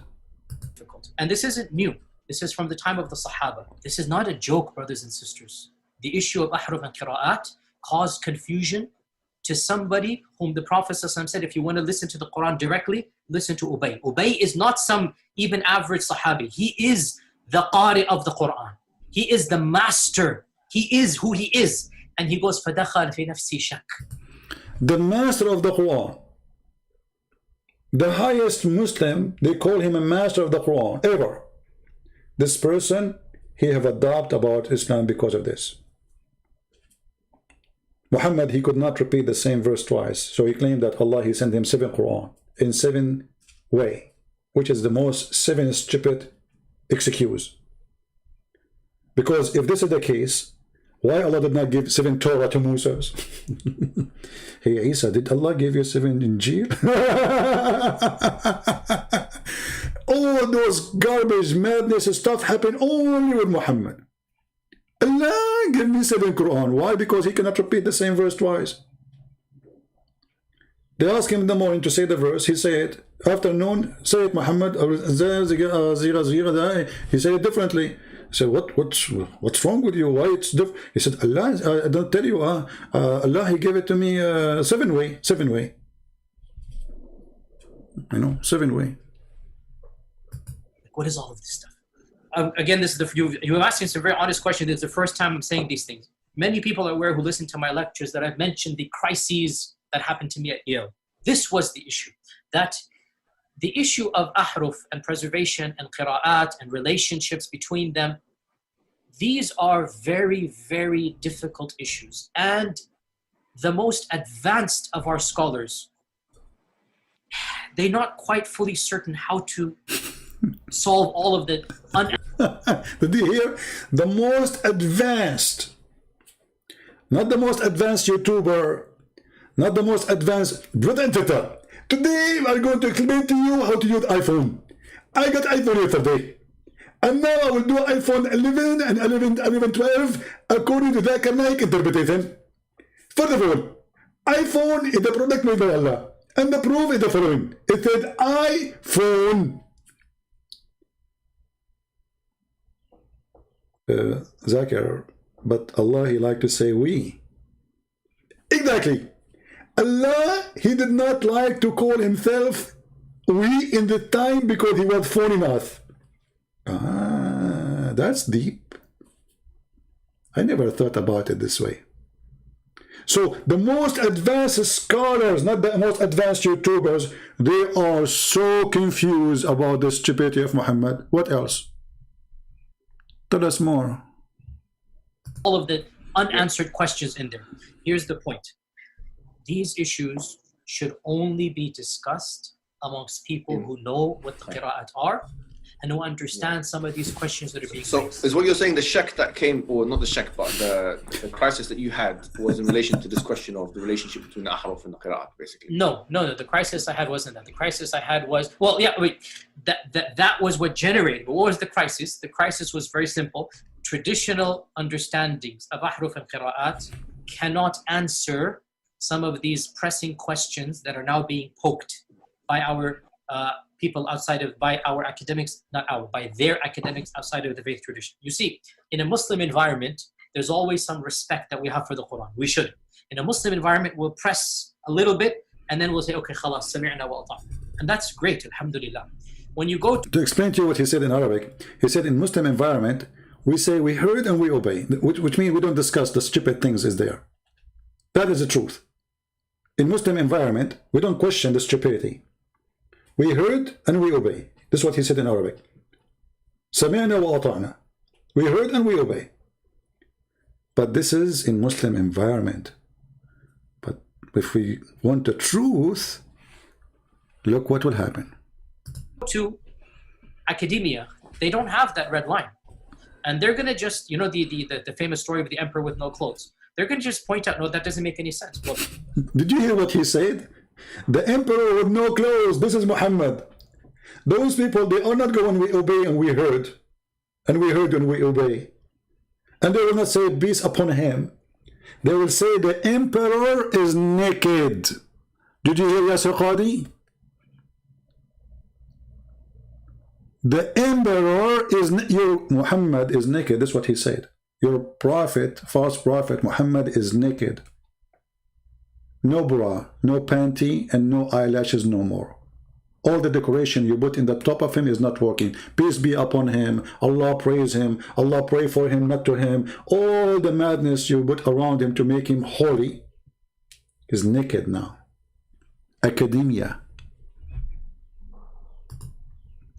And this isn't new. This is from the time of the Sahaba. This is not a joke, brothers and sisters. The issue of ahruf and qira'at caused confusion to somebody whom the Prophet ﷺ said, if you want to listen to the Quran directly, listen to Ubay. Ubay is not some even average Sahabi. He is the Qari of the Quran. He is the master. He is who he is. And he goes, فَدَخَلْ فِي نَفْسِي شَكْ. The master of the Quran. The highest Muslim, they call him a master of the Quran, ever. This person, he have a doubt about Islam because of this. Muhammad, he could not repeat the same verse twice. So he claimed that Allah, he sent him 7 Quran in 7 way, which is the most 7 stupid excuse. Because if this is the case, why Allah did not give 7 Torah to Moses? Hey Isa, did Allah give you 7 Injil? All those garbage, madness stuff happened only with Muhammad. Allah give me 7 Quran. Why? Because he cannot repeat the same verse twice. They ask him in the morning to say the verse. He say it. Afternoon, say it, Muhammad. He said it differently. I said, what's wrong with you? Why it's different? He said, Allah, I don't tell you. Allah, He gave it to me 7-way. You know, 7-way. What is all of this stuff? Again, this is you're asking some very honest questions. It's the first time I'm saying these things. Many people are aware who listen to my lectures that I've mentioned the crises that happened to me at Yale. This was the issue. That the issue of ahruf and preservation and qira'at and relationships between them, these are very, very difficult issues. And the most advanced of our scholars, they're not quite fully certain how to solve all of the Did you hear? The most advanced, not the most advanced YouTuber, not the most advanced entity. Today I'm going to explain to you how to use iPhone. I got iPhone yesterday, and now I will do iPhone 11 and 11 12 according to the Quranic interpretation. First of all, iPhone is the product made by Allah, and the proof is the following. It said iPhone. Zakir, but Allah, He like to say we. Exactly. Allah, He did not like to call Himself we in the time because He was phoning us. Ah, that's deep. I never thought about it this way. So the most advanced scholars, not the most advanced YouTubers, they are so confused about the stupidity of Muhammad. What else? Tell us more. all of the unanswered questions in there. Here's the point. These issues should only be discussed amongst people who know what the qira'at are and who understand some of these questions that are being So raised. is what you're saying the shak that came, or not the shak, but the crisis that you had was in relation to this question of the relationship between the ahruf and the qira'at, basically? No. The crisis I had wasn't that. The crisis I had was, well, yeah, wait, that was what generated. But what was the crisis? The crisis was very simple. Traditional understandings of ahruf and qira'at cannot answer some of these pressing questions that are now being poked by our people outside of, by our academics, by their academics outside of the faith tradition. You see, in a Muslim environment, there's always some respect that we have for the Quran. We should. In a Muslim environment, we'll press a little bit and then we'll say, okay, khalas, sami'na wa ata'na. And that's great, alhamdulillah. When you go To explain to you what he said in Arabic, he said in Muslim environment, we say we heard and we obey, which means we don't discuss the stupid things is there. That is the truth. In Muslim environment, we don't question the stupidity. We heard and we obey. This is what he said in Arabic. Sami'na wa ata'na. We heard and we obey. But this is in Muslim environment. But if we want the truth, look what will happen. to academia, they don't have that red line. And they're going to just, you know, the famous story of the emperor with no clothes. They're going to just point out, no, that doesn't make any sense. Well, Did you hear what he said? The emperor with no clothes, this is Muhammad. Those people, they are not going, we obey and we heard. And we heard and we obey. And they will not say peace upon him. They will say the emperor is naked. Did you hear Yasir Qadhi? The emperor is, your Muhammad is naked. That's what he said. Your prophet, false prophet Muhammad is naked. No bra, no panty, and no eyelashes no more. All the decoration you put in the top of him is not working. Peace be upon him. Allah praise him. Allah pray for him, not to him. All the madness you put around him to make him holy is naked now. Academia.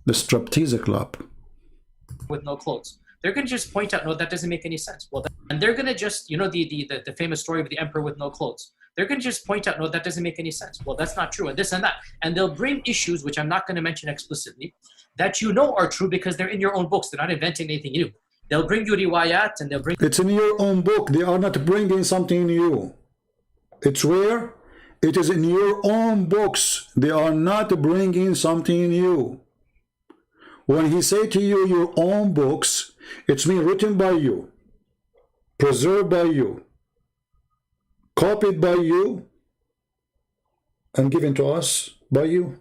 The striptease club. with no clothes. They're going to just point out, no, that doesn't make any sense. Well, and they're going to just, you know, the famous story of the emperor with no clothes. They're going to just point out, no, that doesn't make any sense. Well, that's not true, and this and that. And they'll bring issues, which I'm not going to mention explicitly, that you know are true because they're in your own books. They're not inventing anything new. They'll bring you riwayat and they'll bring... It's in your own book. They are not bringing something new. It's where? It is in your own books. They are not bringing something new. When he say to you, your own books, it's been written by you, preserved by you, copied by you, and given to us by you.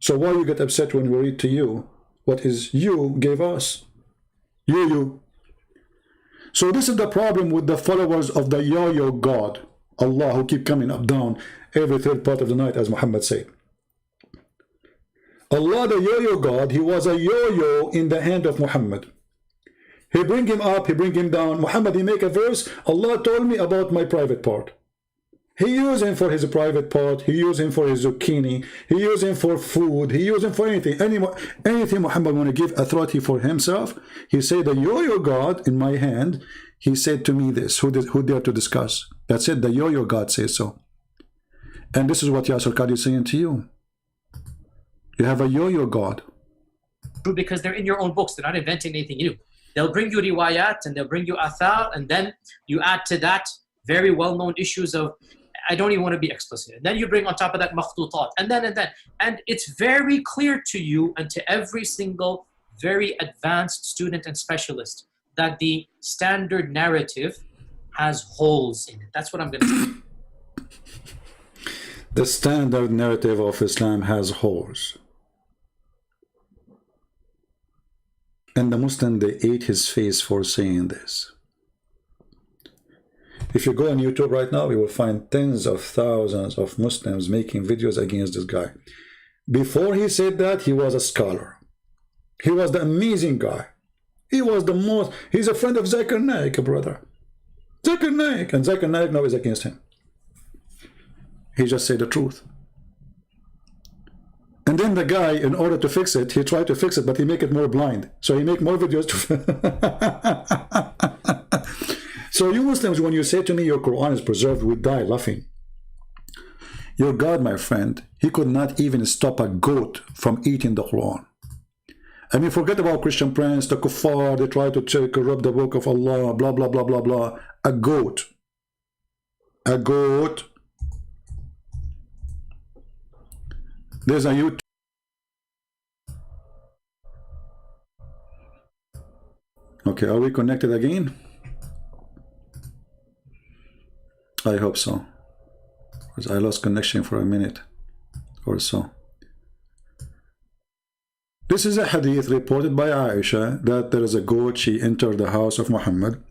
So why you get upset when we read to you what is you gave us? You. So this is the problem with the followers of the yo-yo God, Allah, who keep coming up down every third part of the night, as Muhammad said. Allah, the yo-yo God, he was a yo-yo in the hand of Muhammad. He bring him up, he bring him down. Muhammad, he make a verse, Allah told me about my private part. He used him for his private part, he used him for his zucchini, he used him for food, he used him for anything. Anything Muhammad want to give authority for himself, he said, the yo-yo God in my hand, he said to me this, who dare to discuss? That's it, the yo-yo God says so. And this is what Yasir Qadhi is saying to you. You have a yo-yo God. Because they're in your own books, they're not inventing anything new. They'll bring you riwayat and they'll bring you athar, and then you add to that very well-known issues of, I don't even want to be explicit. And then you bring on top of that makhtutat, and then. And it's very clear to you and to every single very advanced student and specialist that the standard narrative has holes in it. That's what I'm going to say. The standard narrative of Islam has holes. And the Muslim, they ate his face for saying this. If you go on YouTube right now, you will find tens of thousands of Muslims making videos against this guy. Before he said that, he was a scholar. He was the amazing guy. He was the most, he's a friend of Zakir Naik, brother. Zakir Naik, and Zakir Naik now is against him. He just said the truth. And then the guy, in order to fix it, he tried to fix it, but he make it more blind. So he make more videos to... So you Muslims, when you say to me your Quran is preserved, we die laughing. Your God, my friend, he could not even stop a goat from eating the Quran. I mean, forget about Christian prince, the kuffar, they try to corrupt the book of Allah, blah, blah, blah, blah, blah. A goat. A goat. There's a YouTube. Okay, are we connected again? I hope so, because I lost connection for a minute or so. This is a hadith reported by Aisha that there is a goat. She entered the house of Muhammad.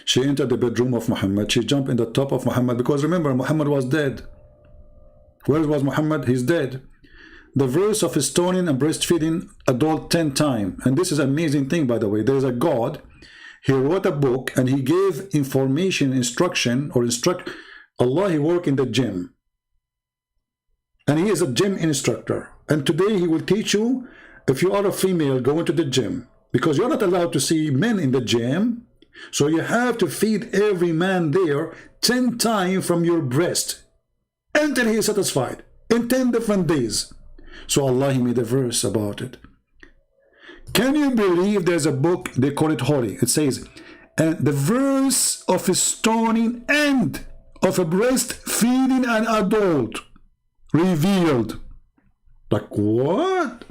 She entered the bedroom of Muhammad. She jumped in the top of Muhammad, because remember, Muhammad was dead. Where was Muhammad? He's dead. The verse of stoning and breastfeeding adult 10 times. And this is an amazing thing, by the way. There is a God. He wrote a book and he gave information, instruction, or Allah, he worked in the gym. And he is a gym instructor. And today he will teach you, if you are a female, go into the gym. Because you're not allowed to see men in the gym. So you have to feed every man there 10 times from your breast until he is satisfied in 10 different days. So Allah, he made a verse about it. Can you believe there's a book, they call it holy. It says, and the verse of a stoning and of a breastfeeding an adult revealed. Like what?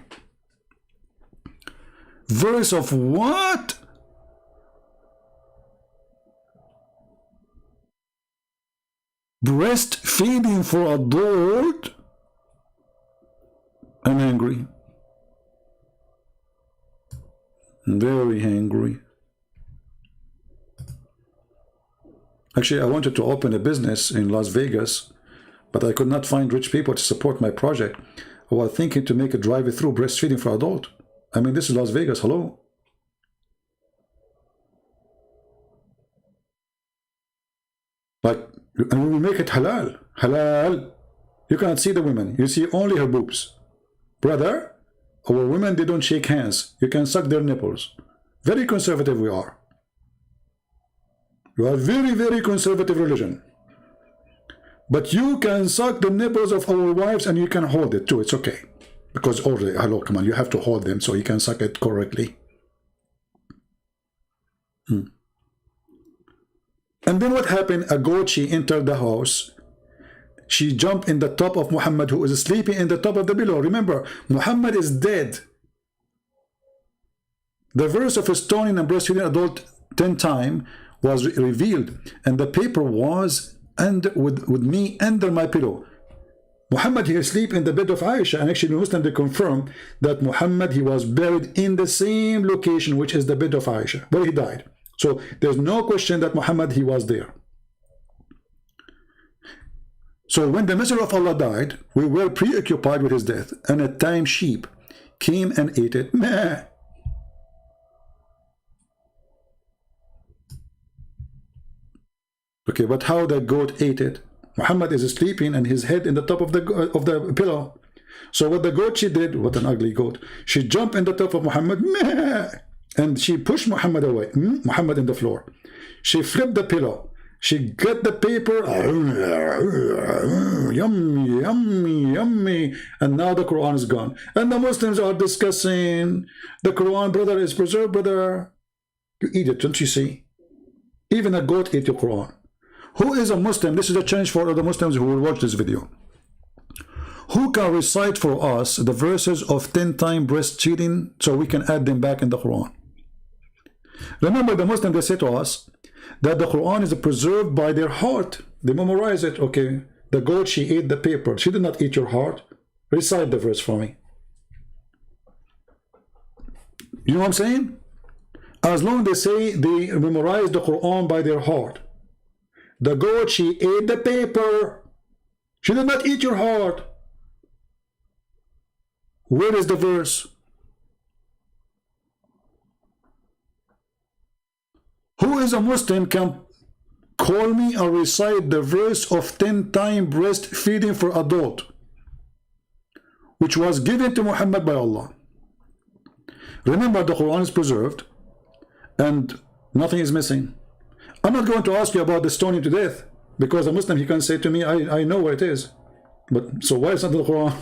Verse of what? Breastfeeding for adult? I'm angry. Very angry. Actually, I wanted to open a business in Las Vegas, but I could not find rich people to support my project. I was thinking to make a drive-through breastfeeding for adult. I mean, this is Las Vegas, hello? Like, and we will make it halal. Halal. You cannot see the women. You see only her boobs. Brother, our women, they don't shake hands. You can suck their nipples. Very conservative we are. You are very, very conservative religion. But you can suck the nipples of our wives and you can hold it too. It's okay. Because already, hello, come on, you have to hold them so you can suck it correctly. And then what happened? A goat, she entered the house. She jumped in the top of Muhammad, who is sleeping in the top of the pillow. Remember, Muhammad is dead. The verse of stoning and breastfeeding adult 10 times was revealed, and the paper was with me under my pillow. Muhammad, he sleep in the bed of Aisha, and actually Muslim, they confirm that Muhammad, he was buried in the same location, which is the bed of Aisha, where he died. So there's no question that Muhammad, he was there. So when the Messenger of Allah died, we were preoccupied with his death, and a tame sheep came and ate it. Meh. Okay, but how the goat ate it? Muhammad is sleeping and his head in the top of the pillow. So what the goat, she did, what an ugly goat, she jumped in the top of Muhammad, meh, and she pushed Muhammad away, Muhammad in the floor. She flipped the pillow. She got the paper, yummy, yummy, yummy, and now the Quran is gone. And the Muslims are discussing, the Quran, brother, is preserved, brother. You eat it, don't you see? Even a goat ate the Quran. Who is a Muslim? This is a challenge for the Muslims who will watch this video. Who can recite for us the verses of 10-time breastfeeding so we can add them back in the Quran? Remember, the Muslims, they say to us that the Quran is preserved by their heart. They memorize it. Okay, the goat, she ate the paper. She did not eat your heart. Recite the verse for me. You know what I'm saying? As long as they say they memorize the Quran by their heart. The goat, she ate the paper. She did not eat your heart. Where is the verse? Who is a Muslim can call me or recite the verse of 10-time breastfeeding for adult, which was given to Muhammad by Allah? Remember, the Quran is preserved and nothing is missing. I'm not going to ask you about the stoning to death, because a Muslim, he can say to me, I know where it is. But so why is it not in the Quran?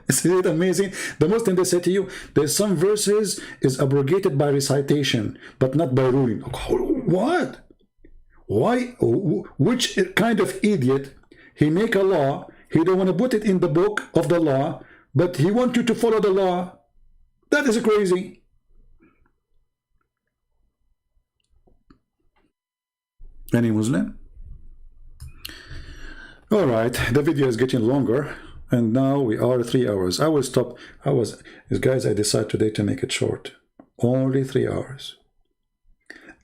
Isn't it amazing? The Muslim, they say to you, there's some verses is abrogated by recitation, but not by ruling. What? Why? Which kind of idiot, he make a law, he don't want to put it in the book of the law, but he wants you to follow the law? That is crazy. Any Muslim? All right, the video is getting longer, and now we are 3 hours. I will stop. Guys, I decided today to make it short. Only 3 hours.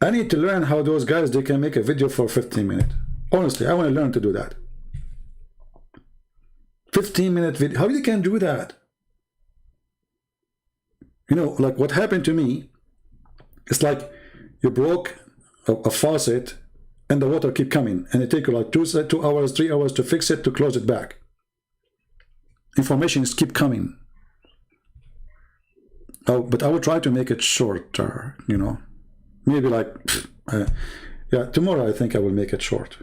I need to learn how those guys, they can make a video for 15 minutes. Honestly, I want to learn to do that. 15-minute video. How you can do that? You know, like what happened to me, it's like you broke a faucet and the water keep coming, and it take you like 2 hours, 3 hours to fix it, to close it back. Information is keep coming. Oh, but I will try to make it shorter, you know. Maybe like, yeah, tomorrow I think I will make it short.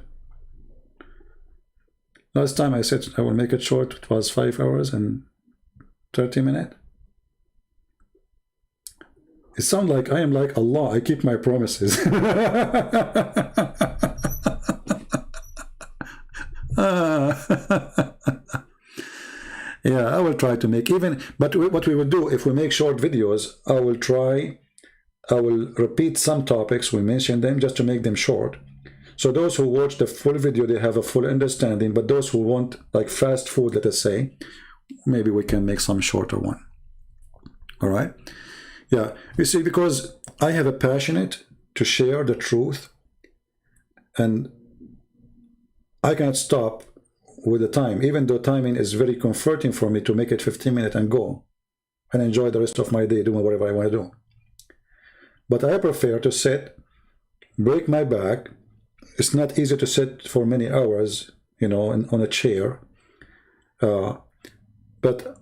Last time I said I will make it short, it was 5 hours and 30 minutes. It sounds like I am like Allah. I keep my promises. Yeah, I will try to make even, but what we will do, if we make short videos, I will repeat some topics, we mention them just to make them short. So those who watch the full video, they have a full understanding, but those who want like fast food, let us say, maybe we can make some shorter one. All right? Yeah, you see, because I have a passionate to share the truth, and I cannot stop with the time, even though timing is very comforting for me to make it 15 minutes and go and enjoy the rest of my day doing whatever I want to do. But I prefer to sit, break my back. It's not easy to sit for many hours, you know, on a chair. But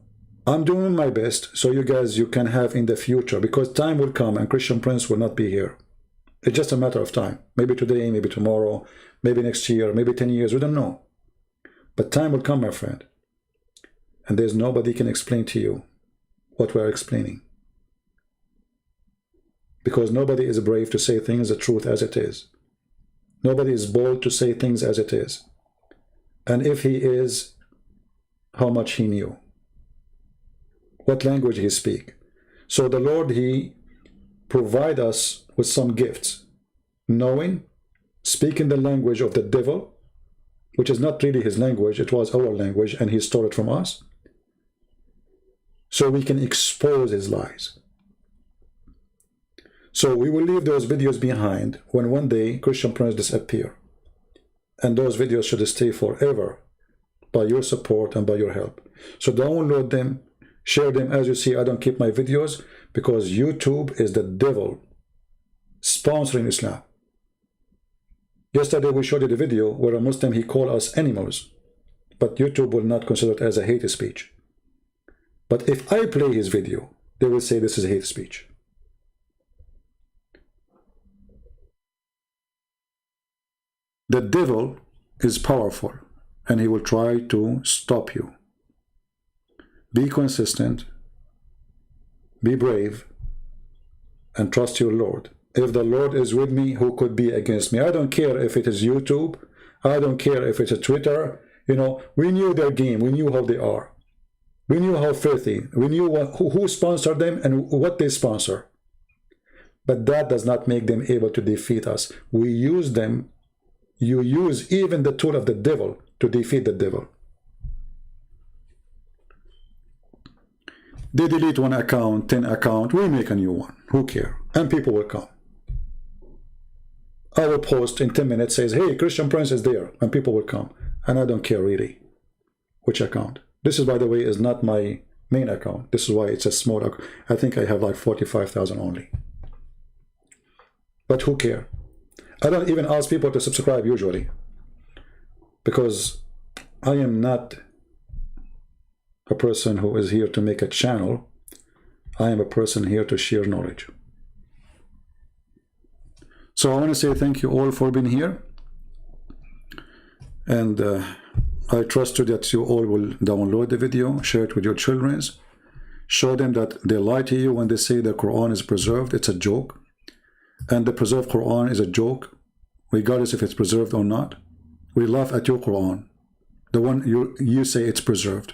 I'm doing my best so you guys, you can have in the future, because time will come and Christian Prince will not be here. It's just a matter of time. Maybe today, maybe tomorrow, maybe next year, maybe 10 years, we don't know. But time will come, my friend. And there's nobody can explain to you what we're explaining. Because nobody is brave to say things the truth as it is. Nobody is bold to say things as it is. And if he is, how much he knew. What language he speak. So the Lord, he provide us with some gifts. Knowing, speaking the language of the devil, which is not really his language, it was our language, and he stole it from us, so we can expose his lies. So we will leave those videos behind when one day Christian Prince disappear. And those videos should stay forever by your support and by your help. So download them, share them. As you see, I don't keep my videos because YouTube is the devil sponsoring Islam. Yesterday we showed you the video where a Muslim, he called us animals, but YouTube will not consider it as a hate speech. But if I play his video, they will say this is hate speech. The devil is powerful, and he will try to stop you. Be consistent, be brave, and trust your Lord. If the Lord is with me, who could be against me? I don't care if it is YouTube. I don't care if it's a Twitter. You know, we knew their game. We knew how they are. We knew how filthy. We knew who sponsored them and what they sponsor. But that does not make them able to defeat us. We use them. You use even the tool of the devil to defeat the devil. They delete one account, 10 accounts, we make a new one. Who cares? And people will come. I will post in 10 minutes, says, hey, Christian Prince is there, and people will come. And I don't care really which account. This is, by the way, is not my main account. This is why it's a small account. I think I have like 45,000 only. But who cares? I don't even ask people to subscribe usually, because I am not a person who is here to make a channel. I am a person here to share knowledge. So I want to say thank you all for being here, and I trust you that you all will download the video, share it with your children, show them that they lie to you when they say the Quran is preserved. It's a joke. And the preserved Quran is a joke, regardless if it's preserved or not. We laugh at your Quran, the one you say it's preserved.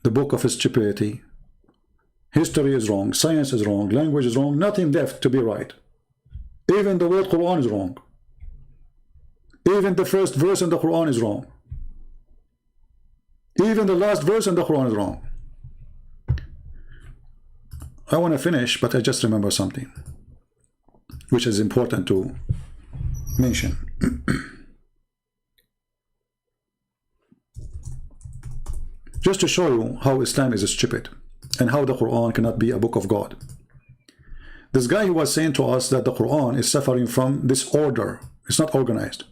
The book of stupidity. History is wrong, science is wrong, language is wrong, nothing left to be right. Even the word Quran is wrong. Even the first verse in the Quran is wrong. Even the last verse in the Quran is wrong. I want to finish, but I just remember something which is important to mention. Just to show you how Islam is stupid and how the Quran cannot be a book of God. This guy was saying to us that the Quran is suffering from disorder. It's not organized.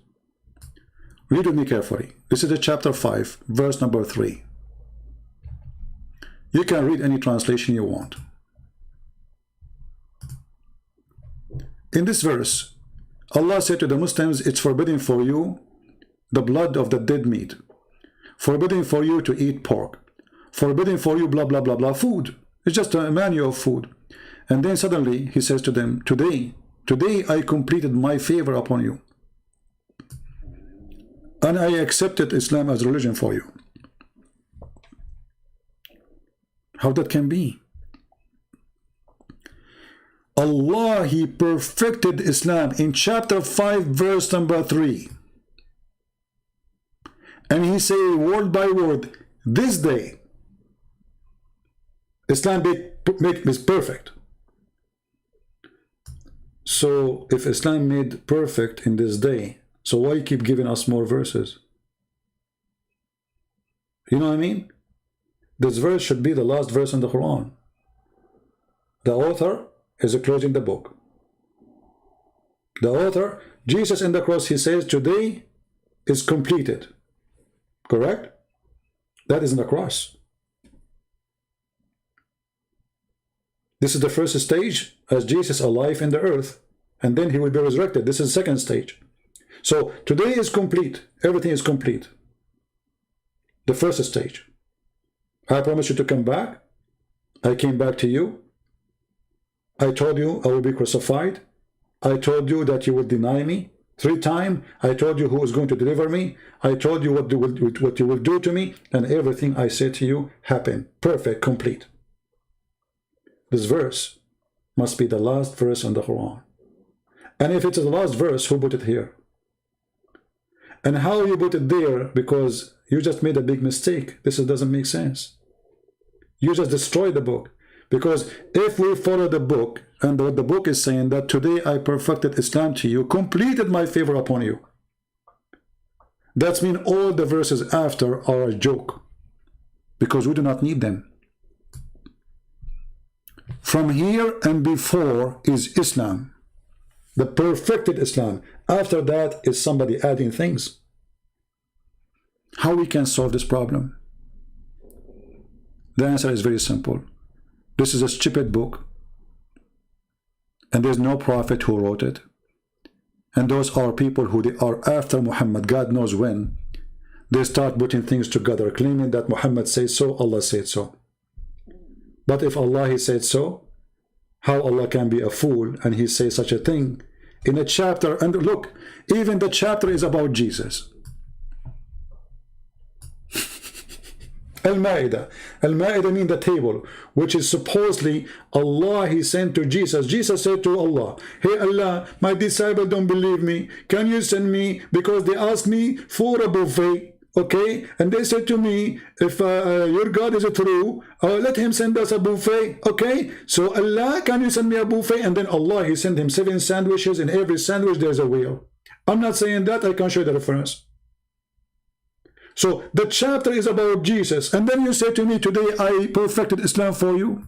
Read with me carefully. This is the chapter 5, verse number 3. You can read any translation you want. In this verse, Allah said to the Muslims, it's forbidden for you the blood of the dead meat, forbidden for you to eat pork, forbidden for you blah blah blah blah food. It's just a menu of food. And then suddenly he says to them, today I completed my favor upon you, and I accepted Islam as religion for you. How that can be? Allah, He perfected Islam in chapter 5, verse number 3. And He say word by word, this day, Islam is perfect. So if Islam made perfect in this day, so why keep giving us more verses? You know what I mean? This verse should be the last verse in the Quran. The author is closing the book. The author, Jesus in the cross, he says today is completed. Correct? That is in the cross. This is the first stage as Jesus alive in the earth, and then he will be resurrected. This is the second stage. So today is complete. Everything is complete. The first stage. I promise you to come back. I came back to you. I told you I will be crucified. I told you that you would deny me 3 times. I told you who was going to deliver me. I told you what you will do to me. And everything I said to you happened. Perfect, complete. This verse must be the last verse in the Quran. And if it's the last verse, who put it here? And how you put it there, because you just made a big mistake. This doesn't make sense. You just destroyed the book. Because if we follow the book, and what the book is saying, that today I perfected Islam to you, completed my favor upon you. That means all the verses after are a joke. Because we do not need them. From here and before is Islam. The perfected Islam. After that is somebody adding things. How we can solve this problem? The answer is very simple. This is a stupid book. And there's no prophet who wrote it. And those are people who they are after Muhammad, God knows when. They start putting things together, claiming that Muhammad said so, Allah said so. But if Allah he said so, how Allah can be a fool and he say such a thing in a chapter? And look, even the chapter is about Jesus. Al-Ma'idah. Al-Ma'idah means the table, which is supposedly Allah he sent to Jesus. Jesus said to Allah, hey Allah, my disciples don't believe me. Can you send me? Because they asked me for a buffet. Okay, and they said to me, if your God is true, let him send us a buffet. Okay, so Allah, can you send me a buffet? And then Allah, he sent him 7 sandwiches. In every sandwich there's a whale. I'm not saying that, I can show the reference. So the chapter is about Jesus, and then you say to me, today I perfected Islam for you.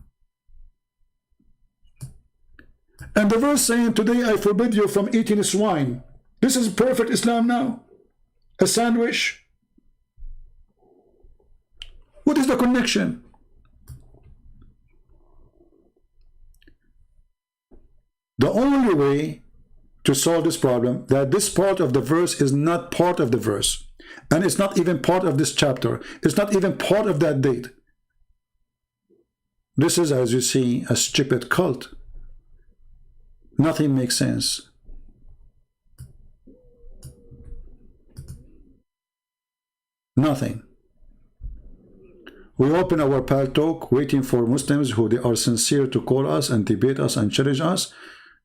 And the verse saying, today I forbid you from eating swine. This is perfect Islam now. A sandwich. What is the connection? The only way to solve this problem, that this part of the verse is not part of the verse. And it's not even part of this chapter. It's not even part of that date. This is, as you see, a stupid cult. Nothing makes sense. Nothing. We open our Pal Talk waiting for Muslims who they are sincere to call us and debate us and challenge us.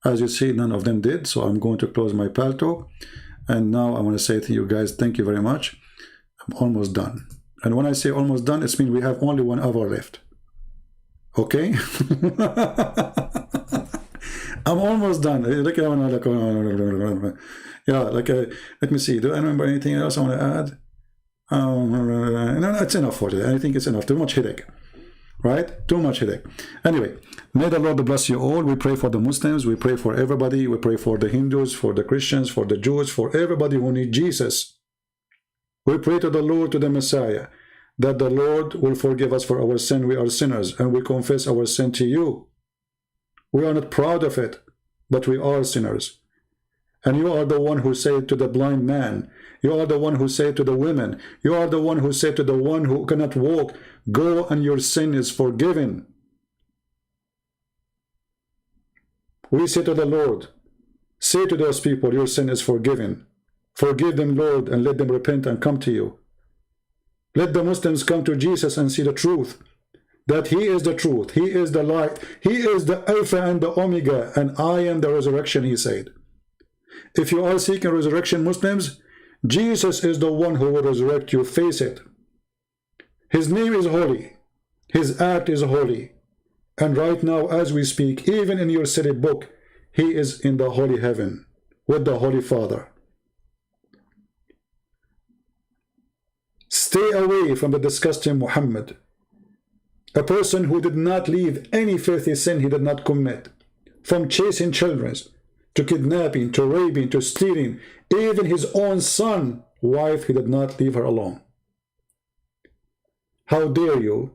As you see, none of them did. So I'm going to close my Pal Talk. And now I want to say to you guys, thank you very much. I'm almost done. And when I say almost done, it means we have only 1 hour left. Okay? I'm almost done. Yeah, let me see. Do I remember anything else I want to add? No, it's enough for today. I think it's enough. Too much headache. Right? Too much headache. Anyway, may the Lord bless you all. We pray for the Muslims. We pray for everybody. We pray for the Hindus, for the Christians, for the Jews, for everybody who needs Jesus. We pray to the Lord, to the Messiah, that the Lord will forgive us for our sin. We are sinners, and we confess our sin to you. We are not proud of it, but we are sinners. And you are the one who said to the blind man, you are the one who said to the women, you are the one who said to the one who cannot walk, go and your sin is forgiven. We say to the Lord, say to those people, your sin is forgiven. Forgive them, Lord, and let them repent and come to you. Let the Muslims come to Jesus and see the truth, that he is the truth, he is the light, he is the Alpha and the Omega, and I am the resurrection, he said. If you are seeking resurrection, Muslims, Jesus is the one who will resurrect you. Face it. His name is holy. His act is holy. And right now, as we speak, even in your city book, he is in the holy heaven with the Holy Father. Stay away from the disgusting Muhammad, a person who did not leave any filthy sin he did not commit, from chasing children, to kidnapping, to raping, to stealing, even his own son, wife, he did not leave her alone. How dare you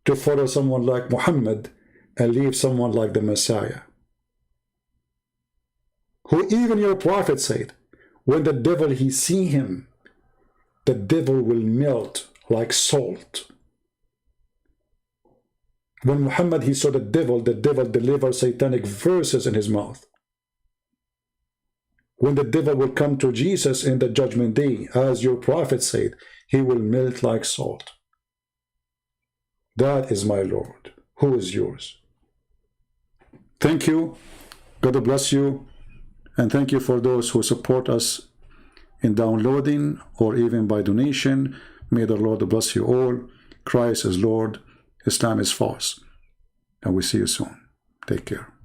to follow someone like Muhammad and leave someone like the Messiah, who even your prophet said, when the devil he see him, the devil will melt like salt. When Muhammad he saw the devil delivered satanic verses in his mouth. When the devil will come to Jesus in the judgment day, as your prophet said, he will melt like salt. That is my Lord. Who is yours? Thank you. God bless you. And thank you for those who support us in downloading or even by donation. May the Lord bless you all. Christ is Lord. Islam is false. And we see you soon. Take care.